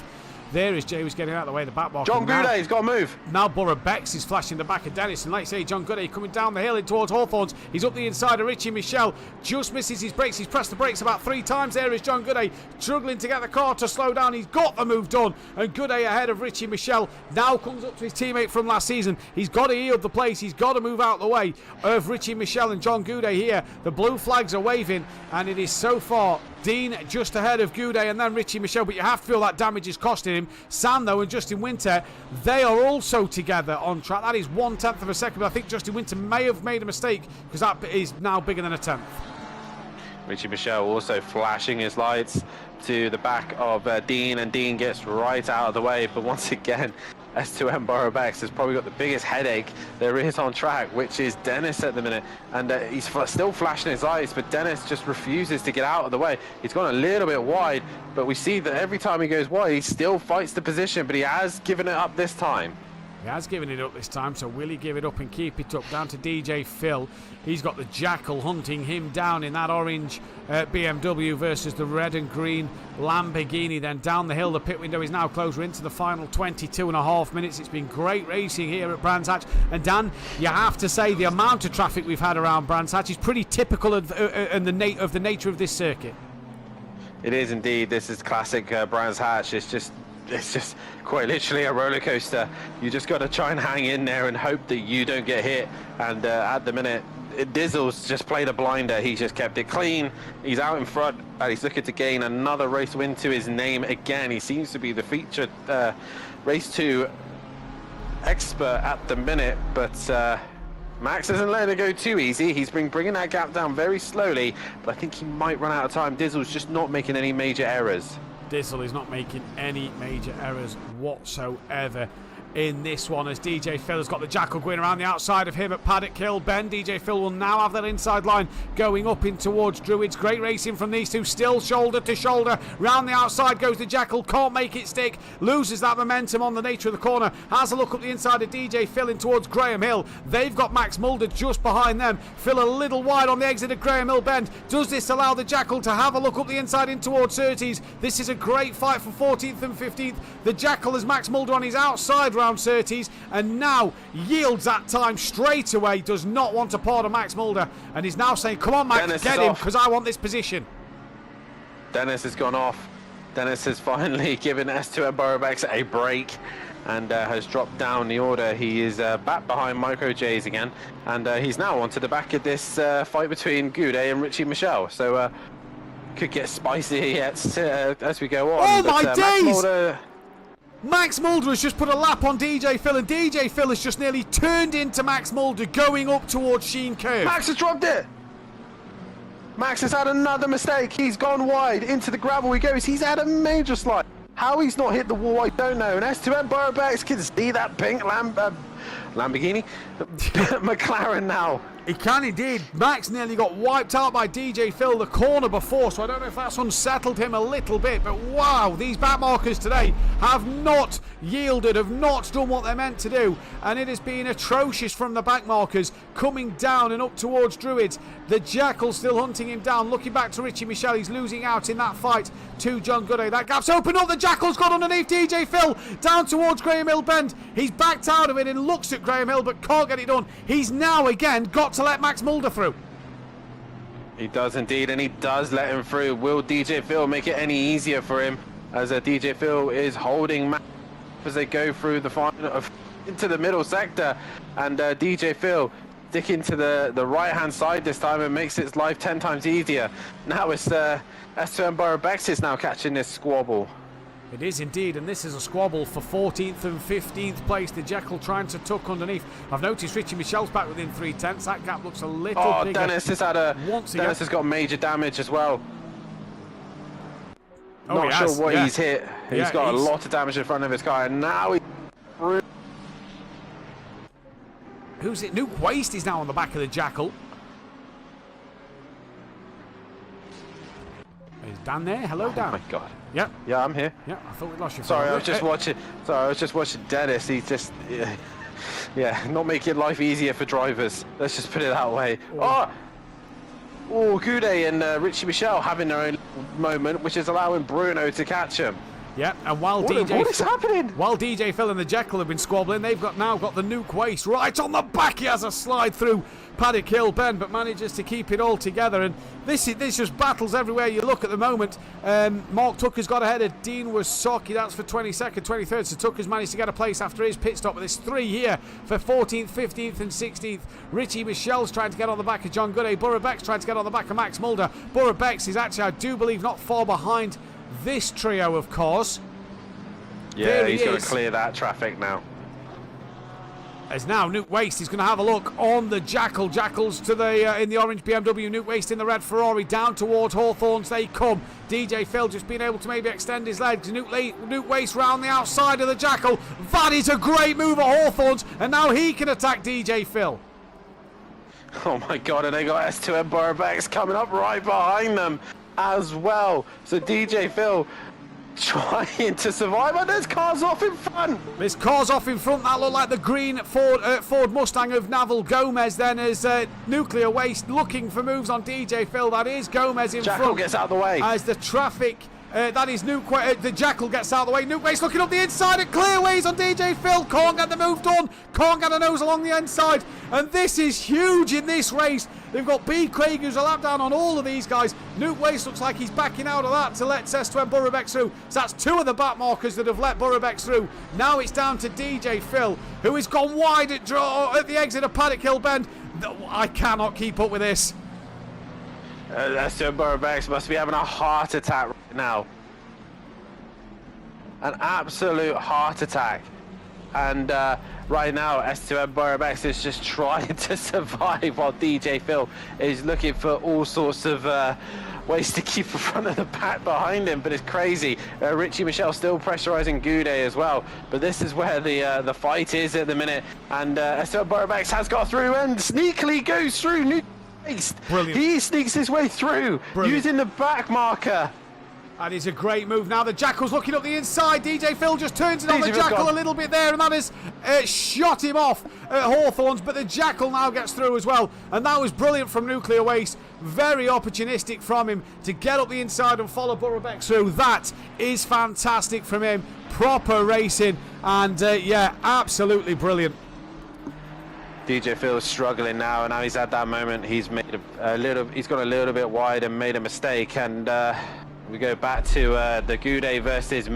There is Jay was getting out of the way, the back marker. John Gouday's got to move. Now Borobex is flashing the back of Dennis, and like I say, John Gooday coming down the hill in towards Hawthorns. He's up the inside of Richie Michel, just misses his brakes. He's pressed the brakes about 3 times. There is John Gooday struggling to get the car to slow down. He's got the move done, and Gooday ahead of Richie Michel now comes up to his teammate from last season. He's got to yield the place. He's got to move out the way of Richie Michel and John Gooday here. The blue flags are waving, and it is so far Dean just ahead of Gooday and then Richie Michel, but you have to feel that damage is costing him. Sam, though, and Justin Winter, they are also together on track. That is 1/10 of a second, but I think Justin Winter may have made a mistake because that is now bigger than a 10th. Richie Michel also flashing his lights to the back of Dean, and Dean gets right out of the way. But once again, S2M Borobex has probably got the biggest headache there is on track, which is Dennis at the minute. And he's still flashing his lights, but Dennis just refuses to get out of the way. He's gone a little bit wide, but we see that every time he goes wide, he still fights the position, but he has given it up this time. He has given it up this time, so will he give it up and keep it up? Down to DJ Phil. He's got the Jackal hunting him down in that orange BMW versus the red and green Lamborghini. Then down the hill, the pit window is now closed. We're into the final 22.5 minutes. It's been great racing here at Brands Hatch. And Dan, you have to say the amount of traffic we've had around Brands Hatch is pretty typical of the nature of this circuit. It is indeed. This is classic Brands Hatch. It's just quite literally a roller coaster. You just got to try and hang in there and hope that you don't get hit. And at the minute, Dizzle's just played a blinder. He's just kept it clean. He's out in front, and he's looking to gain another race win to his name again. He seems to be the featured race 2 expert at the minute, but Max isn't letting it go too easy. He's bringing that gap down very slowly, but I think he might run out of time. Dizzle's just not making any major errors. Dizzle is not making any major errors whatsoever in this one, as DJ Phil has got the Jackal going around the outside of him at Paddock Hill Bend. DJ Phil will now have that inside line going up in towards Druids. Great racing from these two, still shoulder to shoulder. Round the outside goes the Jackal, can't make it stick, loses that momentum on the nature of the corner. Has a look up the inside of DJ Phil in towards Graham Hill. They've got Max Mulder just behind them. Phil a little wide on the exit of Graham Hill Bend. Does this allow the Jackal to have a look up the inside in towards Surtees? This is a great fight for 14th and 15th. The Jackal has Max Mulder on his outside round Surtees, and now yields that time straight away. Does not want to part of Max Mulder, and he's now saying, come on Max, Dennis get him, because I want this position. Dennis has gone off. Dennis has finally given S2 and Burrobex a break and has dropped down the order. He is back behind Micro J's again, and he's now onto the back of this fight between Goudet and Richie Michel. So could get spicy as we go on. Oh my days! Max Mulder has just put a lap on DJ Phil, and DJ Phil has just nearly turned into Max Mulder going up towards Sheen Curve. Max has dropped it! Max has had another mistake. He's gone wide. Into the gravel he goes. He's had a major slide. How he's not hit the wall, I don't know. And S2M Burrobex can see that pink Lamborghini McLaren now. He can indeed. Max nearly got wiped out by DJ Phil the corner before, so I don't know if that's unsettled him a little bit, but wow, these back markers today have not yielded, have not done what they're meant to do, and it has been atrocious from the back markers coming down and up towards Druids. The Jackal still hunting him down, looking back to Richie Michel. He's losing out in that fight to John Gooday. That gap's open up. The Jackal's got underneath DJ Phil down towards Graham Hill Bend. He's backed out of it and looks at Graham Hill but can't get it done. He's now again got to let Max Mulder through. He does indeed, and he does let him through. Will DJ Phil make it any easier for him, as DJ Phil is holding Max as they go through the final into the middle sector, and DJ Phil sticking to the right hand side this time and makes its life 10 times easier. Now it's S2M Burrobex is now catching this squabble. It is indeed, and this is a squabble for 14th and 15th place. The Jackal trying to tuck underneath. I've noticed Richie Michel's back within 3/10. That gap looks a little bigger. Dennis has had Dennis has got major damage as well. Not sure what he's hit. He's got a lot of damage in front of his car, and now he... Who's it? Nuke Waste is now on the back of the Jackal. Is Dan there? Hello, Dan. Oh my God. Yeah. Yeah, I'm here. Yeah, I thought we lost you. Sorry, I was just watching. Sorry, I was just watching Dennis. He's just, yeah, not making life easier for drivers. Let's just put it that way. Oh, Goudet and Richie Michel having their own moment, which is allowing Bruno to catch him. Yeah, and while what is happening? While DJ Phil and the Jackal have been squabbling, they've now got the Nuke Waste right on the back. He has a slide through Paddock Hill Bend, but manages to keep it all together. And this just battles everywhere you look at the moment. Mark Tucker's got ahead of Dean Wasocki. That's for 22nd, 23rd. So Tucker's managed to get a place after his pit stop. But there's 3 here for 14th, 15th and 16th. Richie Michel's trying to get on the back of John Gooday. Burrobex trying to get on the back of Max Mulder. Burrobex is actually, I do believe, not far behind this trio of cars. Yeah, he's got to clear that traffic now. As now Nuke Waste is going to have a look on the Jackal. Jackals to the in the orange BMW, Nuke Waste in the red Ferrari, down towards Hawthorns they come. DJ Phil just being able to maybe extend his legs. Nuke Waste round the outside of the Jackal. That is a great move at Hawthorns, and now he can attack DJ Phil. Oh my God, and they got S2M Burrobex coming up right behind them as well. So DJ Phil trying to survive, and there's cars off in front. There's cars off in front that look like the green Ford Mustang of Naval Gomez. Then as Nuclear Waste looking for moves on DJ Phil. That is Gomez in front. Jackal gets out of the way. As the traffic, that is the Jackal gets out of the way. Nuke Waste looking up the inside at clearways on DJ Phil. Can't get the move done. Can't get a nose along the inside. And this is huge in this race. They've got B. Craig who's a lap down on all of these guys. Nuke Waste looks like he's backing out of that to let S2M Burrobex through. So that's 2 of the back markers that have let Burrobex through. Now it's down to DJ Phil, who has gone wide at the exit of Paddock Hill Bend. I cannot keep up with this. S2M Burrobex must be having a heart attack right now. An absolute heart attack. and right now Assetto and Borobex is just trying to survive while DJ Phil is looking for all sorts of ways to keep the front of the pack behind him, but it's crazy. Richie Michelle still pressurizing Goudet as well, but this is where the fight is at the minute, and Assetto and Borobex has got through and sneakily goes through. Brilliant. He sneaks his way through. Brilliant. Using the back marker. That is a great move. Now the Jackal's looking up the inside. DJ Phil just turns it on the Jackal a little bit there, and that has shot him off at Hawthorns, but the Jackal now gets through as well, and that was brilliant from Nuclear Waste. Very opportunistic from him to get up the inside and follow Borobex through. That is fantastic from him. Proper racing, and yeah, absolutely brilliant. DJ Phil's struggling now, and now he's had that moment. He's made he's gone a little bit wide and made a mistake, and we go back to the Goudet versus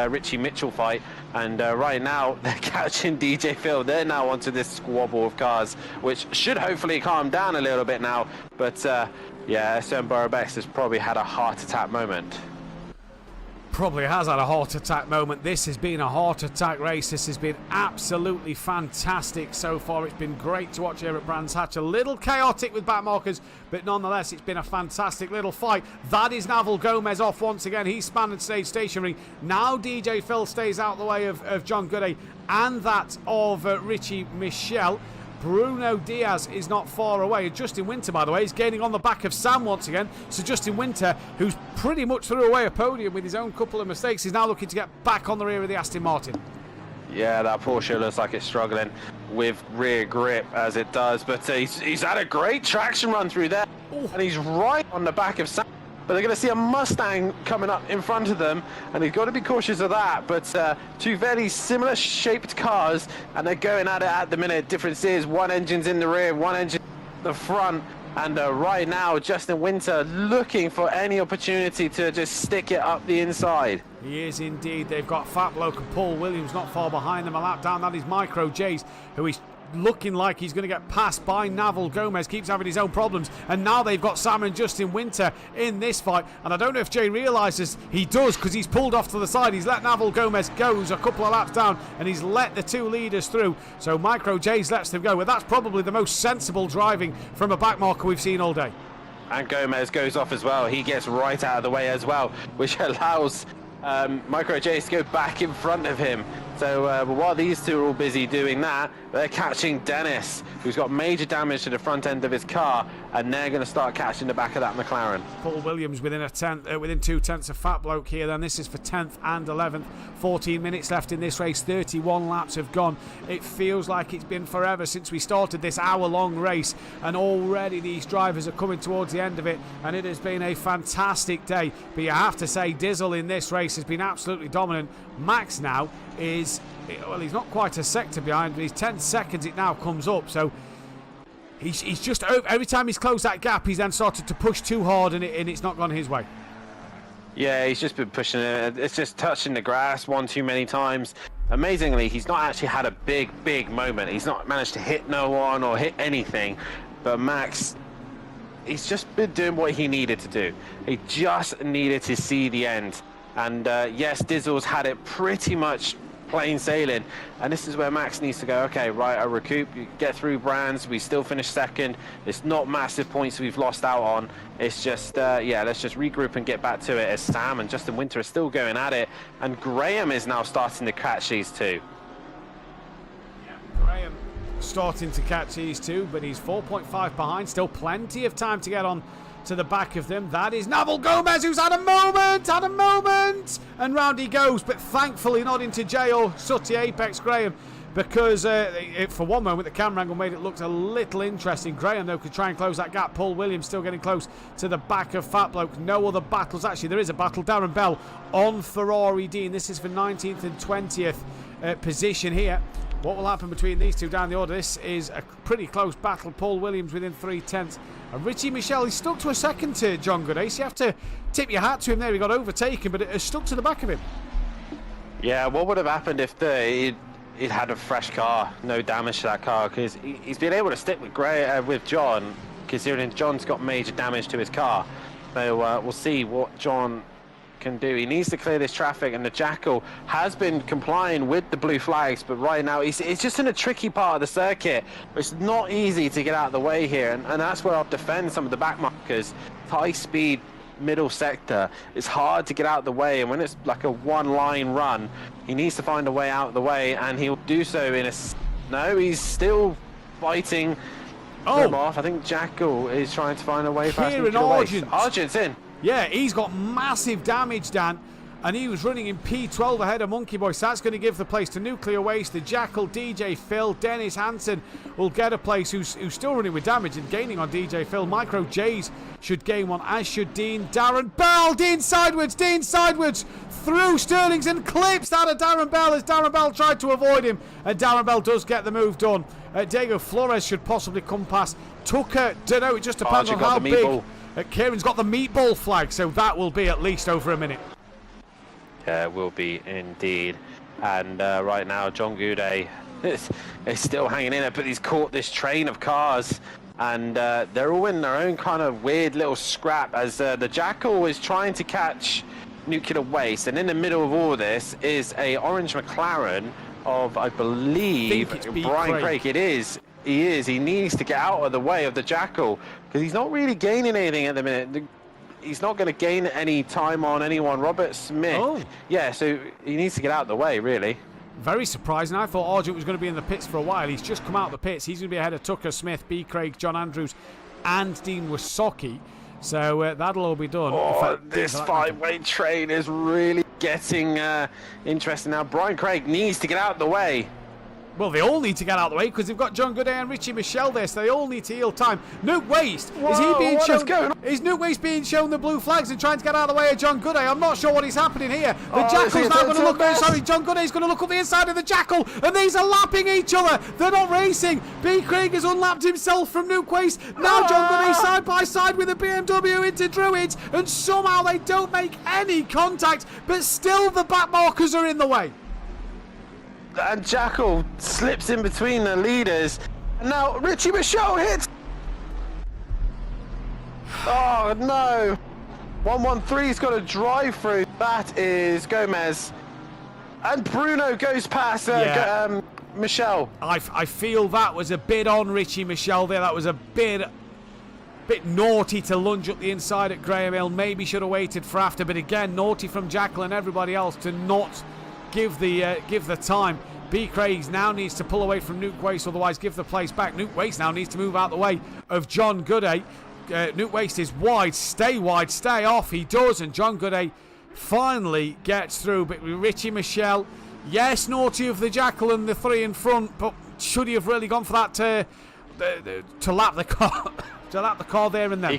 Richie Mitchell fight, and right now they're catching DJ Phil. They're now onto this squabble of cars, which should hopefully calm down a little bit now, but yeah, Assetto and Borobex has probably had a heart attack moment. Probably has had a heart attack moment. This has been a heart attack race. This has been absolutely fantastic so far. It's been great to watch here at Brands Hatch. A little chaotic with back markers, but nonetheless it's been a fantastic little fight. That is Naval Gomez off once again. He's spanned and stayed stationary. Now DJ Phil stays out the way of John Goudet and that of Richie Michelle. Bruno Diaz is not far away. Justin Winter, by the way, is gaining on the back of Sam once again. So Justin Winter, who's pretty much threw away a podium with his own couple of mistakes, is now looking to get back on the rear of the Aston Martin. Yeah, that Porsche looks like it's struggling with rear grip as it does, but he's had a great traction run through there. Ooh. And he's right on the back of Sam. But they're going to see a Mustang coming up in front of them, and they've got to be cautious of that. But two very similar shaped cars, and they're going at it at the minute. Difference is one engine's in the rear, one engine in the front. And right now, Justin Winter looking for any opportunity to just stick it up the inside. He is indeed. They've got Fat Bloke and Paul Williams not far behind them. A lap down, that is Micro J's, who is looking like he's going to get passed by Naval Gomez. Keeps having his own problems, and now they've got Sam and Justin Winter in this fight, and I don't know if Jay realises he does, because he's pulled off to the side. He's let Naval Gomez go, who's a couple of laps down, and he's let the two leaders through. So Micro J's lets them go, but that's probably the most sensible driving from a back marker we've seen all day. And Gomez goes off as well. He gets right out of the way as well, which allows Micro J's to go back in front of him. So while these two are all busy doing that, they're catching Dennis, who's got major damage to the front end of his car, and they're going to start catching the back of that McLaren. Paul Williams within within 2/10 of Fat Bloke here. Then this is for 10th and 11th. 14 minutes left in this race. 31 laps have gone. It feels like it's been forever since we started this hour-long race, and already these drivers are coming towards the end of it, and it has been a fantastic day. But you have to say, Dizzle in this race has been absolutely dominant. Max now is, well, he's not quite a sector behind, but he's 10 seconds it now comes up. So he's just, every time he's closed that gap, he's then started to push too hard, and it's not gone his way. Yeah, he's just been pushing it. It's just touching the grass one too many times. Amazingly, he's not actually had a big moment. He's not managed to hit no one or hit anything. But Max, he's just been doing what he needed to do. He just needed to see the end. And yes, Dizzle's had it pretty much plain sailing, and this is where Max needs to go, okay, right, I recoup, you get through Brands, we still finish second, it's not massive points we've lost out on, it's just yeah, let's just regroup and get back to it, as Sam and Justin Winter are still going at it, and Graham is now starting to catch these two. Yeah, Graham starting to catch these two, but he's 4.5 behind, still plenty of time to get on to the back of them. That is Naval Gomez, who's had a moment, and round he goes, but thankfully not into J or Sutty Apex Graham, because for one moment the camera angle made it look a little interesting. Graham though could try and close that gap. Paul Williams still getting close to the back of Fat Bloke. No other battles, actually there is a battle. Darren Bell on Ferrari Dean. This is for 19th and 20th position here. What will happen between these two down the order? This is a pretty close battle. Paul Williams within 3/10. And Richie Michelle, he stuck to a second to John Goudet. So you have to tip your hat to him there. He got overtaken, but it has stuck to the back of him. Yeah, what would have happened if he'd had a fresh car, no damage to that car? Because he's been able to stick with John, considering John's got major damage to his car. So we'll see what John can do. He needs to clear this traffic, and the Jackal has been complying with the blue flags, but right now it's just in a tricky part of the circuit. It's not easy to get out of the way here, and that's where I'll defend some of the back markers. High speed middle sector, it's hard to get out of the way, and when it's like a one-line run, he needs to find a way out of the way, and he'll do so in a... No, he's still fighting them off. I think Jackal is trying to find a way past Argent's in. Yeah, he's got massive damage, Dan, and he was running in P12 ahead of Monkey Boy, so that's going to give the place to Nuclear Waste. The Jackal, DJ Phil, Dennis Hansen will get a place, who's still running with damage and gaining on DJ Phil. Micro Jays should gain one, as should Dean. Darren Bell, Dean sideways, through Sterling's and clips out of Darren Bell as Darren Bell tried to avoid him, and Darren Bell does get the move done. Diego Flores should possibly come past. Tucker, don't know, it just depends on how big. Kieran's got the meatball flag, so that will be at least over a minute. Yeah, it will be indeed. And right now, John Goudet is still hanging in there, but he's caught this train of cars, and they're all in their own kind of weird little scrap as the Jackal is trying to catch Nuclear Waste, and in the middle of all this is a orange McLaren of, I believe, Brian Craig. It is. He needs to get out of the way of the Jackal, because he's not really gaining anything at the minute. He's not going to gain any time on anyone. Robert Smith. Yeah, so he needs to get out of the way, really. Very surprising. I thought Argent was going to be in the pits for a while. He's just come out of the pits. He's going to be ahead of Tucker, Smith, B. Craig, John Andrews, and Dean Wasocki. So that'll all be done. This five-way train is really getting interesting now. Brian Craig needs to get out of the way. Well, they all need to get out of the way because they've got John Goudet and Richie Michelle there, so they all need to heal time. Nuke Waste, is Nuke Waste being shown the blue flags and trying to get out of the way of John Goudet? I'm not sure what is happening here. The Jackal's now going to look. John Gooday's going to look up the inside of the Jackal, and these are lapping each other. They're not racing. B. Craig has unlapped himself from Nuke Waste. Now John Goudet side by side with a BMW into Druids, and somehow they don't make any contact, but still the back markers are in the way. And Jackal slips in between the leaders. And now Richie Michelle hits. Oh no. 113's got a drive through. That is Gomez. And Bruno goes past Michelle. I feel that was a bit on Richie Michelle there. That was a bit naughty to lunge up the inside at Graham Hill. Maybe should have waited for after. But again, naughty from Jackal and everybody else to not give the time. B. Craigs now needs to pull away from Nuke Waste, otherwise give the place back. Nuke Waste now needs to move out the way of John Goudet. Nuke Waste is wide, stay off. He does, and John Goudet finally gets through. But Richie Michelle, yes, naughty of the Jackal and the three in front, but should he have really gone for that to lap the car? To lap the car there and then.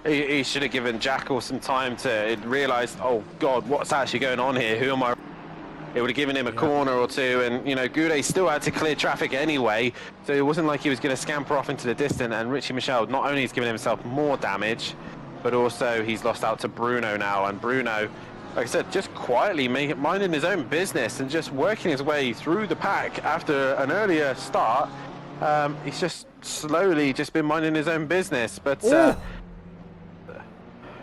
He should have given Jackal some time to realise, oh God, what's actually going on here? Who am I? It would have given him a corner or two, and you know, Goudet still had to clear traffic anyway, so it wasn't like he was going to scamper off into the distance. And Richie Michelle not only has given himself more damage, but also he's lost out to Bruno now. And Bruno, like I said, just quietly minding his own business and just working his way through the pack after an earlier start. He's just slowly just been minding his own business, but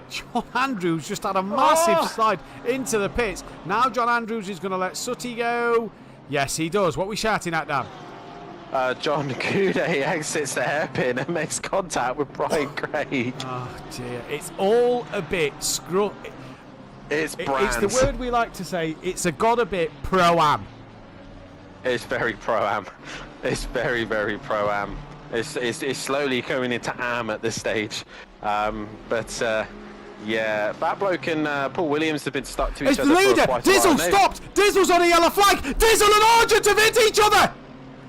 John Andrews just had a massive slide into the pits. Now John Andrews is going to let Sutty go. Yes, he does. What are we shouting at, Dan? John Goudet exits the hairpin and makes contact with Brian Craig. Oh dear, it's all a bit It's brands. It's the word we like to say. It's got a bit pro-am. It's very pro-am. It's very, very pro-am. It's slowly going into am at this stage. Yeah, Fat Bloke and Paul Williams have been stuck to each other for quite a while. Dizzle stopped! Dizzle's on a yellow flag! Dizzle and Argent have hit each other!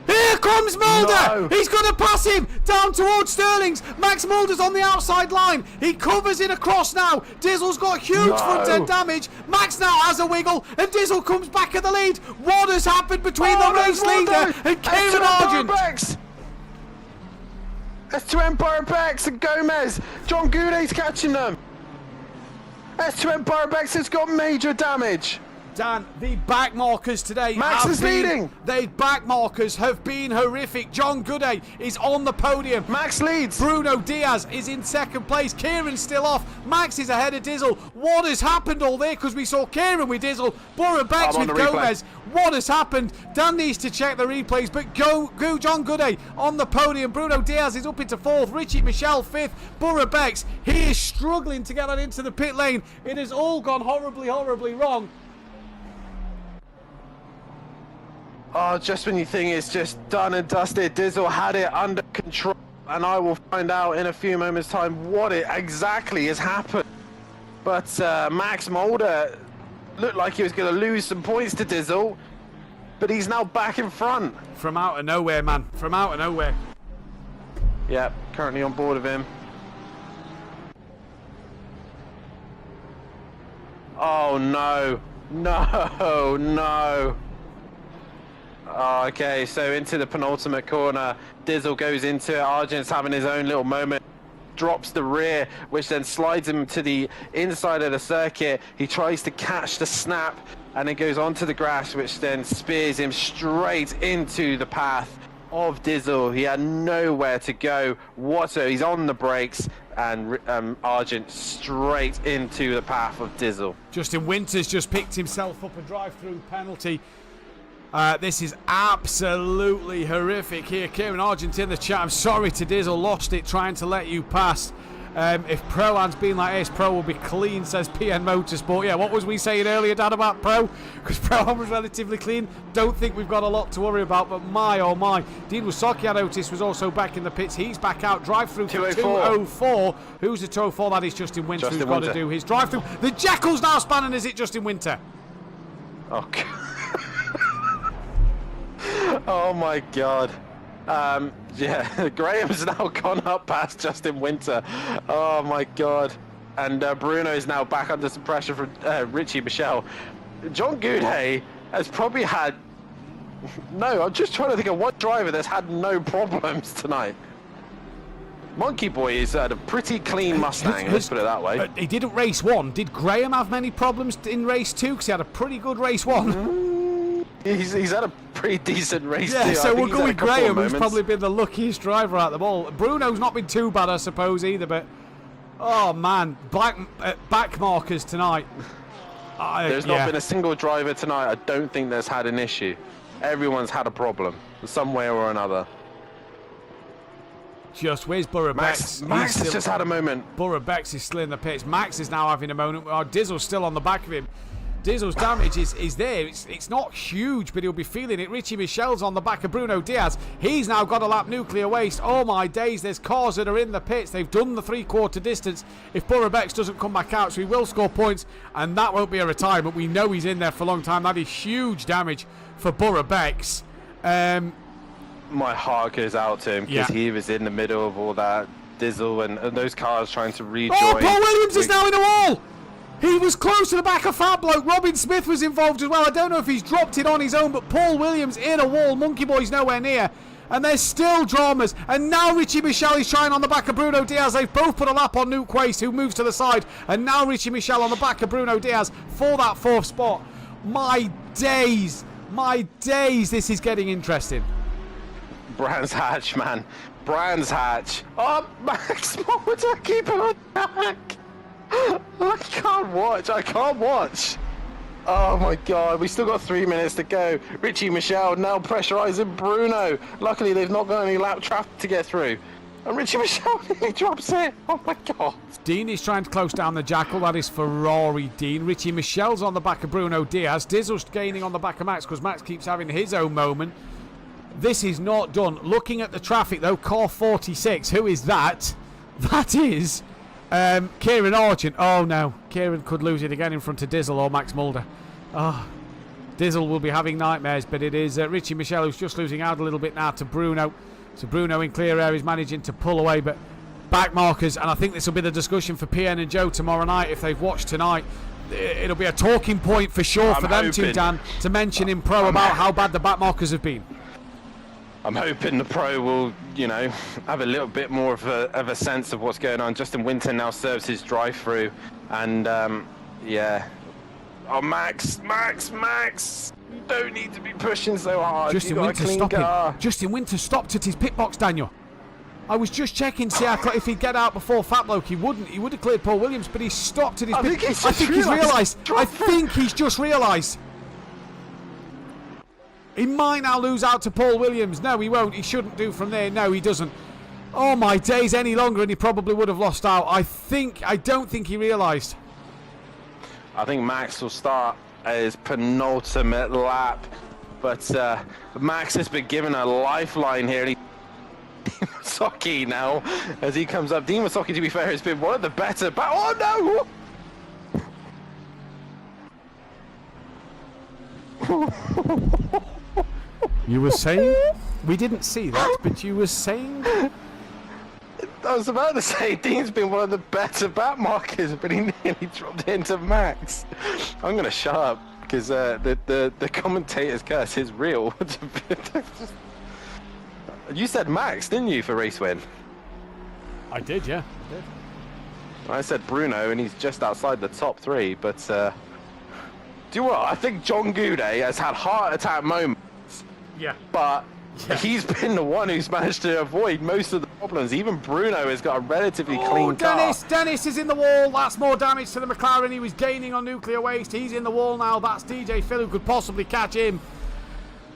Here comes Mulder! No. He's going to pass him down towards Sterling's. Max Mulder's on the outside line. He covers it across now. Dizzle's got huge front end damage. Max now has a wiggle, and Dizzle comes back at the lead. What has happened between the race leader and Kieran Argent? That's two Empire Bex and Gomez. John Goudet's catching them. S2 Empire Bex has got major damage. Dan, the back markers today. Max is leading. The back markers have been horrific. John Gooday is on the podium. Max leads. Bruno Diaz is in second place. Kieran's still off. Max is ahead of Dizzle. What has happened all there? Because we saw Kieran with Dizzle, Borough Bex with Gomez. What has happened? Dan needs to check the replays, but go John Gooday on the podium. Bruno Diaz is up into fourth. Richie Michel fifth. Borough Bex, he is struggling to get that into the pit lane. It has all gone horribly, horribly wrong. Oh, just when you think it's just done and dusted, Dizzle had it under control, and I will find out in a few moments' time what it exactly has happened. But Max Mulder looked like he was going to lose some points to Dizzle, but he's now back in front. From out of nowhere, man. From out of nowhere. Yeah, currently on board of him. Oh, no. No, no. Oh, okay, so into the penultimate corner, Dizzle goes into it. Argent's having his own little moment, drops the rear, which then slides him to the inside of the circuit. He tries to catch the snap, and it goes onto the grass, which then spears him straight into the path of Dizzle. He had nowhere to go whatsoever. He's on the brakes, and Argent straight into the path of Dizzle. Justin Winters just picked himself up a drive-through penalty. This is absolutely horrific here. Kieran Argent in the chat. I'm sorry to Dizzle, lost it trying to let you pass. If Pro-Am's been like this, Pro will be clean, says PN Motorsport. Yeah, what was we saying earlier, Dan, about Pro? Because Pro-Am was relatively clean. Don't think we've got a lot to worry about, but my, oh my. Dean Wasocki, I noticed, was also back in the pits. He's back out. Drive-through for 204. Who's the 204? That is Justin Winter, who's got to do his drive-through. The Jackal's now spanning. Is it Justin Winter? Oh, God. Oh my God. Yeah, Graham's now gone up past Justin Winter. Oh my God. And Bruno is now back under some pressure from Richie Michel. John Gooday has probably had... No, I'm just trying to think of one driver that's had no problems tonight. Monkey Boy has had a pretty clean Mustang, let's put it that way. He didn't race one. Did Graham have many problems in race two? Because he had a pretty good race one. He's had a pretty decent race too. Yeah, so we'll go with Graham, who's probably been the luckiest driver out of them all. Bruno's not been too bad, I suppose, either, but... Oh, man. Back markers tonight. There's not been a single driver tonight I don't think that's had an issue. Everyone's had a problem, some way or another. Where's Borough Bex? Max has just had a moment. Borough Bex is still in the pits. Max is now having a moment. Dizzle's still on the back of him. Dizzle's damage is there. It's not huge, but he'll be feeling it. Richie Michel's on the back of Bruno Diaz. He's now got a lap nuclear waste. Oh my days, there's cars that are in the pits. They've done the three-quarter distance. If Borough Bex doesn't come back out, so he will score points, and that won't be a retirement. We know he's in there for a long time. That is huge damage for Borough Bex. My heart goes out to him because he was in the middle of all that Dizzle and those cars trying to rejoin. Oh, Paul Williams is now in the wall! He was close to the back of Fat Bloke. Robin Smith was involved as well. I don't know if he's dropped it on his own, but Paul Williams in a wall. Monkey Boy's nowhere near. And there's still dramas. And now Richie Michel is trying on the back of Bruno Diaz. They've both put a lap on Nuke Waste, who moves to the side. And now Richie Michel on the back of Bruno Diaz for that fourth spot. My days. My days, this is getting interesting. Brands Hatch, man. Brands Hatch. Oh, Max Mulder, keep him on track. I can't watch. Oh my God, we still got 3 minutes to go. Richie Michel now pressurising Bruno. Luckily they've not got any lap traffic to get through. And Richie Michel nearly drops it. Oh my God. Dean is trying to close down the Jackal. That is Ferrari Dean. Richie Michel's on the back of Bruno Diaz. Dizzle's gaining on the back of Max because Max keeps having his own moment. This is not done. Looking at the traffic though, car 46. Who is that? That is... Kieran Argent. Oh no, Kieran could lose it again in front of Dizzle or Max Mulder. Oh, Dizzle will be having nightmares, but it is Richie Michel who's just losing out a little bit now to Bruno. So Bruno in clear air is managing to pull away, but back markers, and I think this will be the discussion for PN and Joe tomorrow night if they've watched tonight. It'll be a talking point for sure for them too, Dan, to mention in Pro about how bad the back markers have been. I'm hoping the Pro will, you know, have a little bit more of a sense of what's going on. Justin Winter now serves his drive-through, and yeah, Oh, Max! You don't need to be pushing so hard. Justin Winter stopping. Justin Winter stopped at his pit box, Daniel. I was just checking to see if he'd get out before Fat Bloke. He wouldn't. He would have cleared Paul Williams, but he stopped at his pit. I think he's realised. I think he's just realised. He might now lose out to Paul Williams. No, he won't. He shouldn't do from there. No, he doesn't. Oh my days, any longer and he probably would have lost out. I don't think he realised. I think Max will start his penultimate lap, but Max has been given a lifeline here. And Masaki now, as he comes up. Dean Masaki, to be fair, has been one of the better. Oh no! You were saying? We didn't see that, but you were saying? I was about to say Dean's been one of the better back markers, but he nearly dropped into Max. I'm going to shut up because the commentator's curse is real. You said Max, didn't you, for race win? I did, yeah. I did. I said Bruno, and he's just outside the top 3. But do you know what? I think John Goudet has had heart attack moments. Yeah. But he's been the one who's managed to avoid most of the problems. Even Bruno has got a relatively clean car. Dennis is in the wall. That's more damage to the McLaren. He was gaining on nuclear waste. He's in the wall now. That's DJ Phil who could possibly catch him.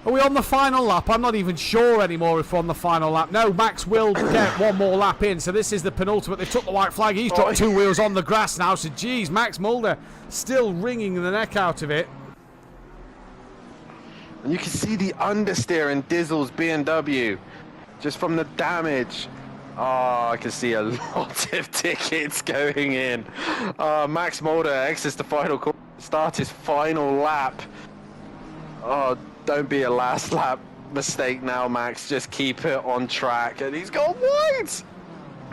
Are we on the final lap? I'm not even sure anymore if we're on the final lap. No, Max will get one more lap in. So this is the penultimate. They took the white flag. He's dropped 2 wheels on the grass now. So, geez, Max Mulder still wringing the neck out of it. And you can see the understeer in Dizzle's BMW just from the damage. Oh, I can see a lot of tickets going in. Max Mulder exits the final corner, starts his final lap. Oh, don't be a last lap mistake now, Max. Just keep it on track. And he's gone wide.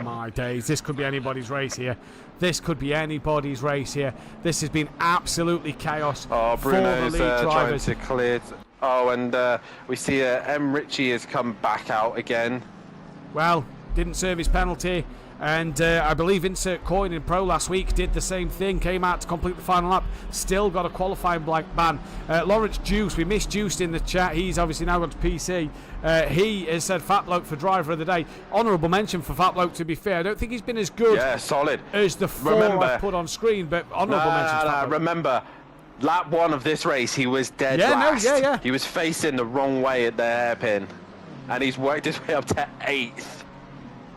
My days, this could be anybody's race here. This could be anybody's race here. This has been absolutely chaos. Oh, Bruno's for the lead trying drivers. to clear. Oh, and we see M. Ritchie has come back out again. Well, didn't serve his penalty. And I believe Insert Coin in Pro last week did the same thing. Came out to complete the final lap. Still got a qualifying blank ban. Lawrence Juice, we missed Juice in the chat. He's obviously now got to PC. He has said Fat Bloke for driver of the day. Honourable mention for Fat Bloke, to be fair. I don't think he's been as good solid. as the 4 I put on screen. But honourable mention. Remember, lap 1 of this race, he was dead last. He was facing the wrong way at the hairpin. And he's worked his way up to 8th.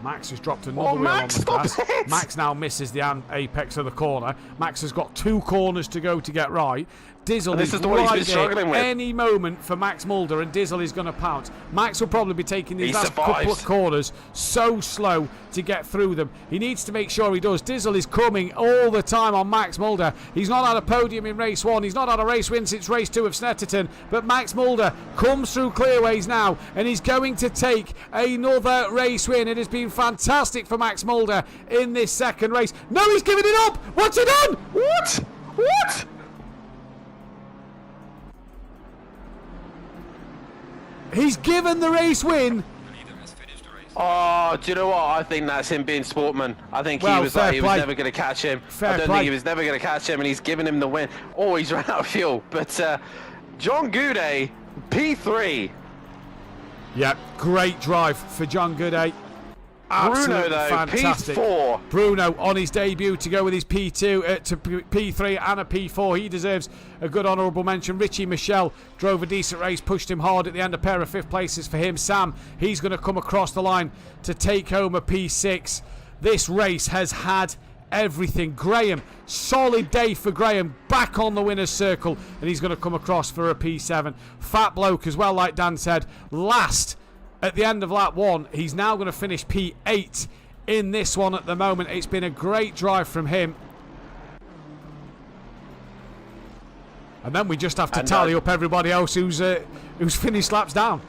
Max has dropped another wheel on the grass. Max now misses the apex of the corner. Max has got 2 corners to go to get right. Dizzle is right there. Any moment for Max Mulder, and Dizzle is going to pounce. Max will probably be taking these last couple of corners so slow to get through them. He needs to make sure he does. Dizzle is coming all the time on Max Mulder. He's not had a podium in race 1. He's not had a race win since race 2 of Snetterton. But Max Mulder comes through clearways now, and he's going to take another race win. It has been fantastic for Max Mulder in this second race. No, he's giving it up. What's he done? What? He's given the race win. Oh, do you know what? I think that's him being sportman. I think he was never going to catch him. I don't think he was never going to catch him, and he's given him the win. Oh, he's run out of fuel. But John Goudet, P3. Yep, great drive for John Goudet. Absolutely Bruno, though, fantastic. P4. Bruno on his debut to go with his P2 to P3 and a P4. He deserves a good honourable mention. Richie Michel drove a decent race, pushed him hard at the end. A pair of 5th places for him. Sam, he's going to come across the line to take home a P6. This race has had everything. Graham, solid day for Graham, back on the winner's circle, and he's going to come across for a P7. Fat Bloke as well, like Dan said, last at the end of lap 1. He's now going to finish P8 in this one at the moment. It's been a great drive from him. And then we just have to tally up everybody else who's finished laps down.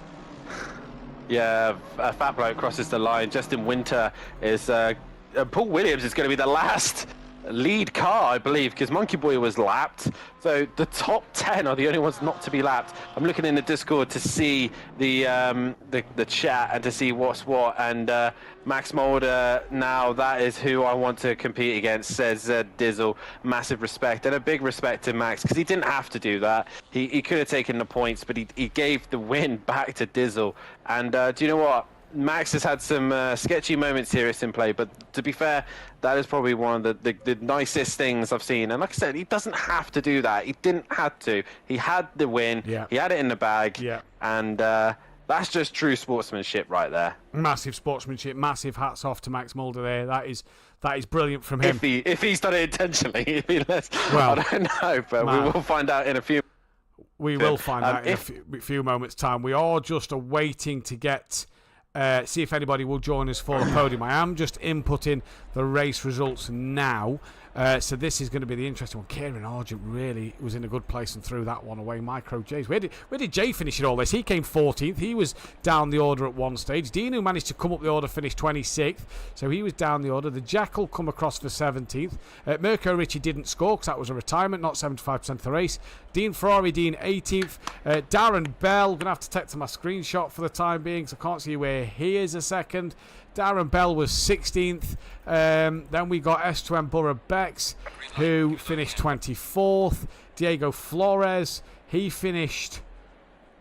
Yeah, Fat Bloke crosses the line. Justin Winter is... Paul Williams is going to be the last lead car, I believe, because Monkey Boy was lapped. So the top 10 are the only ones not to be lapped. I'm looking in the Discord to see the chat and to see what's what. And Max Mulder, now that is who I want to compete against, says Dizzle. Massive respect, and a big respect to Max, because he didn't have to do that. He could have taken the points, but he gave the win back to Dizzle. And do you know what? Max has had some sketchy moments here at SimPlay, but to be fair, that is probably one of the nicest things I've seen. And like I said, he doesn't have to do that. He didn't have to. He had the win. Yeah. He had it in the bag. Yeah. And that's just true sportsmanship right there. Massive sportsmanship. Massive hats off to Max Mulder there. That is brilliant from him. If he's done it intentionally. Well, I don't know, but we will find out in a few. We will find out in a few moments' time. We are just awaiting to get. See if anybody will join us for the podium. I am just inputting the race results now. So this is going to be the interesting one. Kieran Argent really was in a good place and threw that one away. Micro J's. Where did Jay finish in all this? He came 14th. He was down the order at one stage. Dean, who managed to come up the order, finished 26th. So he was down the order. The Jackal come across for 17th. Mirko Ritchie didn't score because that was a retirement, not 75% of the race. Dean 18th. Darren Bell, going to have to take to my screenshot for the time being, so I can't see where he is a second. Darren Bell was 16th. Then we got S2M Borough Bex, who finished 24th. Diego Flores, he finished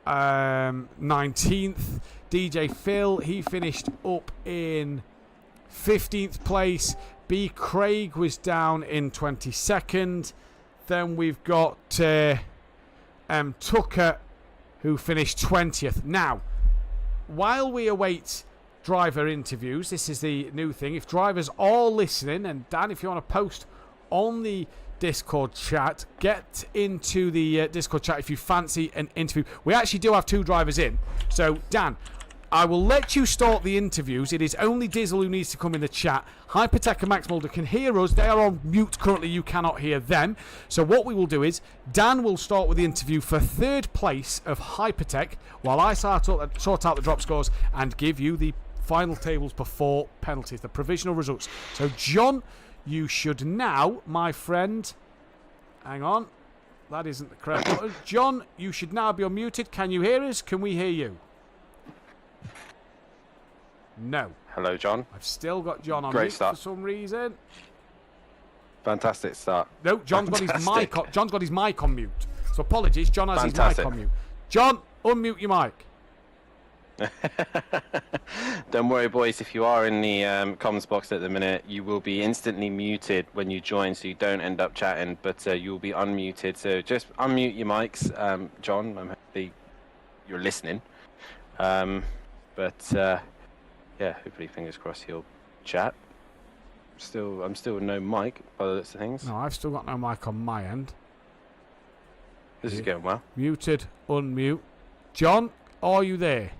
19th. DJ Phil, he finished up in 15th place. B. Craig was down in 22nd. Then we've got Tucker, who finished 20th. Now, while we await driver interviews, this is the new thing. If drivers are listening, and Dan, if you want to post on the Discord chat, get into the Discord chat if you fancy an interview. We actually do have 2 drivers in. So, Dan, I will let you start the interviews. It is only Dizzle who needs to come in the chat. Hypertech and Max Mulder can hear us. They are on mute currently. You cannot hear them. So what we will do is Dan will start with the interview for 3rd place of Hypertech while I sort out the drop scores and give you the final tables before penalties, the provisional results. So, John, you should now, my friend... Hang on. That isn't the correct button. John, you should now be unmuted. Can you hear us? Can we hear you? No. Hello, John. I've still got John on mute for some reason. Fantastic start. No, John's got his mic on mute. So apologies, John has his mic on mute. John, unmute your mic. Don't worry, boys. If you are in the comms box at the minute, you will be instantly muted when you join, so you don't end up chatting. But you will be unmuted. So just unmute your mics, John. I'm happy you're listening. Yeah, hopefully, fingers crossed, he'll chat. I'm still with no mic by the looks of things. No, I've still got no mic on my end. This is going well. Muted, unmute. John, are you there?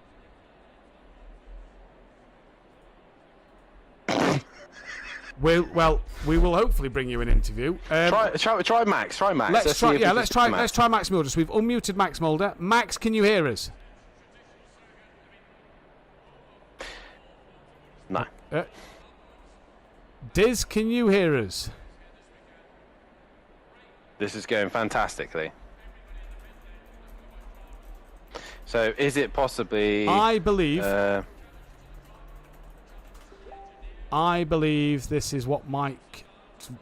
We will hopefully bring you an interview. Try Max. Try Max. Let's try Max Mulder. So we've unmuted Max Mulder. Max, can you hear us? No. Diz, can you hear us? This is going fantastically. So, is it possibly... I believe this is what Mike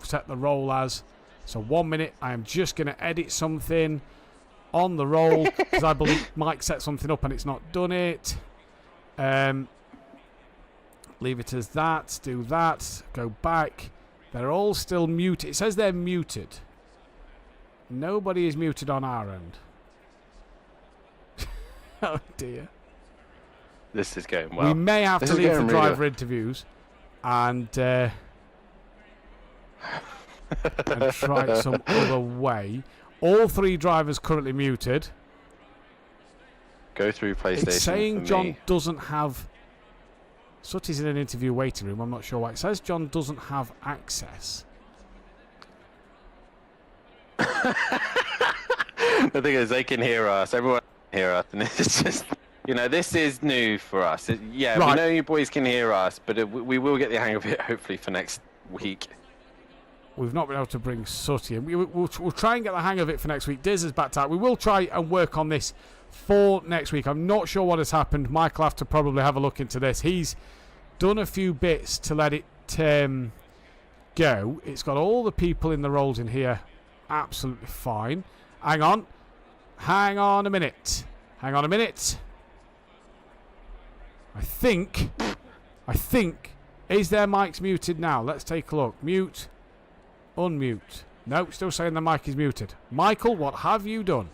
set the roll as. So 1 minute, I am just going to edit something on the roll because I believe Mike set something up and it's not done it. Leave it as that. Do that. Go back. They're all still muted. It says they're muted. Nobody is muted on our end. Oh dear. This is going well. We may have to leave the driver interviews and try it some other way. All 3 drivers currently muted. Go through PlayStation. It's saying John doesn't have... Sutty's in an interview waiting room. I'm not sure why. It says John doesn't have access. The thing is, they can hear us. Everyone can hear us. And it's just... You know, this is new for us. We know you boys can hear us, but we will get the hang of it hopefully for next week. we've not been able to bring Sutty in. We'll try and get the hang of it for next week. Diz is backed out. We will try and work on this for next week. I'm not sure what has happened. Mike will have to probably have a look into this. He's done a few bits to let it go. It's got all the people in the roles in here absolutely fine. Hang on a minute. I think is their mics muted now? Let's take a look. Mute, unmute. No, still saying the mic is muted. Michael, what have you done?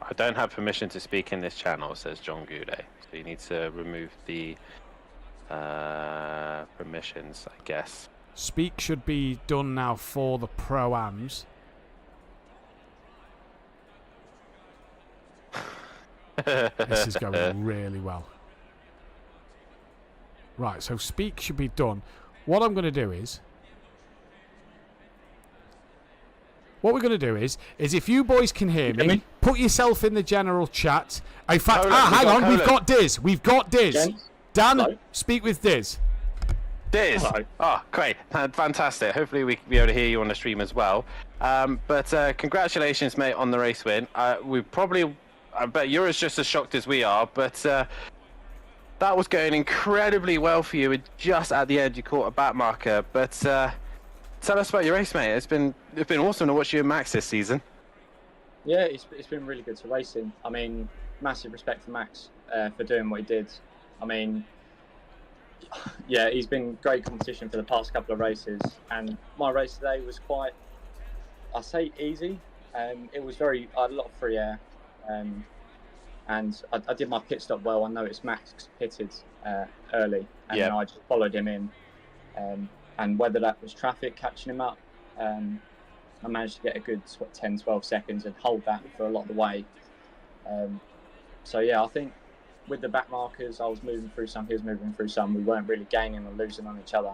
I don't have permission to speak in this channel, says John Goudet. So you need to remove the permissions, I guess. Speak should be done now for the Pro-Ams. This is going really well. Right, so speak should be done. What I'm going to do is... What we're going to do is if you boys can hear me, put yourself in the general chat. In fact, hang on, we've got Diz. Gents? Dan, Hello? Speak with Diz. Diz! Hello. Oh, great. Fantastic. Hopefully we can be able to hear you on the stream as well. But congratulations, mate, on the race win. I bet you're just as shocked as we are, but that was going incredibly well for you. Just at the end, you caught a back marker. But tell us about your race, mate. It's been awesome to watch you and Max this season. Yeah, it's been really good to race in. I mean, massive respect for Max for doing what he did. I mean, yeah, he's been great competition for the past couple of races, and my race today was quite, I say, easy. It was I had a lot of free air, and I did my pit stop well. I noticed Max pitted early, and then I just followed him in, and whether that was traffic catching him up, I managed to get a good 10-12 seconds and hold that for a lot of the way. So yeah, I think with the back markers, I was moving through some, he was moving through some. We weren't really gaining or losing on each other.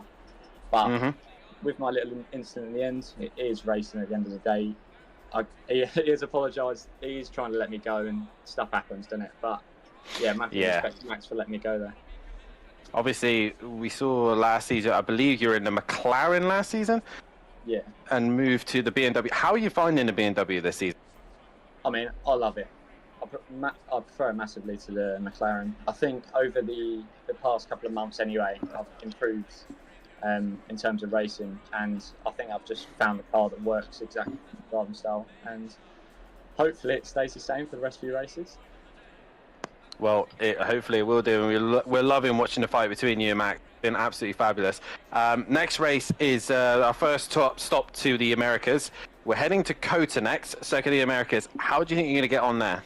But with my little incident in the end, it is racing at the end of the day. He has apologised. He is trying to let me go, and stuff happens, doesn't it? But yeah, Mathew, respect to Max for letting me go there. Obviously, we saw last season, I believe you were in the McLaren last season? Yeah. And moved to the BMW. How are you finding the BMW this season? I mean, I love it. I prefer it massively to the McLaren. I think over the past couple of months anyway, I've improved in terms of racing, and I think I've just found the car that works exactly for the driving style, and hopefully it stays the same for the rest of the races. Well, hopefully it will do, and we're loving watching the fight between you and Max. It's been absolutely fabulous. Next race is our first stop to the Americas. We're heading to COTA next, Circuit of the Americas. How do you think you're going to get on there?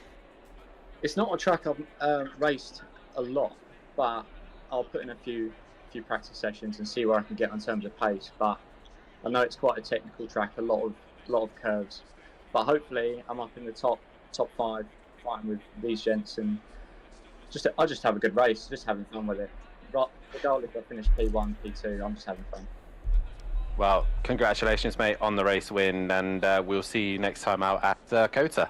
It's not a track I've raced a lot, but I'll put in a few practice sessions and see where I can get in terms of pace. But I know it's quite a technical track, a lot of curves. But hopefully I'm up in the top 5, fighting with these gents, and I just have a good race, just having fun with it. Regardless if I finish P1, P2, I'm just having fun. Well, congratulations, mate, on the race win, and we'll see you next time out at COTA.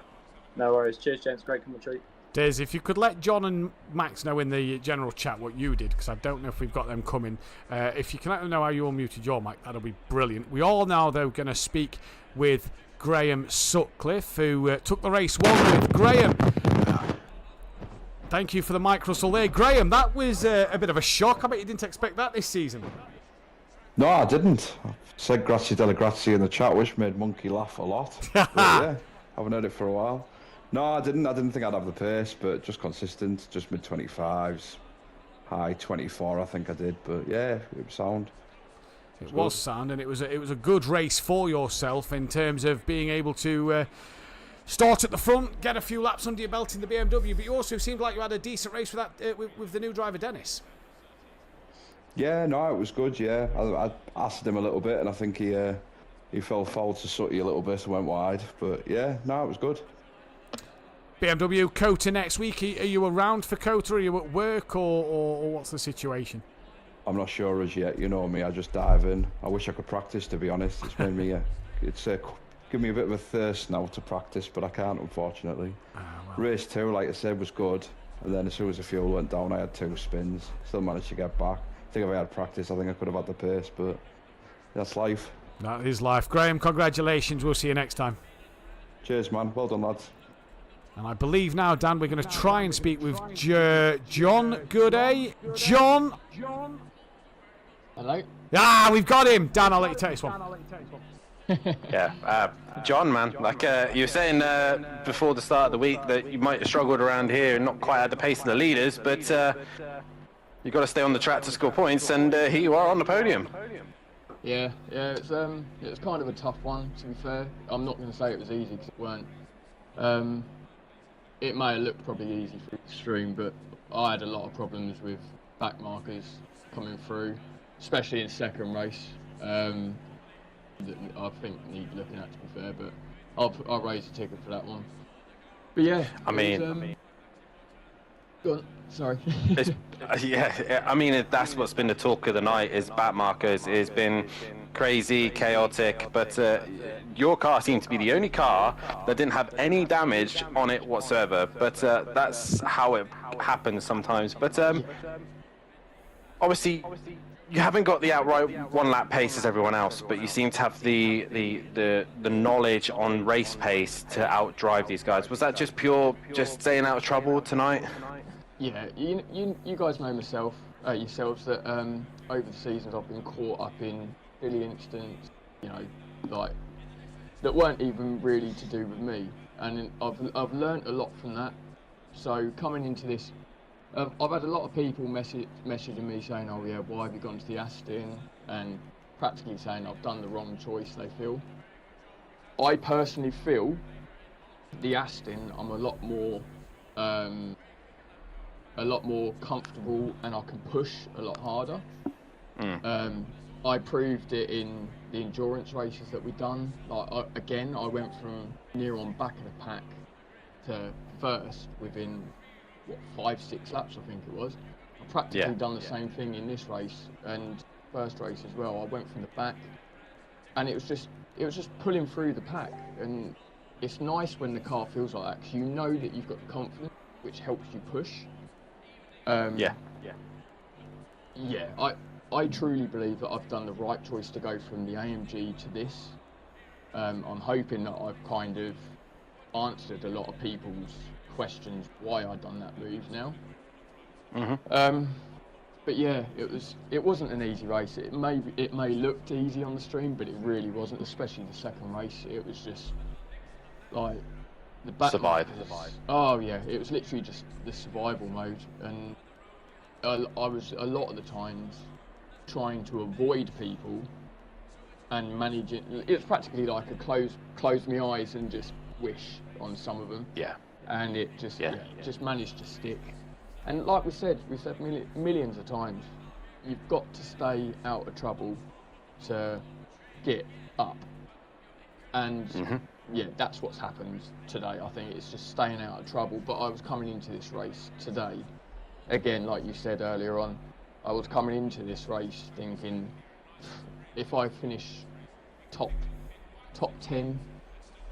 No worries. Cheers, gents. Great commentary. Des, if you could let John and Max know in the general chat what you did, because I don't know if we've got them coming. If you can let them know how you unmuted your mic, that'll be brilliant. We all now, though, going to speak with Graham Sutcliffe, who took the race one with Graham. Thank you for the mic, Russell, there. Graham, that was a bit of a shock. I bet you didn't expect that this season. No, I didn't. I said grazie della grazie in the chat, which made Monkey laugh a lot. But yeah, haven't heard it for a while. No, I didn't think I'd have the pace, but just consistent, just mid-25s, high 24 I think I did, but yeah, it was sound. It was sound, and it was a good race for yourself in terms of being able to start at the front, get a few laps under your belt in the BMW, but you also seemed like you had a decent race with that with the new driver Dennis. Yeah, no, it was good, yeah. I asked him a little bit, and I think he fell foul to Sutty a little bit and went wide, but yeah, no, it was good. BMW COTA next week. Are you around for COTA? Are you at work, or what's the situation? I'm not sure as yet. You know me, I just dive in. I wish I could practice, to be honest. It's made me give me a bit of a thirst now to practice, but I can't, unfortunately. Well. Race 2, like I said, was good, and then as soon as the fuel went down, I had 2 spins. Still managed to get back. I think if I had practice, I think I could have had the pace, but that's life. That is life. Graham, congratulations. We'll see you next time. Cheers, man. Well done, lads. And I believe now, Dan, we're going to try and speak with John Gooday. John? Hello? Ah, we've got him. Dan, I'll let you take this one. Yeah, John, man, like you were saying before the start of the week that you might have struggled around here and not quite at the pace of the leaders, but you've got to stay on the track to score points, and here you are on the podium. Yeah, it's kind of a tough one, to be fair. I'm not going to say it was easy, because it weren't. It may have looked probably easy for the stream, but I had a lot of problems with back markers coming through, especially in the second race. That I think need looking at, to be fair, but I'll raise a ticket for that one. But yeah, I mean, go on. Sorry. I mean, that's what's been the talk of the night, is back markers. It's been crazy, chaotic, but your car seemed to be the only car that didn't have any damage on it whatsoever, but that's how it happens sometimes. But obviously you haven't got the outright one lap pace as everyone else, but you seem to have the knowledge on race pace to outdrive these guys. Was that just just staying out of trouble tonight? Yeah, you guys know yourselves that over the seasons I've been caught up in silly incidents, like that weren't even really to do with me, and I've learnt a lot from that. So coming into this, I've had a lot of people messaging me saying, "Oh yeah, why have you gone to the Aston?" and practically saying I've done the wrong choice. They feel. I personally feel the Aston, I'm a lot more comfortable, and I can push a lot harder. I proved it in the endurance races that we've done. Like I went from near on back of the pack to first within 5-6 laps, I think it was. I practically done the same thing in this race and first race as well. I went from the back, and it was just pulling through the pack, and it's nice when the car feels like that, because you know that you've got the confidence, which helps you push. I truly believe that I've done the right choice to go from the AMG to this. I'm hoping that I've kind of answered a lot of people's questions why I'd done that move now. But yeah, it wasn't an easy race. It may looked easy on the stream, but it really wasn't, especially the second race. It was just like the back survive. Oh yeah, it was literally just the survival mode, and I was a lot of the times trying to avoid people and manage it. It's practically like a close my eyes and just wish on some of them. Yeah. And it just just managed to stick. And like we said millions of times, you've got to stay out of trouble to get up. And that's what's happened today. I think it's just staying out of trouble. But I was coming into this race today, again, like you said earlier on, I was coming into this race thinking, if I finish top 10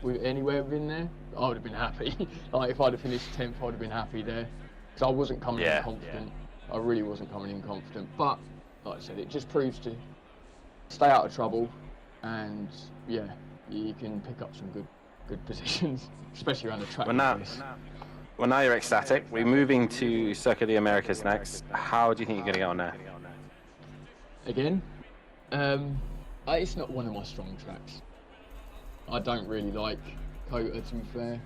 with anywhere within there, I would have been happy. Like if I'd have finished 10th, I'd have been happy there. Because I wasn't coming in confident. I really wasn't coming in confident. But like I said, it just proves to stay out of trouble, and yeah, you can pick up some good positions, especially around the track. Well, now you're ecstatic. We're moving to Circuit of the Americas next. How do you think you're going to get on there? Again, it's not one of my strong tracks. I don't really like COTA, to be fair.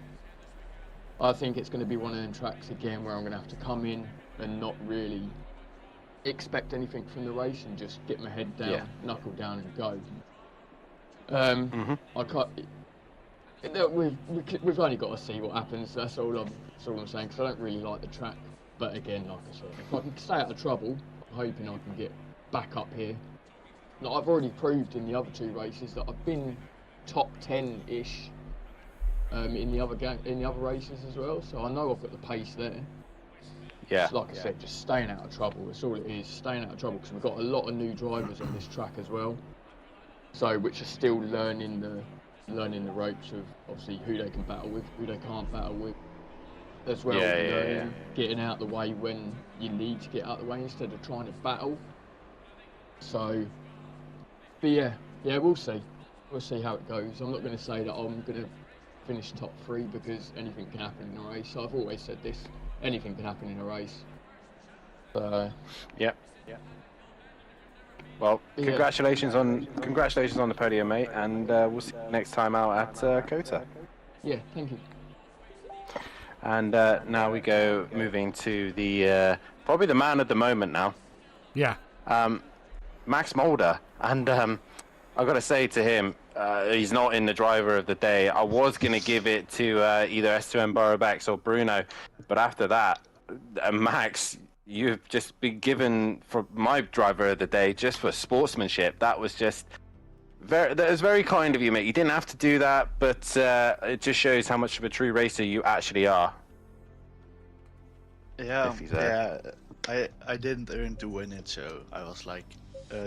I think it's going to be one of them tracks again where I'm going to have to come in and not really expect anything from the race and just get my head down, knuckle down and go. I can't. We've only got to see what happens. That's all I'm saying, because I don't really like the track. But again, like I said, if I can stay out of trouble, I'm hoping I can get back up here. Like I've already proved in the other two races that I've been top 10-ish in the other races as well. So I know I've got the pace there. Yeah. So like I said, just staying out of trouble. That's all it is. Staying out of trouble, because we've got a lot of new drivers on this track as well. So which are still learning the ropes of obviously who they can battle with, who they can't battle with, as well. Getting out the way when you need to get out the way instead of trying to battle. So, but yeah, Yeah, we'll see. We'll see how it goes. I'm not going to say that I'm going to finish top 3 because anything can happen in a race. I've always said this: anything can happen in a race. Yeah. Well, congratulations on the podium, mate, and we'll see you next time out at COTA. Yeah, thank you. And now we go moving to the probably the man of the moment now. Yeah. Max Mulder, and I've got to say to him, he's not in the driver of the day. I was going to give it to either S2M Borobex or Bruno, but after that, Max, you've just been given for my driver of the day just for sportsmanship. That was very kind of you, mate. You didn't have to do that, but it just shows how much of a true racer you actually are. Yeah, I didn't earn to win it, so I was like,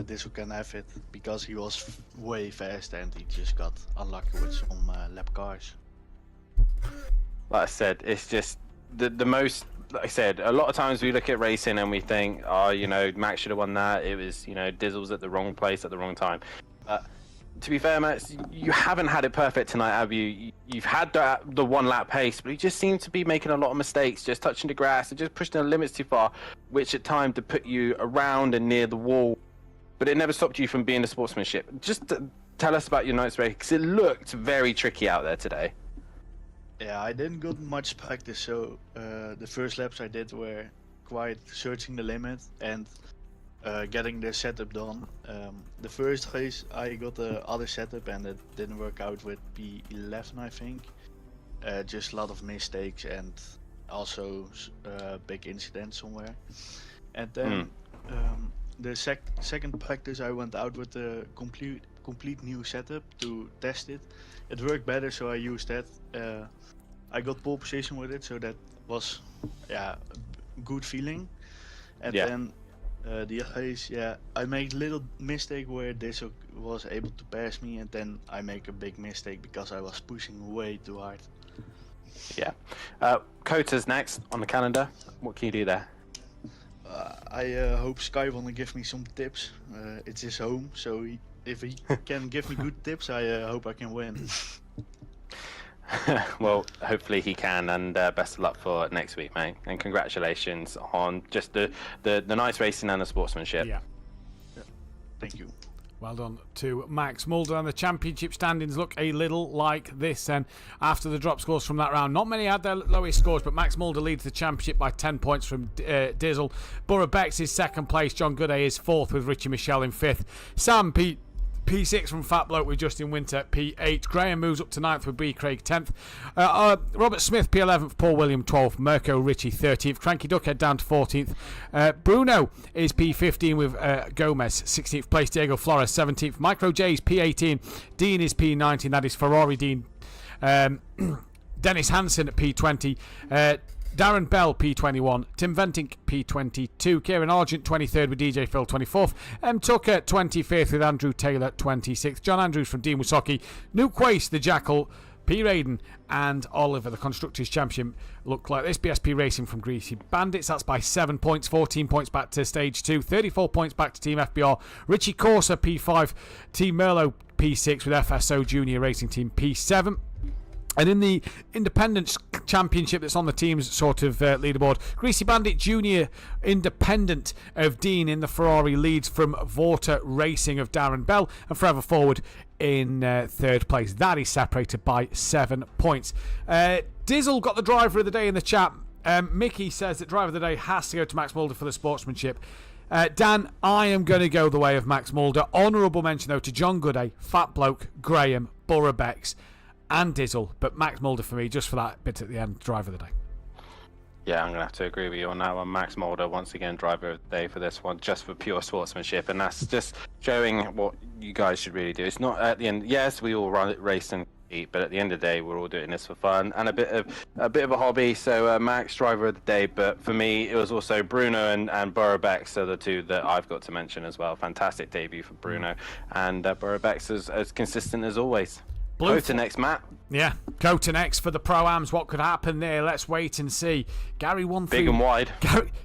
Diesel can have it, because he was way fast and he just got unlucky with some lap cars. Like I said, it's just the most. Like I said, a lot of times we look at racing and we think, oh, you know, Max should have won that. It was, you know, Dizzle's at the wrong place at the wrong time. To be fair, Max, you haven't had it perfect tonight, have you? You've had the one lap pace, but you just seem to be making a lot of mistakes, just touching the grass and just pushing the limits too far, which at times to put you around and near the wall. But it never stopped you from being the sportsmanship. Just tell us about your night's race, because it looked very tricky out there today. Yeah, I didn't get much practice, so the first laps I did were quite searching the limit and getting the setup done. The first race I got the other setup and it didn't work out with P11, I think. Just a lot of mistakes and also a big incident somewhere. And then the second practice I went out with the complete new setup to test it. It worked better, so I used that. I got pole position with it, so that was a good feeling. And then the race, I made a little mistake where Diesel was able to pass me, and then I make a big mistake because I was pushing way too hard. Yeah. COTA's next on the calendar. What can you do there? I hope Sky wanna give me some tips. It's his home, so if he can give me good tips, I hope I can win. Well, hopefully he can, and best of luck for next week, mate. And congratulations on just the nice racing and the sportsmanship. Yeah. Thank you. Well done to Max Mulder, and the championship standings look a little like this. And after the drop scores from that round, not many had their lowest scores, but Max Mulder leads the championship by 10 points from Dizzle. Borobex is second place. John Gooday is fourth with Richie Michelle in fifth. Sam P6 from Fat Bloke with Justin Winter, P8. Graham moves up to 9th with B. Craig 10th. Robert Smith, P11th. Paul William, 12th. Mirko Ritchie, 13th. Cranky Duckhead down to 14th. Bruno is P15 with Gomez, 16th place. Diego Flores, 17th. Micro J's P18. Dean is P19. That is Ferrari Dean. Dennis Hansen at P20. Darren Bell, P21. Tim Ventink, P22. Kieran Argent, 23rd with DJ Phil, 24th. M. Tucker, 25th with Andrew Taylor, 26th. John Andrews from Dean Wisocki. Nuke Waste, the Jackal. P. Raiden and Oliver, the Constructors' Championship, look like this. BSP Racing from Greasy Bandits, that's by 7 points. 14 points back to Stage 2. 34 points back to Team FBR. Richie Corsa, P5. Team Merlot, P6 with FSO Junior Racing Team, P7. And in the Independence Championship that's on the team's sort of leaderboard, Greasy Bandit Junior Independent of Dean in the Ferrari leads from Vorta Racing of Darren Bell, and Forever Forward in third place. That is separated by 7 points. Dizzle got the driver of the day in the chat. Mickey says that driver of the day has to go to Max Mulder for the sportsmanship. Dan, I am going to go the way of Max Mulder. Honourable mention, though, to John Gooday, Fat Bloke, Graham, Borobex and Dizzle, but Max Mulder for me, just for that bit at the end, driver of the day. Yeah, I'm going to have to agree with you on that one. Max Mulder, once again, driver of the day for this one, just for pure sportsmanship, and that's just showing what you guys should really do. It's not at the end, yes, we all race and compete, but at the end of the day, we're all doing this for fun and a bit of a hobby. So Max, driver of the day, but for me, it was also Bruno and Borobex are the two that I've got to mention as well. Fantastic debut for Bruno, and Borobex as consistent as always. Go to next, Matt. Yeah, go to next for the Pro-Ams. What could happen there? Let's wait and see. Gary 1-3. Big and wide.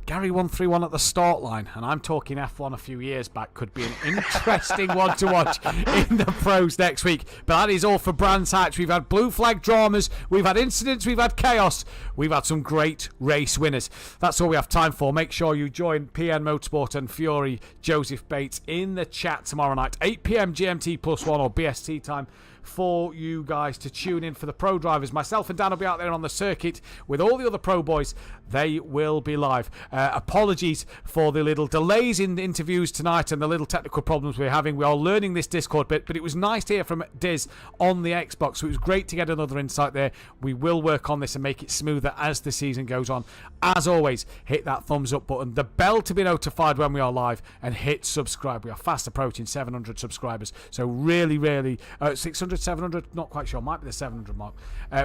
Gary 1-3-1 at the start line, and I'm talking F1 a few years back. Could be an interesting one to watch in the pros next week. But that is all for Brands Hatch. We've had blue flag dramas, we've had incidents, we've had chaos, we've had some great race winners. That's all we have time for. Make sure you join PN Motorsport and Fury Joseph Bates in the chat tomorrow night, 8 p.m. GMT +1 or BST time, for you guys to tune in for the pro drivers. Myself and Dan will be out there on the circuit with all the other pro boys. They will be live. Apologies for the little delays in the interviews tonight and the little technical problems we're having. We are learning this Discord bit, but it was nice to hear from Diz on the Xbox, so it was great to get another insight there. We will work on this and make it smoother as the season goes on. As always, hit that thumbs up button, the bell to be notified when we are live, and hit subscribe. We are fast approaching 700 subscribers, so really 600, 700, not quite sure, might be the 700 mark.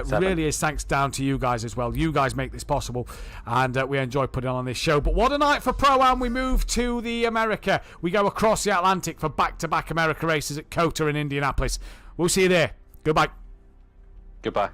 Really is thanks down to you guys as well. You guys make this possible, and we enjoy putting on this show. But what a night for Pro-Am. We move to the America. We go across the Atlantic for back-to-back America races at COTA and Indianapolis. We'll see you there. Goodbye. Goodbye.